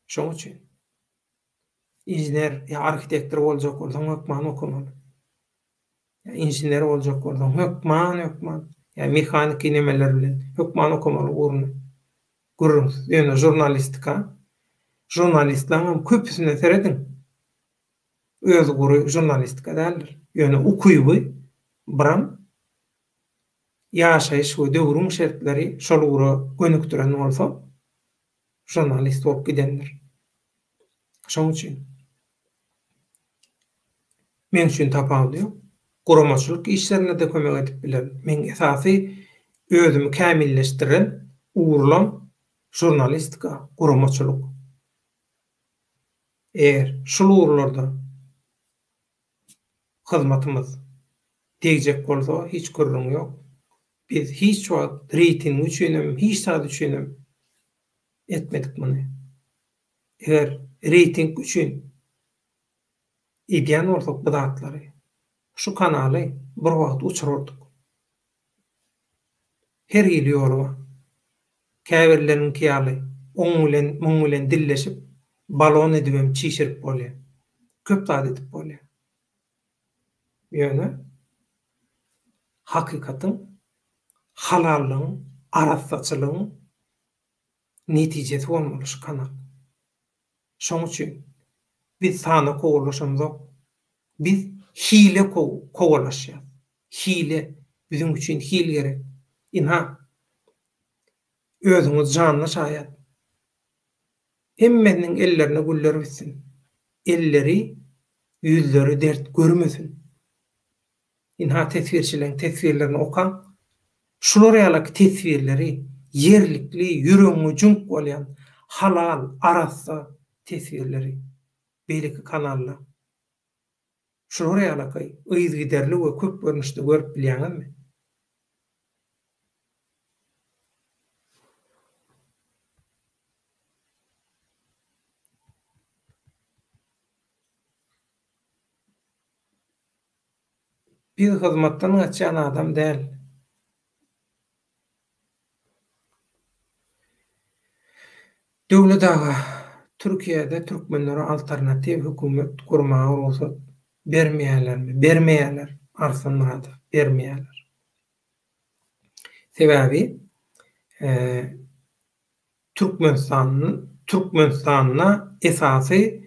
Şoň üçin injiner ýa arhitektor boljak bolsaň hökman okumaly. Ya injiner boljak bolsaň hökman. Ya mehanik nemeler bilen hökman okumaly uğruny. Gurrunsyz. Ýöne jurnalistika, jurnalistlaryň köpüsine seredin. Öz guruy jurnalistika däldir. Ýöne okuýby, biram ýaşaýyş we döwrüň şertleri şol uğra gönükdiren bolsa, jurnalist bolup gidendir. Şoň üçin men üçin tapagy ýok. Guramaçylyk işlerine de kömek edip bilerim. Men esasy özümi kämilleşdiren uğurlam jurnalistika, guramaçylyk. Eğer şol uğurlarda hyzmatymyz degjek bolsa hiç gurrun ýok. Biz hiç wagt reyting üçin, hiç zat üçin etmedik muny. Eğer reyting üçin edýän bolsak bu zatlary, şu kanaly bir wagt uçurardyk. Her ýyly ýolga käbirleriň kiýaly oň bilen dilleşip balon edibem çişirip bolýar. Köp zat edip bolýar. Ýöne hakykatyň, halallygyň, arassaçylygyň netijesi bolmaly şu kanal. Şoň üçin biz sana kowalaşamyk. Biz hile kowalaşýar. Hile bizim üçin hile gerek. Inha özüňiz janly şaýat. Hemmeniň ellerine güller bitsin. Elleri yüzleri dert görmesin. İnha tesvirçilerin tesvirlerini okan, şular ýaly tesvirleri yerlikli, ýüregiňe junk bolýan halal, arassa tesvirleri belki kanalla. Şular ýaly ýyz giderli we köp görnüşde görüp bilýäňizmi? Biz hyzmatdan gaçan adam däl. Döwlet aga Türkiýede türkmenlere alternativ hökümet gurmagy ruhsat bermeýärlermi? Bermeýärler. Arslан Muratov bermeýärler. Sebäbi Türkmenistanyna esasy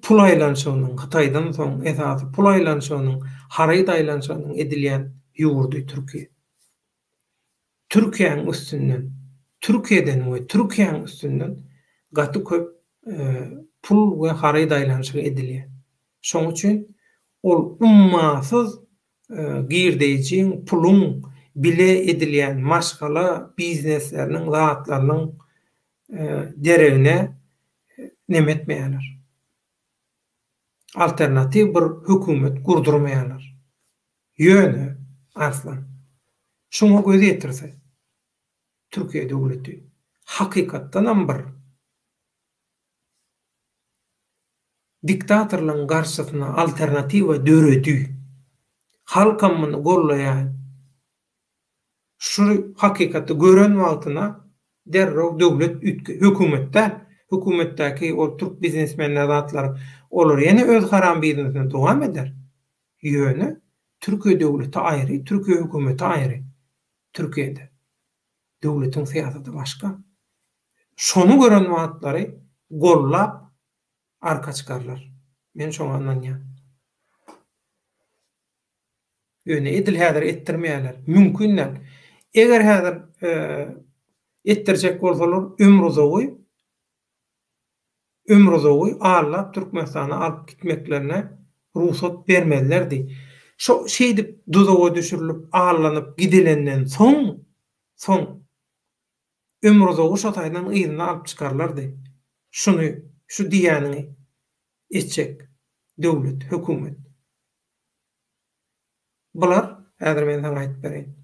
pul aýlanşygynyň Hytaýdan soň esasy pul aýlanşygynyň haryt aýlanşygynyň edilýän ýurdy Türkiýe. Türkiýeň üstünden, Türkiýeden we Türkiýeň üstünden gaty köp pul we haryt aýlanşygy edilýär. Şoň üçin ol ummasyz girdeýijiň pulun bile edilýän maşgala biznesleriniň, zatlarynyň deregine nemetmeýärler. Alternativ bir hökümet gurdurmaýarlar. Ýöne Arslan. Şoňa göz ýetirse Türkiýe döwleti hakykatdan bir diktatorlaryň garşysyna alternatiwa döredi. Halkamyny gollaýan şu hakykatda gören wagtyna derrog döwlet hökümetdäki o türk biznesmenler zatlary olar ýene öz haram biznesini dowam eder. Ýöne Türkiýe döwleti aýry, Türkiýe hökümeti aýry. Türkiýede döwletiň syýasaty başga. Şonu gören wagtlary gollap arka çykarlar. Men şoňa anlanýan. Ýöne edil häzir etdirmeýärler. Mümkinler. Eger häzir etdirjek bolsalar ömrüzowy allap Türkmenistana alyp gitmeklerine ruhsat bermedilerdi. Şo şeýdip duzaga düşürilip allanyp gidilenden soň ömrüzowy şotaýdan ýygyna alyp çykarlardy. Şunu şu diýäni etjek döwlet, hökümet. Bular häzir men sana aýdyp bereýin.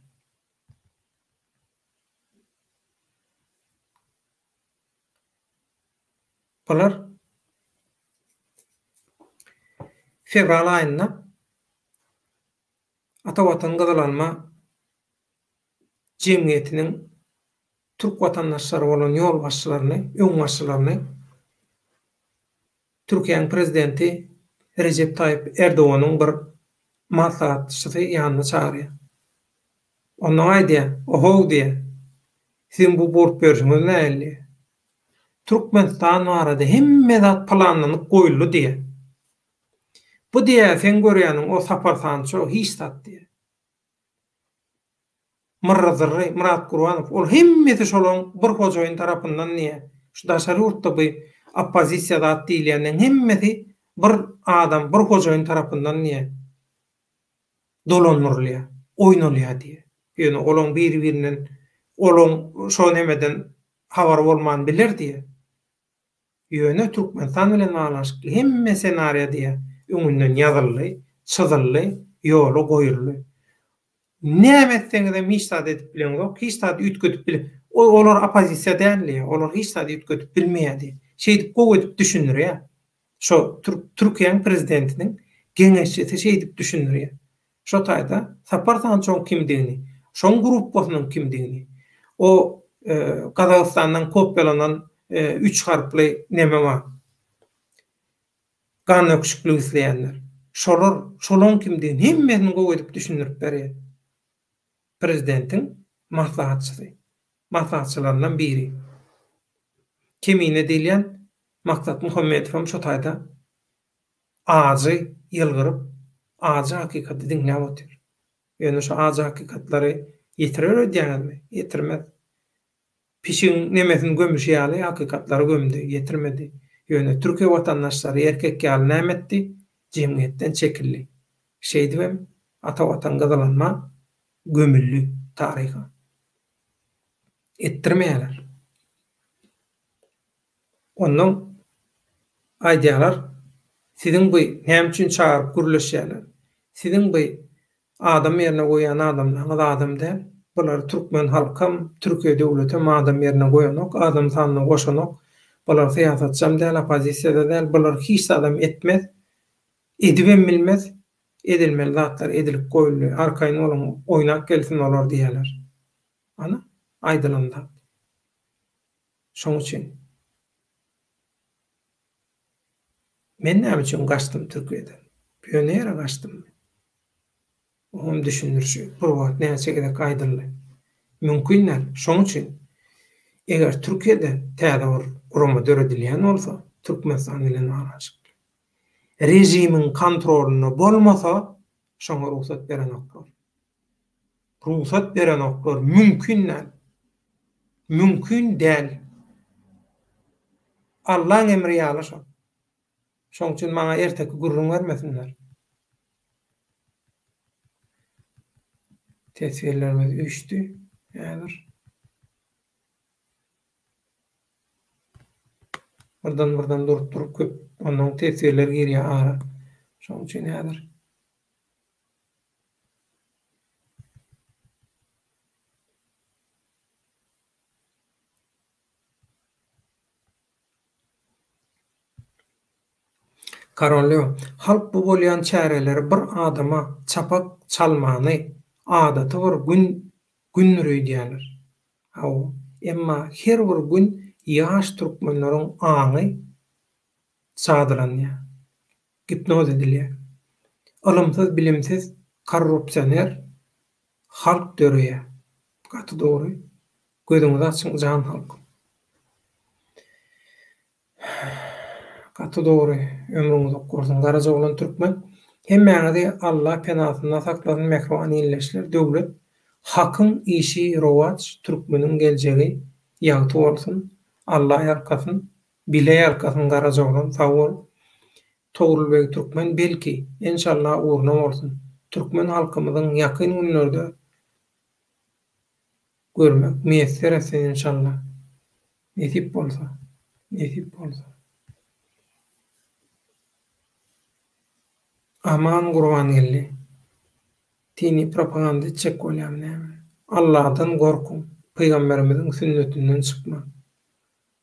Bular fevral aýynda Ata Watan Gyzylanma jemgyýetiniň türk watandaşlary bolan ýol başçylaryny, öň başçylaryny Türkiýeň prezidenti Recep Tayyip Erdoganyň bir maslahatçysy ýanyna çagyrýar. Onda aýdýar, "Oho" diýär. "Sen bu bort berýäňiz näli? Türkmenistan barada hemme zat planlanyp goýuldy" diýär. Bu diýär, sen görýäniň o sapar sanço hiç zat diýär. Murat Gurbanov ol hemmeti şolaň bir hojaýyn tarapyndan niýe? Şu daşary ýurtda bu oppozisiýa zat diýilýänden hemmeti bir adam, bir hojaýyn tarapyndan niýe? Dolanyrlýar, oýnalýar diýär. Ýöne olaň bir-biriniň olaň şo nemeden habar bolman biler diýär. Ýöne Türkmenistan bilen baglanşykly hemme senariýa diýär. Öňünden ýazyldy, çyzyldy, ýoly goýuldy. Nämetseňiz de hiçzat edip bilen, hiçzat ütkötüp bilen. Olar oppozisiýa däldi, olar hiçzat ütkötüp bilmeýärdi. Şeýdip goýup düşünürýär. Şo Türkiýeň prezidentiniň geňeşçisi şeýdip düşünürýär. Şo taýda Sapar Sançoň kimdigini, şoň gruppasynyň kimdigini, o Kazakstandan kopýalanan 3 harply neme bar. Gan öküşüklüğü isleyenler. Şolon kimdigini hemmesini goýup düşünürip berýär. Prezidentin maslahatçysy. Maslahatçylaryndan biri. Kemine diýilýän Maksat Muhammedow şo taýda azy ýylgyryp, azy hakykaty diňläp otyr. Ýöne şo azy hakykatlary ýetirer diýäňizmi? Ýetirmez. Pişiň nemesini gömüş ýaly hakykatlary gömdi, ýetirmedi. Ýöne Türkiýe watandaşlary erkek ýaly nämetdi? Jemgyýetden çekildi. Şeýdibem, ata-watan gyzylanma gömüllü taryha. Ettirmeýärler. Ondan aýdýarlar, siziň bu näme üçin çağıryp gürleşýärler? Siziň bu adam ýerine goýan adamlaryňyz adam däl. Bular türkmen halkam, Türkiýe döwletem adam ýerine goýanok, adam sanyna goşanok. Bular syýasatçam däl, opozisiýada däl, bular hiç adam etmez. Edibem bilmez. Edilmeli zatlar edilip goýuldy. Arkaýyn olam oýnak gelsin olar diýerler. Ana aýdylanda. Şoň üçin men näme üçin gaçdym Türkiýeden? Pionera gaçdym. Onu düşünürşi. Burwat näçe gerek aýdyldy. Mümkinler. Şoň üçin eger Türkiýede täze bir gurama döredilýän bolsa, Türkmenistan bilen araşyk. Rejimiň kontroluny bolmasa, şoňa ruhsat beren oklar. Ruhsat beren oklar mümkinler. Mümkin däl. Allah'ın emri ýalaşa. Şoň üçin maňa erteki gurrun vermesinler. Tesirlerimiz üçtü. Häzir. Birden durup köp onuň tesirleri girýär ara. Şoň üçin häzir. Karolyo, halk bu bolýan çäreleri bir adama çapak çalmany adaty bir günnüri diýerler. Haw, emma her bir gün ýaş türkmenleriň aňy çadyrlanýar. Hipnoz edilýär. Ilymsyz, bilimsiz, korrupsioner halk döreýär. Gaty dogry. Gözüňizi açyň jan halk. Gaty dogry. Ömrüňizi gursun. Garaja bolan türkmen hemmäňizi Allah penasynda saklasyn mehriban ýerleşler. Döwlet hakyň işi rowaç türkmeniň geljegi ýagty bolsun. Allah ýarkasyn, bile ýarkasyn garaja bolan sag bol. Togrulbek türkmen belki inşallah uğruna bolsun. Türkmen halkymyzyň ýakyn günlerde görmek müýesser etsin inşallah. Nesip bolsa. Nesip bolsa. Aman Gurban geldi. Dini propaganda çek bolýan näme? Allah'dan gorkun. Peygamberimizin sünnetinden çıkma.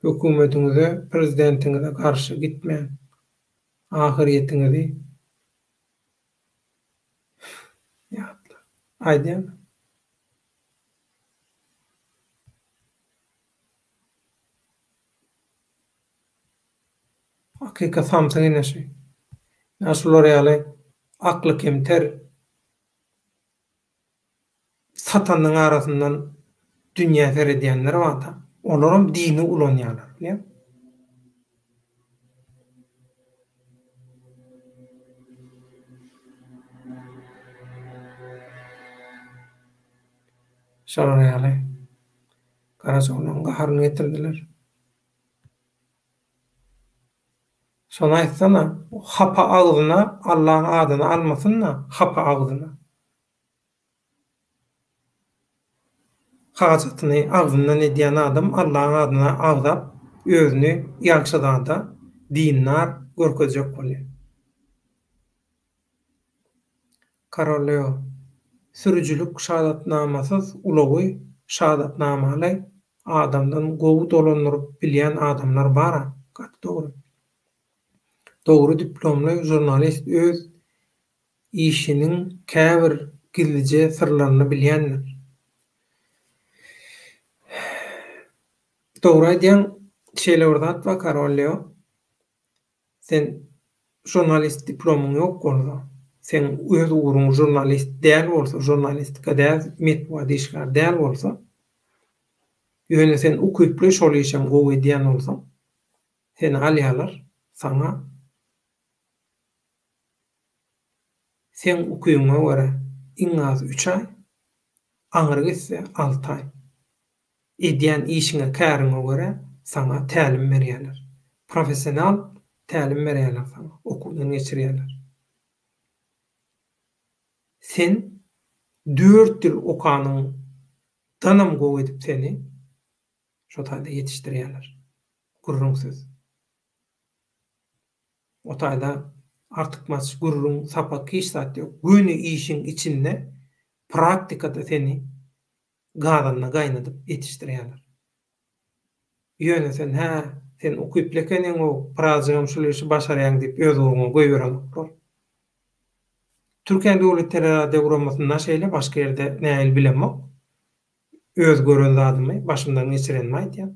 Hökümetiňize, prezidentiňize karşı gitmeň. Ahiriyetiňizi ýatla. Aýdym. Hakykat samsyň näşe? Naşular ýaly akly kemter satanyň arasyndan dünýä seredýänler wata. Olaram dini ulanýarlar, bilýär? Şolar ýaly garaja bolan gaharyny getirdiler. Şonu aýtsana, hapa agzyna Allah'ın adyny almasynna, hapa agzyna. Hajatyny agzyndan edýän adam Allah'ın adyna agzap, özüni ýagşydanda dinnar görkezjek bolýar. Karolyo, sürücülük şahadatnamasyz ulagy şahadatnamaly adamdan gowy dolandyryp bilýän adamlar bar. Gaty dogry. Dogry diplomly jurnalist öz işiniň käbir gizlice sırlaryny bilýänler. Dogry aýdýan şeýle zat we Karolyo, sen jurnalist diplomyň ýok bolsa, sen öz ugrun jurnalist däl bolsa, jurnalistika däl, metbuat işler däl bolsa, ýöne sen ukyply şol işem gowy diýen bolsaň, seni alýarlar, sana sen ukyňa görä iň az 3 ay, aňyry gitse 6 ay. Edýän işiňe käriňe görä sana tälim berýärler. Professional tälim berýärler sana, okuwdan geçirýärler. sen 4 ýyl okanyň danam gowy edip seni şo taýda ýetişdirýärler. Gurrunsyz. O taýda artykmaç gurrun sapa kiş saat ýok. Güni işiň içinde praktikada seni gadanna gaýnadyp ýetişdirýärler. Ýöne sen okuýp lekeniň o prajagyň şol işi başarýan diýip öz uruňa goýberýär. Türkiýe Döwletleri Degramasyna şeýle başga ýerde näil bilemok. Öz gören zadymy başymdan geçirenmi aýtýar.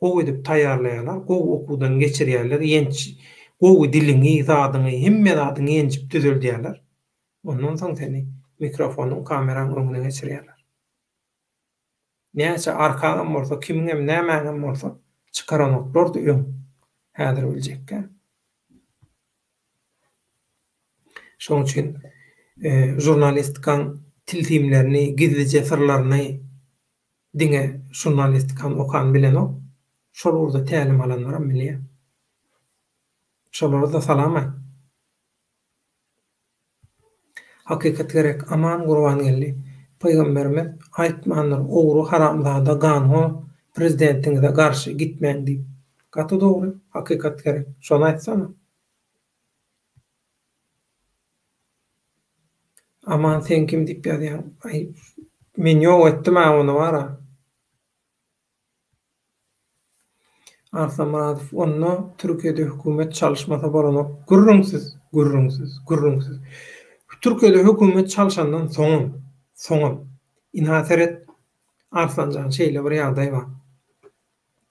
Gowy edip taýýarlaýarlar, gowy okuwdan geçirýärler, gowy dilini, zadyny, hemme zadyny ýenjip düzeldirýärler. Ondan soň seni mikrofonyň, kameraň öňüne geçirýärler. Näçe arkadan bolsa, kimiňem nämäňem bolsa çykaranoklar da öň häzir biljekkä. Şoň üçin jurnalistikaň tiltimlerini, gizlice sırlaryny diňe jurnalistikaň okan bilen o, şol urda tälim alanlaram bilýär. Şolara da salam aýt. Hakykat gerek, aman Gurban geldi. Peýgamberimiz aýtmanlar, ogru haramzada ganyň prezidentiňe garşy gitmäň diýip. Gaty dogry, hakykat gerek. Şonu aýtsana. Aman sen kim diýip ýazýan? Ay, men ýok etdim onu wara. Arslan Muradow onu Türkiýede hökümet çalışmasa bolanok gurrunsyz. Türkiýede hökümet çalışandan soňum. Inhaseret Arslanjan şeýle bir ýagdaý bar.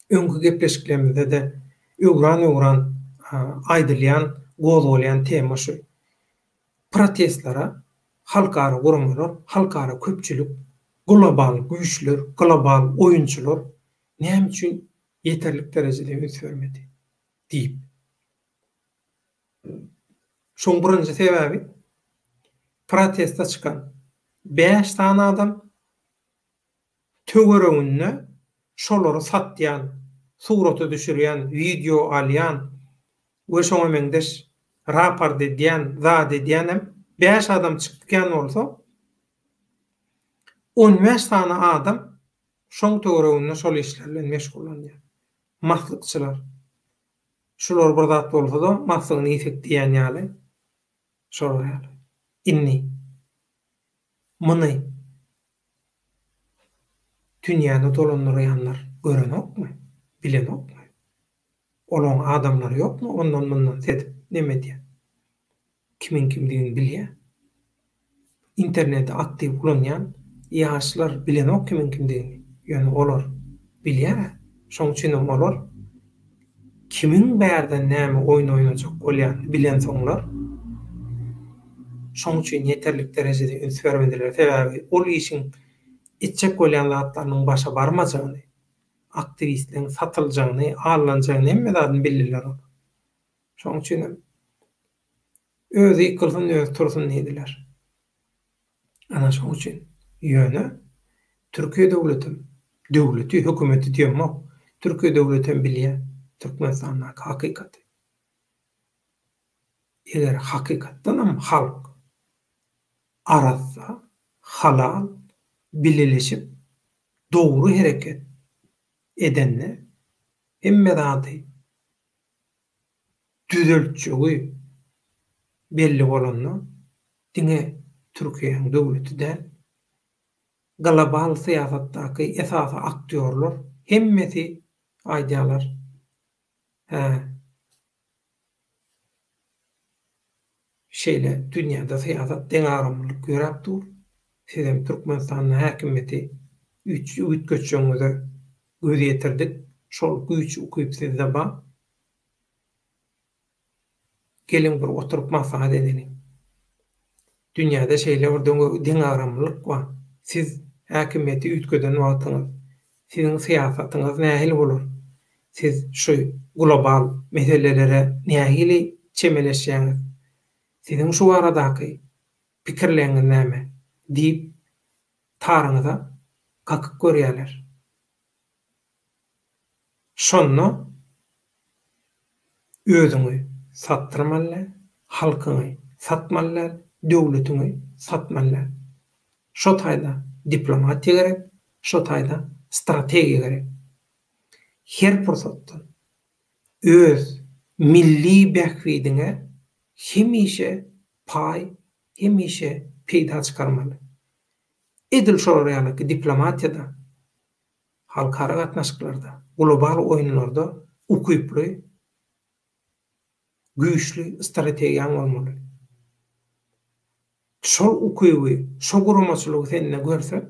Öňkü gepleşiklerimizde de öwran aýdylýan, gozulýan tema şu. Protestlara halkara gurumlar, halkara köpçülük, global güýçler, global oýunçylar näme üçin ýeterlik derejede üns bermedi diýip. Şoň birinji sebäbi protestde çykan 5 tane adam töwereğinde şolary satýan, suraty düşürýän, video alýan we şoňa meňdeş raport edýän, zat edýän 5 adam çykýan bolsa 15 tane adam şoň töwereğinde şol işlerle meşgullanýar. Maslykçylar. Şolar bir zat bolsa da maslygyny ýetek diýen ýaly. Şolar ýaly. Inni. Muny. Dünýäni dolandyrýanlar görenokmy? Bilenokmy? Olaň adamlary ýokmy? Ondan bundan sedip neme diýär? Kimin kimdigini bilýär. Internetde aktiv bolanýan ýaşlar bilenok kimin kimdigini. Ýöne olar bilýär. Şoň üçin olar kimin bärden näme oýun oýnajak bolýan bilen soňlar şoň üçin ýeterlik derejede üns bermediler. Sebäbi ol işiň içek bolýan zatlarynyň başa barmajagyny, aktivistliň satyljagyny, allanjagyny hemmedadyny bilýärler. Şoň üçin özü ýykylsyn, öz tursun diýdiler. Ana şoň üçin ýöne Türkiýe döwleti, hökümeti diýmok. Türkiýe döwleti bilýär Türkmenistanyň hakykaty. Eger hakykatdanam halk arasa halal bileşip doğru hereket edenler hemmedady düzeltçügi belli bolanlar diňe Türkiýeň döwleti de global syýasatdaky esasy aktyorlar hemmesi aýdýarlar. Şeýle dünýäde syýasat deňaramlyk göräp dur. Sizem Türkmenistanyň häkimeti ütköçüňize göz ýetirdik. Şol güýç ukyp sizde ba. Gelin bir oturup maslahat edelim. Dünýäde şeýle bir deňaramlyk bar. Siz häkimeti ütköden wagtyňyz, siziň syýasatyňyz nähili bolar? Siz şu global meselelere nähili çemeleşýäňiz? Siziň şu aradaky pikirleriňiz näme? Diýip taryňyza kakyp görýärler. Şonu özüňi satdyrmaly, halkyňy satmaly, döwletiňi satmalar. Şo taýda diplomatiýa gerek, şo taýda strategiýa gerek. Her pursatda öz milli bähwidiňe hemişe pay, hemişe peýda çykarmaly. Edil şol ýaly diplomatiýada, halkara gatnaşyklarda, global oýunlarda ukyply, güýçli strategiýaň bolmaly. Şol ukyby, şo guramaçylygy sende görse,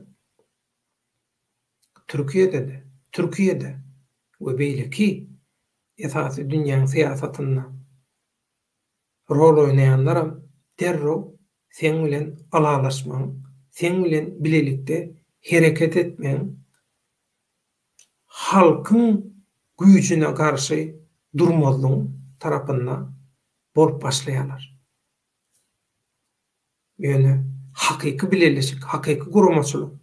Türkiýede we beýleki esasy dünýäň siýasatynda rol oýnaýanlaram derrew sen bilen alalaşmaň, sen bilen bilelikde hereket etmeň, halkyň güýjüne garşy durmazlygyň tarapyndan bolup başlaýarlar. Ýöne hakyky bilelik, hakyky guramaçylyk,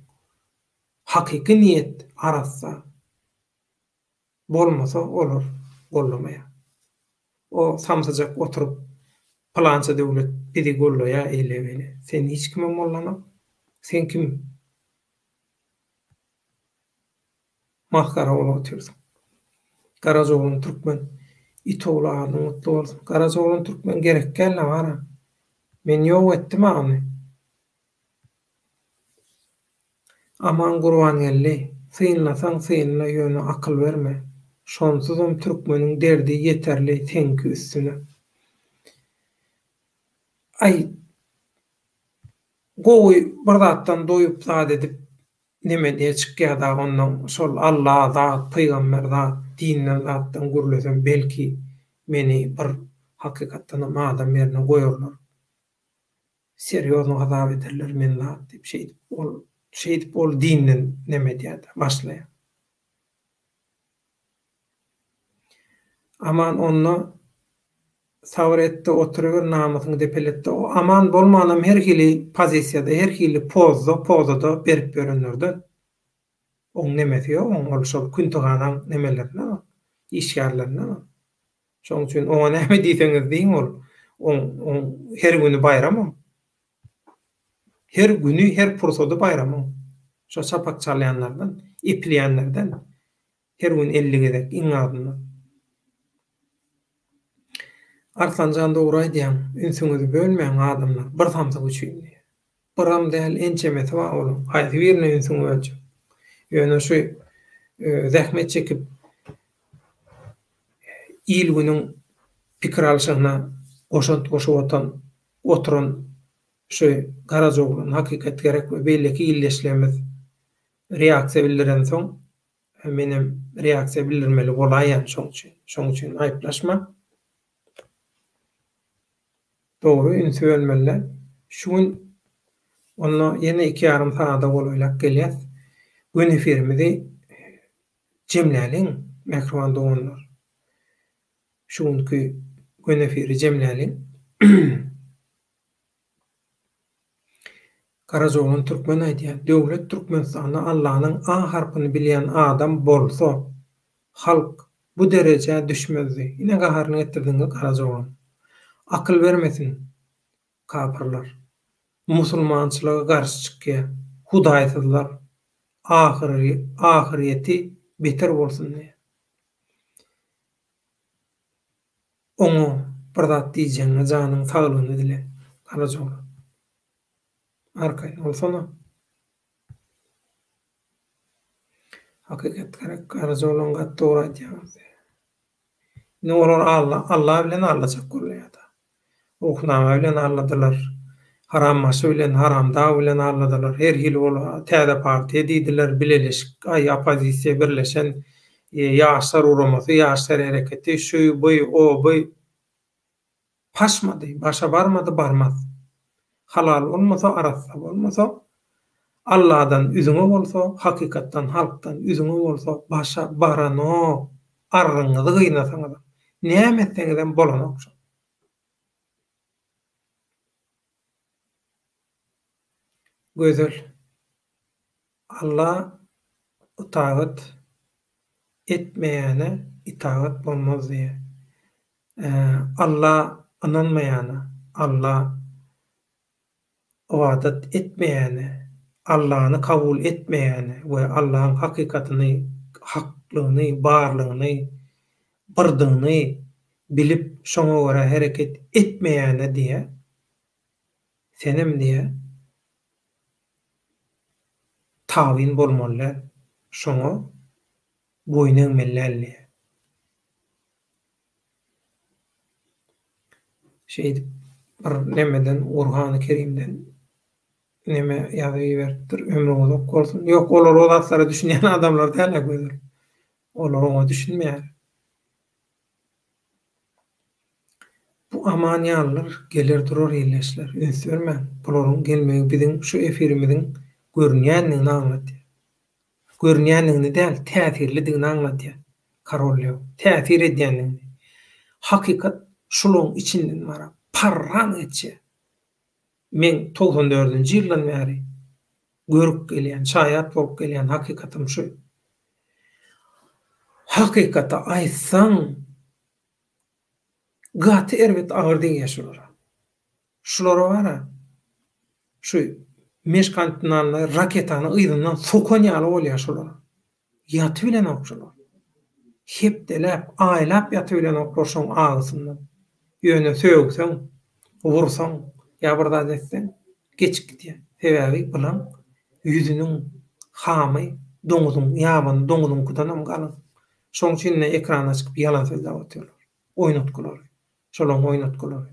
hakyky niýet arassa bolmasa olar gollamaýar. O samsajak oturup palança döwlet bizi gollaýar eýlebeli. Sen hiç kime mollana? Sen kim? Mahkara bolup oturýarsyň. Garajoğluň türkmen itowlagyny mutlu bolsun. Garajoğluň türkmen gerek gelle bara. Men ýok etdim any. Aman gurban gelli. Synlasaň synla ýöne akyl berme. Şonsuzam türkmeniň derdi ýeterli tenki üstüne. Ay, gowy bir zatdan doýup zat edip neme diye çykýar da ondan şol Allah zat, peýgamber zat, dinlen zatdan gürlesem belki meni bir hakykatdan adam ýerine goýarlar. Serýozny gazap ederler men zat diýip şeýdip ol dinlen neme diýär başlaýar. Aman onu savretde oturuyor namysyny depeletde. O aman bolmanam her hili pozisiýada, her hili pozada berip berenlerden. Oň nemesi ýok, oň şol küntüganan nemelerine, işgärlerine. Şoň üçin oňa näme diýseňiz diýin ol. Oň her güni bayram. Her günü, her pursada bayram. Şo sapak çalýanlardan, ipliýänlerden her gün 50 gedek iňadyna. Arslanjan dogry diýen, ünsüňizi bölmeň adamlar bir tamsa güçýün. Biram däl ençemesi bar bolun. Haýsy birine ünsüňi bölçü. Ýöne şu zähmet çekip il günüň pikir alşygyna goşup oturan şu Garajoğluň hakykat gerek we belki illeşlemiz reaksiýa bildiren soň menem reaksiýa bildirmeli bolaýan şoň üçin aýplaşma. Doğru ünsü ölmeler. Şuň onu ýene 2,5 saata bolýak gelýär. Gün efirimizi jemläliň mikrofon doňlar. Şuňky gün efiri jemläliň. Garajoğluň türkmen aýdýar. Döwlet Türkmenistana Allahyň A harpyny bilýän adam bolsa, halk bu derejä düşmezdi. Ine gaharyny etdirdiňe Garajoğluň. Akyl vermesin kapyrlar. Musulmançylyga garşy çykýar. Hudaýsyzlar. Ahireti beter bolsun diýe. Oňa bir zat diýjeňe janyň saglygyny dile. Garajoğlu. Arkay olsana. Hakykat gerek Garajoğluň gat dogry aýdýar. Ne olar Allah bilen arlaşyk görýär. Okunama bilen arladylar. Haram maşy bilen, haram dağı bilen arladylar. Her hili ola täze partiýa diýdiler, bileleşik, opozisiýa birleşen ýaşlar uramasy, ýaşlar hereketi, şu o paşmady, başa barmady, barmaz. Halal olmasa, arassa bolmasa, Allah'dan üzüňe bolsa, hakykatdan, halkdan üzüňe bolsa, başa barano, arryňyzy gynnasaňyz, näme etseňizem bolan okşap. Gözel. Allah itaat etmeyene itaat bolmaz diye. Allah ananmayana, Allah ibadat etmeýäni, Allah'ny kabul etmeýäni we Allah'ın hakykatyny, haklygyny, barlygyny, birdiňi bilip şoňa görä hereket etmeýäne diýe senem diýe tabyn bolmalylar. Şoňa boyun eňmellerli. Şeýdi bir nemeden Urhan-ı Kerimden neme ýazyp beripdir. Ömrüňiz ok bolsun. Ýok, olar o zatlara düşünýän adamlar däl göýür. Olar oňa düşünmeýär. Bu amanýanlar gelir durar ýerleşler. Ünsürmän. Bularyň gelmegi biziň şu efirimiziň görünýänligini aňlatýar. Görünýänligini däl, täsirlidigini aňlatýar. Karolýa, täsir edýänligini. Hakykat şularyň içinden bara parran etýär. Men 94-nji ýyldan bäri görüp gelýän, şaýat bolup gelýän hakykatym şu. Hakykata aýtsaň gaty erbet agyr diýýär şulara. Şulara bara şu meşkantynanly raketany ýyzyndan sokan ýaly bolýar şulara. Ýaty bilen okşalar. Hepdelep, aýlap ýaty bilen okşaşyň agysyndan. Ýöne söýgseň, vursaň, ýa birda etseň, geçip gidýär. Sebäbi bilen ýüzüniň hamy, doňuzyň, ýabyň doňuzyň kudanam galan. Şoň üçin ekrana çykyp ýalan sözler atýarlar. Oýnatkylar. Şolaň oýnatkylar.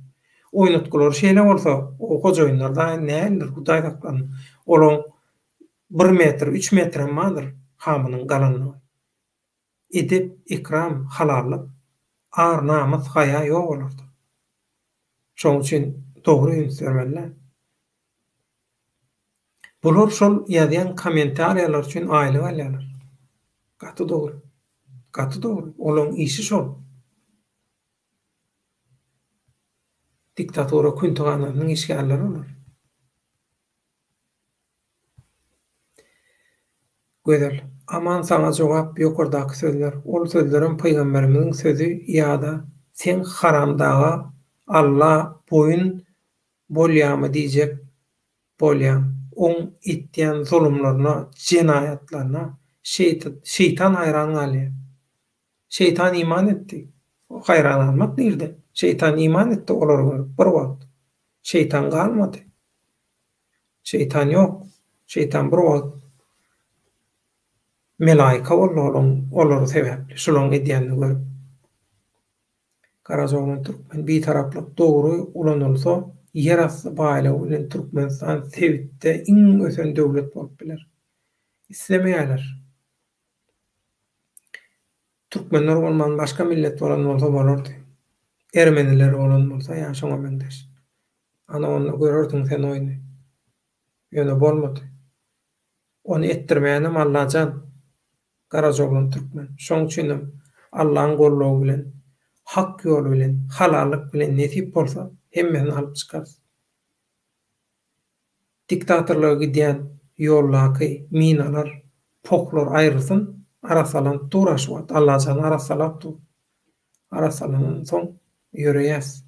Oýnatkylar şeýle bolsa, o goja oýunlarda nädir Hudaýdakdan olaň 1 metr, 3 metr madyr hamynyň galanlygy. Edip, ikram, halallyk, ar, namaz, haýa ýok bolardy. Şoň üçin dogry ýönselmeler. Bular şol ýazýan kommentariýalar üçin aýly bolýarlar. Gaty dogry. Gaty dogry. Olaň işi şol. Diktatora küntiganynyň işgärleri bolar. Gözel. Aman sana jogap ýokardaky sözler. Ol sözlerim Peýgamberimiziň sözü ýa-da sen haramdaga Allah boyun bolýarmy diýjek bolýan. Oň etdiýän zulümlerine, jinayatlaryna şeytan haýran galýar. Şeytan iman etdi. O haýran almak nerede? Şeytan iman etdi olara görüp bir wagt. Şeytan galmady. Şeytan ýok. Şeytan bir wagt melaika olary sebäpli. Şolaň edýänini görüp. Karazogyň türkmen bir taraplyk dogry ulanylsa, yer asty baýla bilen Türkmenistan sebitde iň ösen döwlet bolup biler. İslemeýärler. Türkmenler bolman başga millet bolan bolsa bolardy. Ermeniler bolan bolsa ýa şoňa bendeş. Ana onu görürdiň sen oýny. Ýöne bolmady. Onu etdirmeýänem Allahan. Karazogyň türkmen. Şoň üçin Allahyň gollagy bilen, hak ýoly bilen, halallyk bilen nesip bolsa, hemmesini alyp çykar. Diktatorlyga gidýän ýollaky minalar, poklar aýrysyn, arasalan turaşwat. Allahan arasalap dur. Arasalan soň ýöreýäs.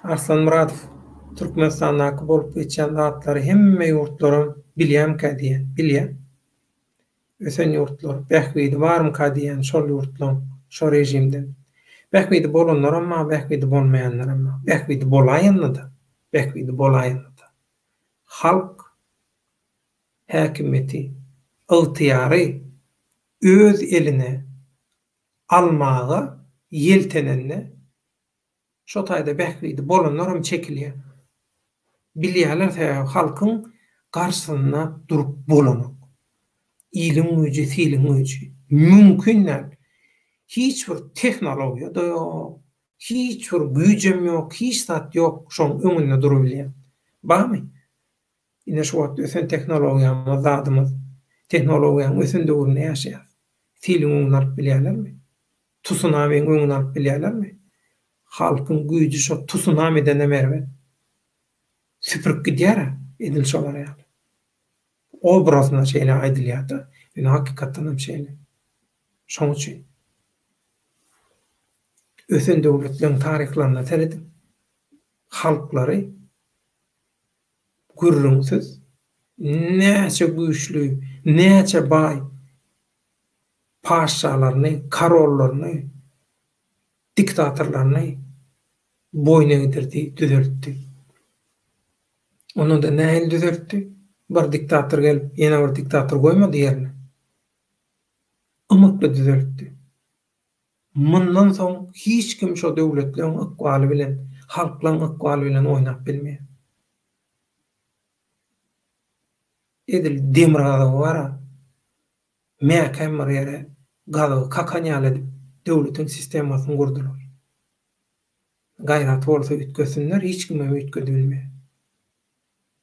Arslan Muratov Türkmenistan'daki bolup geçen rahatları hemme yurtlarım bilýän diýen, bilýän. Ösen yurtlar, bähwidi barmy diýen şol yurtlar, şol rejimden. Bähwidi bolanlar amma, bähwidi bolmaýanlar amma. Bähwidi bolaýanlar-da, bähwidi bolaýanlar-da. Halk häkimeti, ygtyýary öz eline almaga ýeltenenne şo taýda bähwidi bolanlar hem çekilýär. Bilýärler halkyň garşysyna durup bolanyk. İlim güýji, silim güýji. Mümkünler. Hiç bir tehnologiýa da ýok. Hiç bir güýjem ýok, hiç zat ýok. Şoň öňünde durup bilýär. Barmy? Ine şu wagt ösen tehnologiýamyz zadymyz. Tehnologiýanyň ösen döwründe ýaşaýar. Silim öňüňler bilýärlermi? Tsunamiň öňüňler bilýärlermi? Halkyň güýji şo tsunamiden emerbe. Süpürüp gidýär edil şolar ýaly. Obrazyna şeýle aýdylýar-da, ýöne hakykatdan hem şeýle. Şoň üçin ösen döwletlerin tarihlaryna teredim. halklary gürrüňsiz näçe güýçlü, näçe bay paşalaryny, karollaryny, diktatorlaryny boyna getirdi, düzeltdi. Onu da nähil düzeltdi? Bir diktator gelip ýene bir diktator goýmady ýerine. Umutly düzeltdi. Mundan soň hiç kim şo döwletleň ykbaly bilen, halklaň ykbaly bilen oýnap bilmeýär. Edil demir gada bara, mäkem bir ýere gada kakanýal edip döwletiň sistemasyny gurdular. Gaýrat bolsa ütgesinler, hiç kime ütgedi bilmeýär.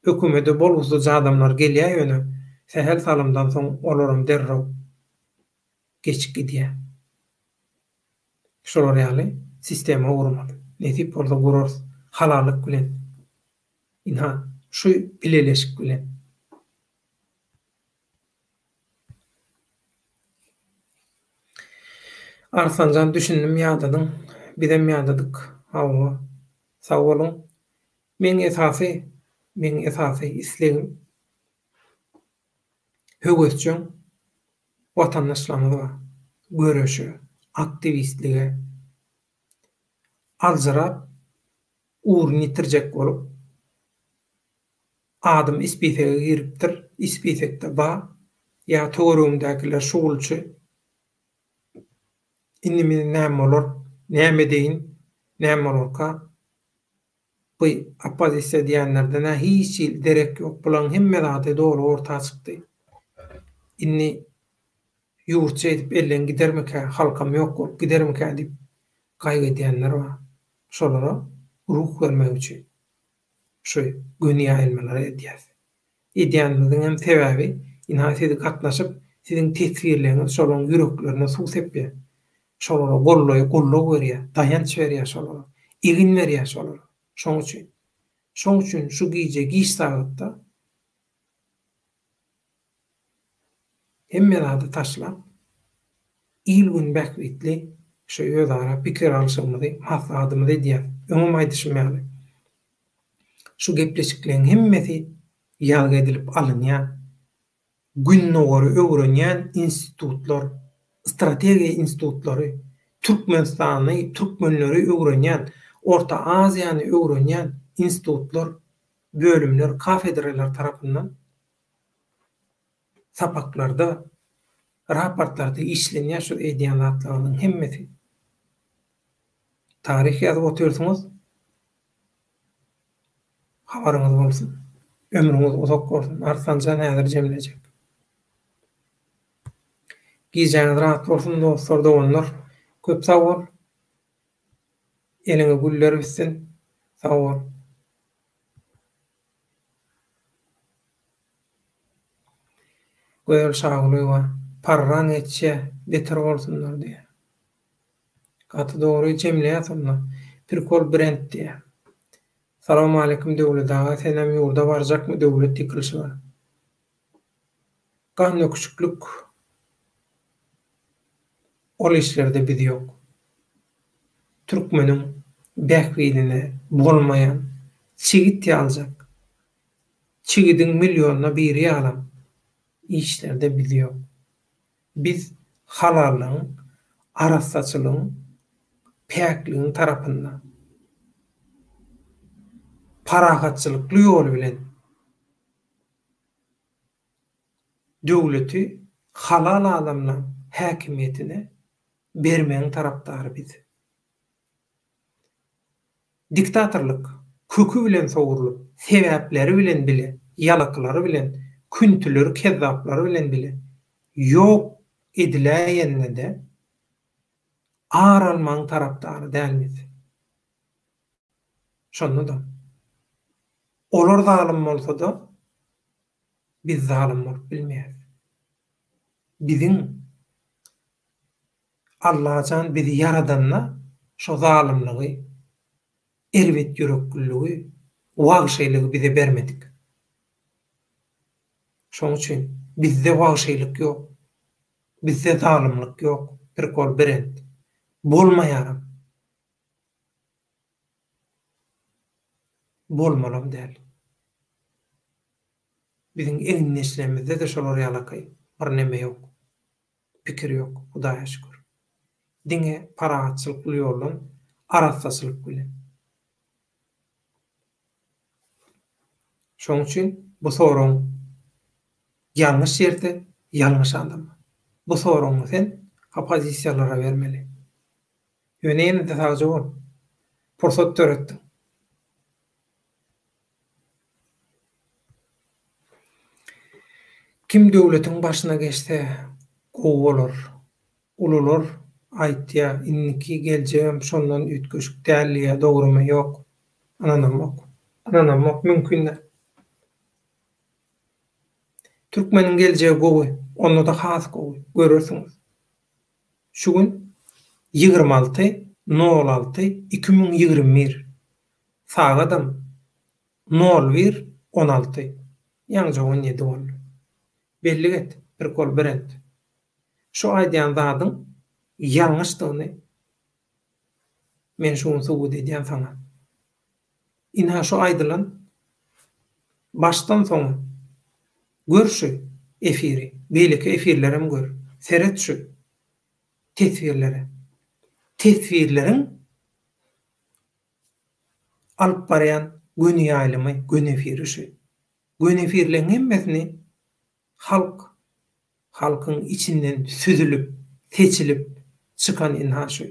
Hökümete bolgusyz adamlar gelýär ýöne, sehel salymdan soň olaram derraw geçip gidýär. Şolar ýaly sistema gurmady. Netip bolsa gurar halalyk bilen. Inha şu bileleşik bilen. Arsanjan düşündim ýadadyň, bizem ýadadyk. Hawa, sag bolun. Meň esasy islegim höwesçiň watandaşlarymyza görüşü, aktivistligi alzırap uğrunu yitirjek bolup adam ispitege giripdir, ispitekde ba ya töwerüňdekiler şugulçy inni näme bolar, näme deýin, näme bolarka bu opozisiýa diýenlerde hiç derek ýok. Bulan hemme zady dogry ortaga çykdy. Inni ýurtça edip elden gidermeke, halkam ýok, gidermeke diýip gaýgy diýenler bar. Şolara ruh vermek üçin şu göni aýlmalar edýär. Edýänligiň hem sebäbi inhaýaty gatnaşyp siziň tesirleriniz şolaryň ýüreklerine suw sepýär. Şolara gollok berýär, daýanç berýär şolara, igin berýär şolara. Şoň üçin şu giýje giýiş sagatda hemme zady taşlap ilgün bäkwitli şu ýödara pikir alşygyny maslahatymy edýär. Öňe maýdyşmaly. Şu gepleşiklerin hemmesi ýaly edilip alynýar. Günnogary öwrenýän institutlar, strategiýa institutlary, Türkmenistany, türkmenleri öwrenýän, Orta Aziýany öwrenýän institutlar, bölümler, kafedralar tarapyndan sapaklarda, raportlarda işlenýär şu ideýalatlaryň hemmesi. Tarih ýazyp oturýarsyňyz, habaryňyz bolsun. Ömrüňiz uzak bolsun. Arsanjan näder jemlejek. Giýjeňiz rahat bolsun dostlar, doganlar. Köp sag bol. Eliňe güller bitsin. Sag bol. Göýül şaglyga parran etçe beter bolsunlar diýär. Gaty dogry jemleýärsinler. Pirkol brend diýär. Salam aleykum döwlet ağa, senem ýurda barjakmy döwlet dikilşi bar. Gahny küçüklük ol işlerde biz ýok. Türkmeniň bähwidine bolmaýan çigit ýaljak. Çigidiň milyonuna biri ýalam. İşlerde biz ýok. Biz halalyň, arasaçylygyň, päkligiň tarapyndan paragatçylykly ýol bilen döwleti halal adamlaryň häkimiýetine bermeň tarapdary biz. Diktatorlyk kökü bilen sowurulyp, sebäpleri bilen bile, ýalaklary bilen, küntüleri, kezzaplary bilen bile ýok ediläýände de aralmaň tarapdary dälmiz. Şonu da olar zalim bolsa da biz zalim bolup bilmeýäris. Biziň Allahan bizi yaradanna şo zalimligi, erwet ýürekliligi, wagşyligi bize bermedik. Şoň üçin bizde wagşylyk ýok. Bizde zalimlik ýok. Bir kol berend. Bolmaýar. bolmalam däl. Biziň egin neslemizde de şolar ýalakay. Bir neme ýok. Pikir ýok, Hudaýa şükür. Diňe paragatçylyk ýolun arassaçylyk bilen. Şoň üçin bu soraň ýalňyş ýerde, ýalňyş adam. Bu soraňy sen opozisiýalara bermeli. Ýöne de sagajy bol. Pursat töretdiň. Kim döwletiň başyna geçse gowy bolar. Ulular aýtýa, inniki geljem şondan ütköşük däl, dogrumy ýok. Ananamak mümkin däl. Türkmeniň geljegi gowy, onda da has gowy. Görersiňiz. Şu gün 26.06.2021 sagadam 01.16 ýalňyja 17 boldy. Belli et, bir kol berent. Şu aýdýan zadyň ýalňyşdygyny men şuňy subut edýän saňa. Inha şu aýdylan başdan soňa görşü efiri, beýleki efirlerem gör. Seret şu tesvirlere. Tesvirleriň alyp barýan gün ýaýlymy, gün efiri şu. Gün efirlerin hemmesini halkyň içinden süzülüp, seçilip çıkan inha şu.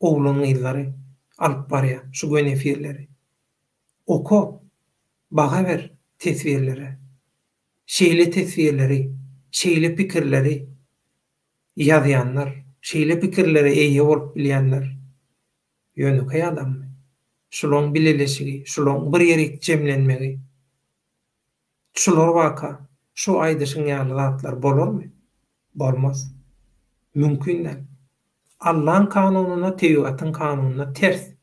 Oğlun ýyllary alyp barýar şu gün efirleri. Oku, baga ber tesvirlere. Şeýle tesvirleri, şeýle pikirleri ýazýanlar, şeýle pikirlere eýe bolup bilýänler. Ýönükay adammy. Şulaň bileleşigi, şulaň bir ýere jemlenmegi. Şular waka şu aýdyşyň ýaly zatlar bolarmy? Bolmaz. Mümkin däl. Allah'ın kanununa, tebigatın kanununa ters.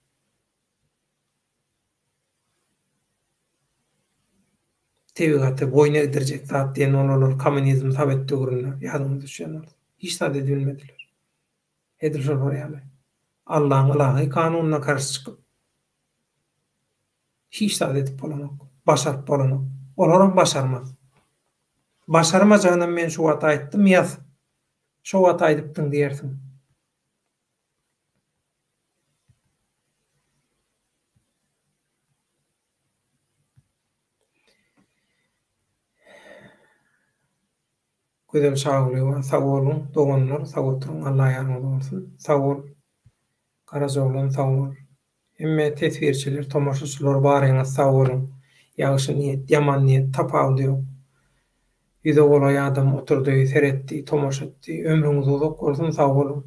Tebigatı boyun eğdirecek zat diyen onlar komünizm tabet dögürünler. Yadımız düşenler. Hiç tadı edilmediler. Edilşer oraya. Allah'ın ilahı kanununa karşı çıkıp hiç tadı edip olanak. Başarıp olanak. Olarak başarmaz. Başarmacağına men şu hata ettim yaz. Şu hata ediptin diyersin. Güzel sağlığı, sağ olun, doğanlar, sağ oturun, Allah yardımcı olsun. Sağ ol, Karacaoğlan, sağ ol. Emme tesvirçiler, tomaşıçılar barına sağ olun. Yağışı niyet, yaman niyet, tapağı diyor. Yüze olay adam oturdu, seyretti, tomaş etti. Ömrünüz uzak olsun, sağ olun.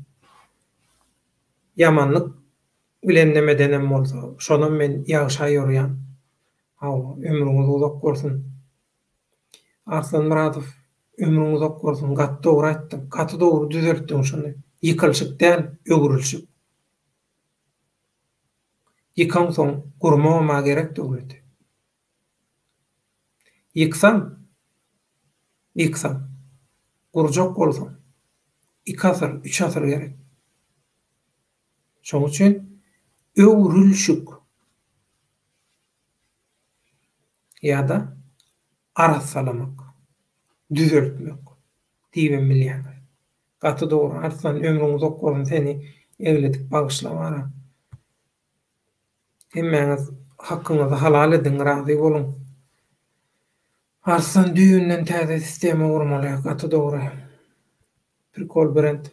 Yamanlık bilenlemedenem olsa, şonun men yağışa yoruyan. Ömrünüz uzak olsun. Arslan Muratov, ömrüň uzak bolsun, gat dogry aýtdyň, gaty dogry düzeltdiň şunu. Ýykylşyk däl, ögürülşyk. Ýykan soň gurmama gerek dogry. Ýyksam, gurjak bolsaň, 2 asyr, 3 asyr gerek. Şoň üçin ögürülşyk ýa-da aras salamak, düzeltmek diýen bilýän. Gaty dogry, arslan ömrüň uzak bolsun, seni egledik bagyşlamara. Hemmeňiz hakkyňyzy halal edin, razy bolun. Arslan düýünden täze sistema gurmaly, gaty dogry. Bir kol berent.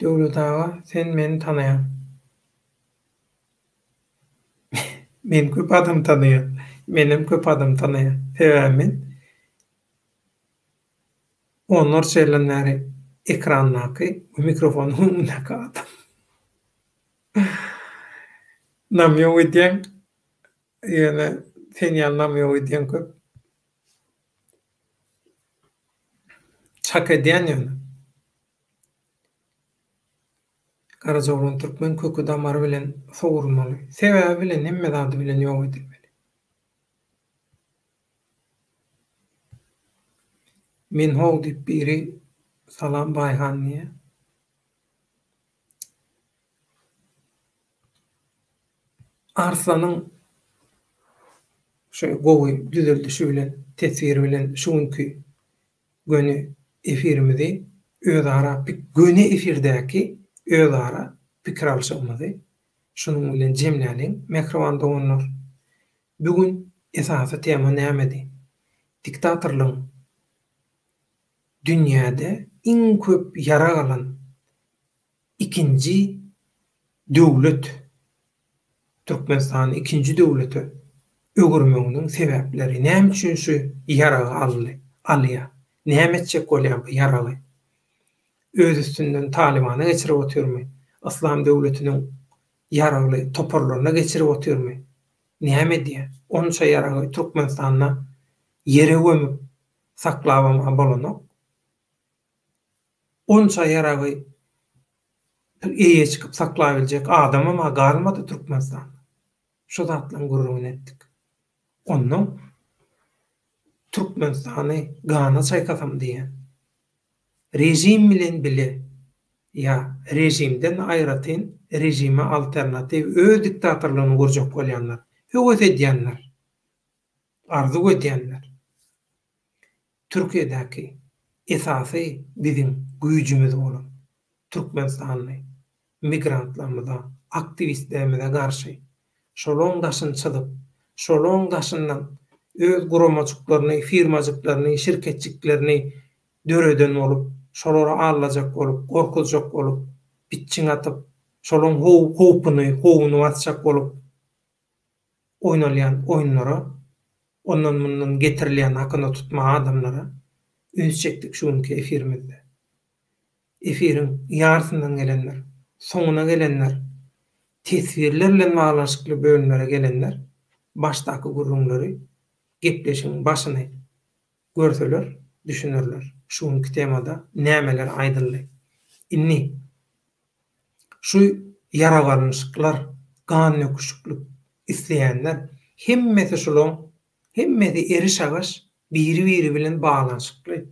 Döwlet ağa, sen meni tanaýan. Men köp adam tanaýan. Menem köp adam tanaýan. Sebäbi onlar şeýlenleri ekrannaky, mikrofonunaky adam. Nam ýok edýän, ýöne sen ýalnam ýok edýän köp. Çak edýän ýöne. Karacaoğlan Türkmen kökü damary bilen sowurmaly. Sebäbi bilen hemme zady bilen ýok edilmeli. Men hol diýip biri salam Baýhan diýe. Arslanın şöý gowy düzeldişi bilen, tesiri bilen şuňky göni efirimizi özara göni efirdäki özara pikir alşygymyzy şunuň bilen jemläniň mikrofon dogunlar. Bugün esasy tema nämedi? Diktatorlyň dünýäde iň köp ýara galan ikinji döwlet, Türkmenistan ikinji döwleti ögürmeginiň sebäpleri näme üçin şu ýara alýar? Näme etjek bolýar bu ýaragy? Öz üstünden Talibana geçirip oturmy? Islam döwletiniň ýaraly toparlaryna geçirip oturmy? Näme diýär? Onça ýaragy Türkmenistanda ýere gömüp saklawama bolanok. Onça ýaragy eýe çykyp saklawabiljek adamama galmady Türkmenistanda. Şu zatlaryň gurrun etdik. Onuň Türkmenistany gana çaýkasam diýen rejim bilen bile ýa rejimden aýratyn rejime alternativ öz diktatorlygyny gurjak bolýanlar, höwes edýänler, arzu edýänler. Türkiýedäki esasy biziň güýjümiz bolan Türkmenistany migrantlarymyza, aktivistlerimize garşy şolong daşyn çyzyp, şolong daşyndan öz guramaçyklaryny, firmajyklaryny, şirketçiklerini döreden olup, şolara alajak olup, gorkuzjak olup, bitçiň atyp, şolong howuny atjak olup oýnalýan oýunlara, ondan mundan getirilýän hakyna tutma adamlara ünsçekdik şuňky efirimizde. Efiriň ýartyndan gelenler, soňuna gelenler, tesvirlerle baglanşykly bölümlere gelenler, başdaky gurrunlary gepleşiň başyny görseler, düşünürler. Şuňky temada nämeler aýdyldy. Inni şu ýara galynşyklar, gan nöküşlük isleýänler hemmesi şolong, hemmesi eriş agaş biri bilen baglanşykly,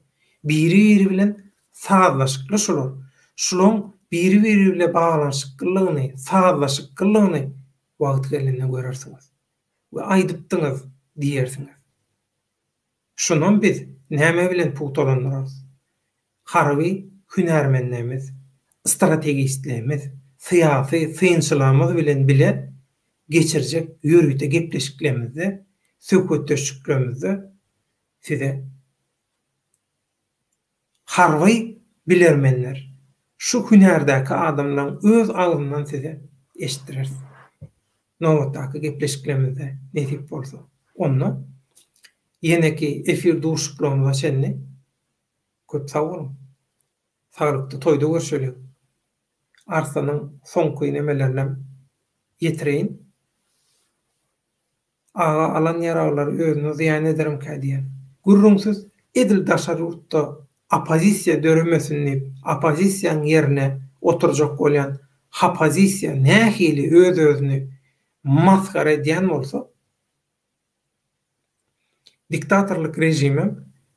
biri bilen sazlaşykly şolor. Şolong biri bilen baglanşyklygyny, sazlaşyklygyny wagt gelende görersiňiz. We aýdypdyňyz diýersiňiz. Şundan biz näme bilen pugtalanýarys? Harby hünärmenlerimiz, strategistlerimiz, syýasy synçylarymyz bilen bile geçirjek ýörükde gepleşiklerimizde, söhbetleşiklerimizde size harby bilermenler, şu hünärdäki adamlaryň öz agzyndan size eşitdirer. Nowatdaky gepleşiklerimizde netip bolsa, onu yeneki efir duşuklarymyza şenni köp sag bolun. Saglykly toýda görüşelim. Arslanyň soňky nemelerine ýetireýin. Aga alan ýaralar özüni ziýan ederim diýen. Gurrunsyz edil daşary urtda opozisiýa döremesini, opozisiýanyň ýerine oturjak bolýan hapozisiýa nähili öz-özüni maskara edýän bolsa, diktatorlyk rejimi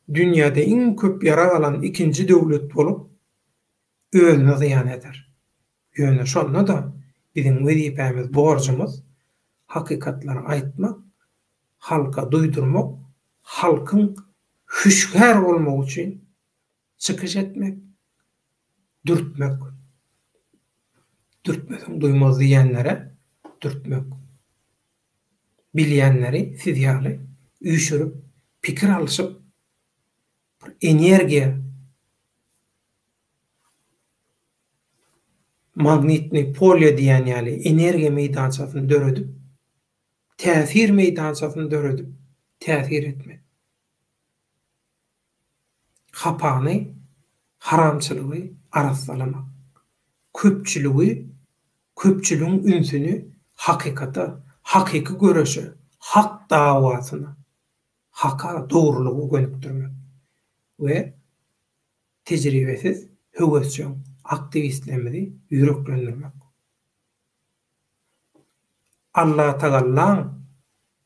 dünýäde iň köp ýara alan ikinji döwlet bolup özüni ziýan eder. Ýöne şonda da biziň wezipemiz, borjumuz hakykatlary aýtmak, halka duýdurmak, halkyň hüşgär bolmagy üçin çykyş etmek, dürtmek. Dürtmesiň duýmaz diýenlere dürtmek. Bilýänleri siz üýşürüp, pikir alşyp, energiýa, magnitni polya diýen ýaly energiýa meýdançasyny döredip, täsir meýdançasyny döredip, täsir etmek. Hapany, haramçylygy araslamak. Köpçülüğün ünsünü hakykata, hakyky görüşe, hak dawasyna, haka dogrulygy gönükdirmek. We tejribesiz höwesçi aktivistlerimizi ýüreklendirmek. Allah Taala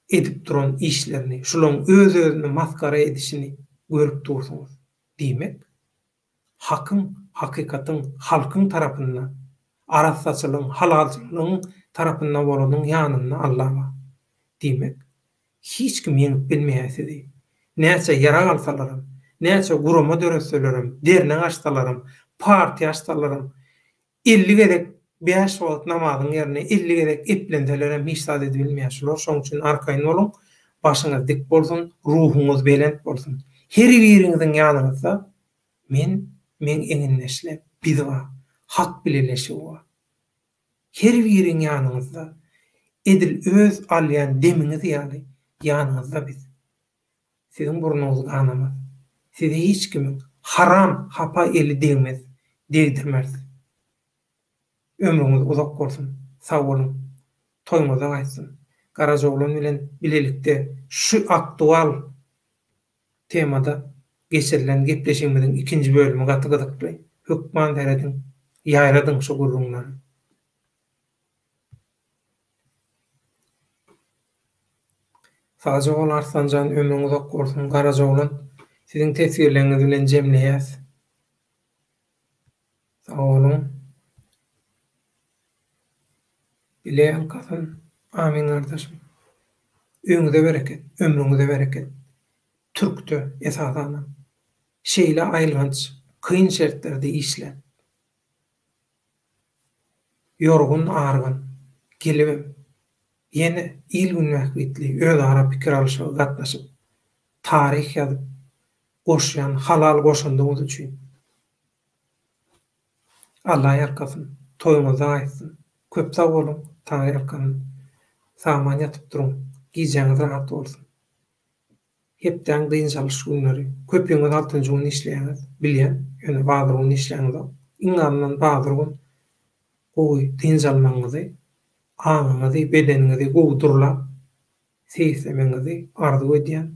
edip duran işlerini, şolong öz-özüni maskara edişini görüp dursunuz diýmek, hakyň, hakykatyň halkyň tarapyndan arassaçylygyň, halalçylygyň tarapyndan bolanyň ýanynda Allah bar. Diýmek, hiç kim ýeňip bilmeýärdi. Näçe ýara galsalaram, näçe gurama döreselerim, derine açsalaram, partiýa açsalaram, 50 gerek 5 wagt namazyň ýerine 50 gerek iplenselerem hiç zat edip bilmeýärler. Şoň üçin arkaýyn boluň, başyňyz dik bolsun, ruhuňyz belent bolsun. Her biriňiziň ýanyňyzda men eňinleşle biz bar, hak bilenleşi bar. Her biriň ýanyňyzda edil öz alýan demiňiz ýaly ýanyňyzda biz. Siziň burnuňyz ganamaz. Sizi hiç kim haram hapa eli deňmez, degdirmez. Ömrüňiz uzak bolsun, sag bolun, toýmaza gaýtsyn. Garajoglan bilen bilelikde şu aktual temada geçirilen gepleşigimiziň ikinji bölümi gaty-gatyklaý. Hökman derediň, ýaýradyň şu gurrunlary. Sajogul Arslanjan ömrüňiz uzak bolsun, Garajoglan siziň tesirleriňiz bilen jemleýäs. Sag bolun. Bileýän kasyn, amin gardaşym. Öňüňize bereket, ömrüňize bereket. Türkde esasanan şeýle aýlanç, kyn şertlerde işlen. Yorgun, argan, gelibim. Ýene il günmäkbitli, özara pikir alşyga gatnaşyp, taryh ýazyp, goşýan, halal goşandygyňyz üçin. Allah ýarkasyn, toýuňyza gaýtsyn. Köp sag bolun, taň ýarkany. Saman ýatyp duruň, gijeňiz rahat bolsun. Hepden dyn çalyş günleri, köpüňiz 6-njy gün işleýäňiz, bilýän, ýöne bazı gün işleýäňiz. Iňandan bazı gün gowy dyn çalmaňyzy, aňyňyzy, bedeniňizi gowdurlap, seslemeňizi arzu edýän.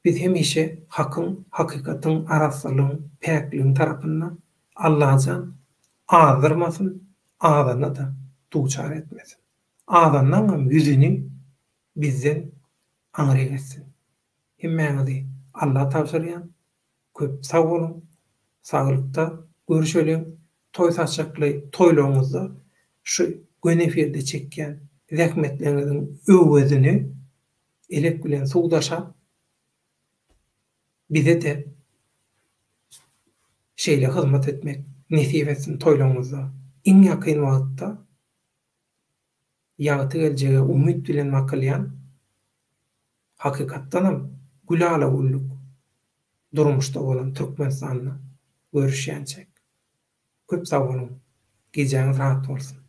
Biz hemişe hakyň, hakykatyň arasylygyň, päkligiň tarapyndan Allahjan azdyrmasyn, adana da duçar etmesin. Adandan yüzünü bizden aňyryk etsin. Hemmäňizi Allah tapşyrýan, köp sag bolun, saglykda görüşelim, toý saçakly toýlaryňyzda şu gönefirde çekýän zähmetleriniň öwezini elek bilen suwdaşa bize de şeýle hyzmat etmek nesip etsin toýlaryňyzda. Iň ýakyn wagtda ýaty geljege umyt bilen makalýan hakykatdanam gülala gulluk durmuşda bolan Türkmenistanyna görüşýänçek. Köp sag bolun, gejeňiz rahat bolsun.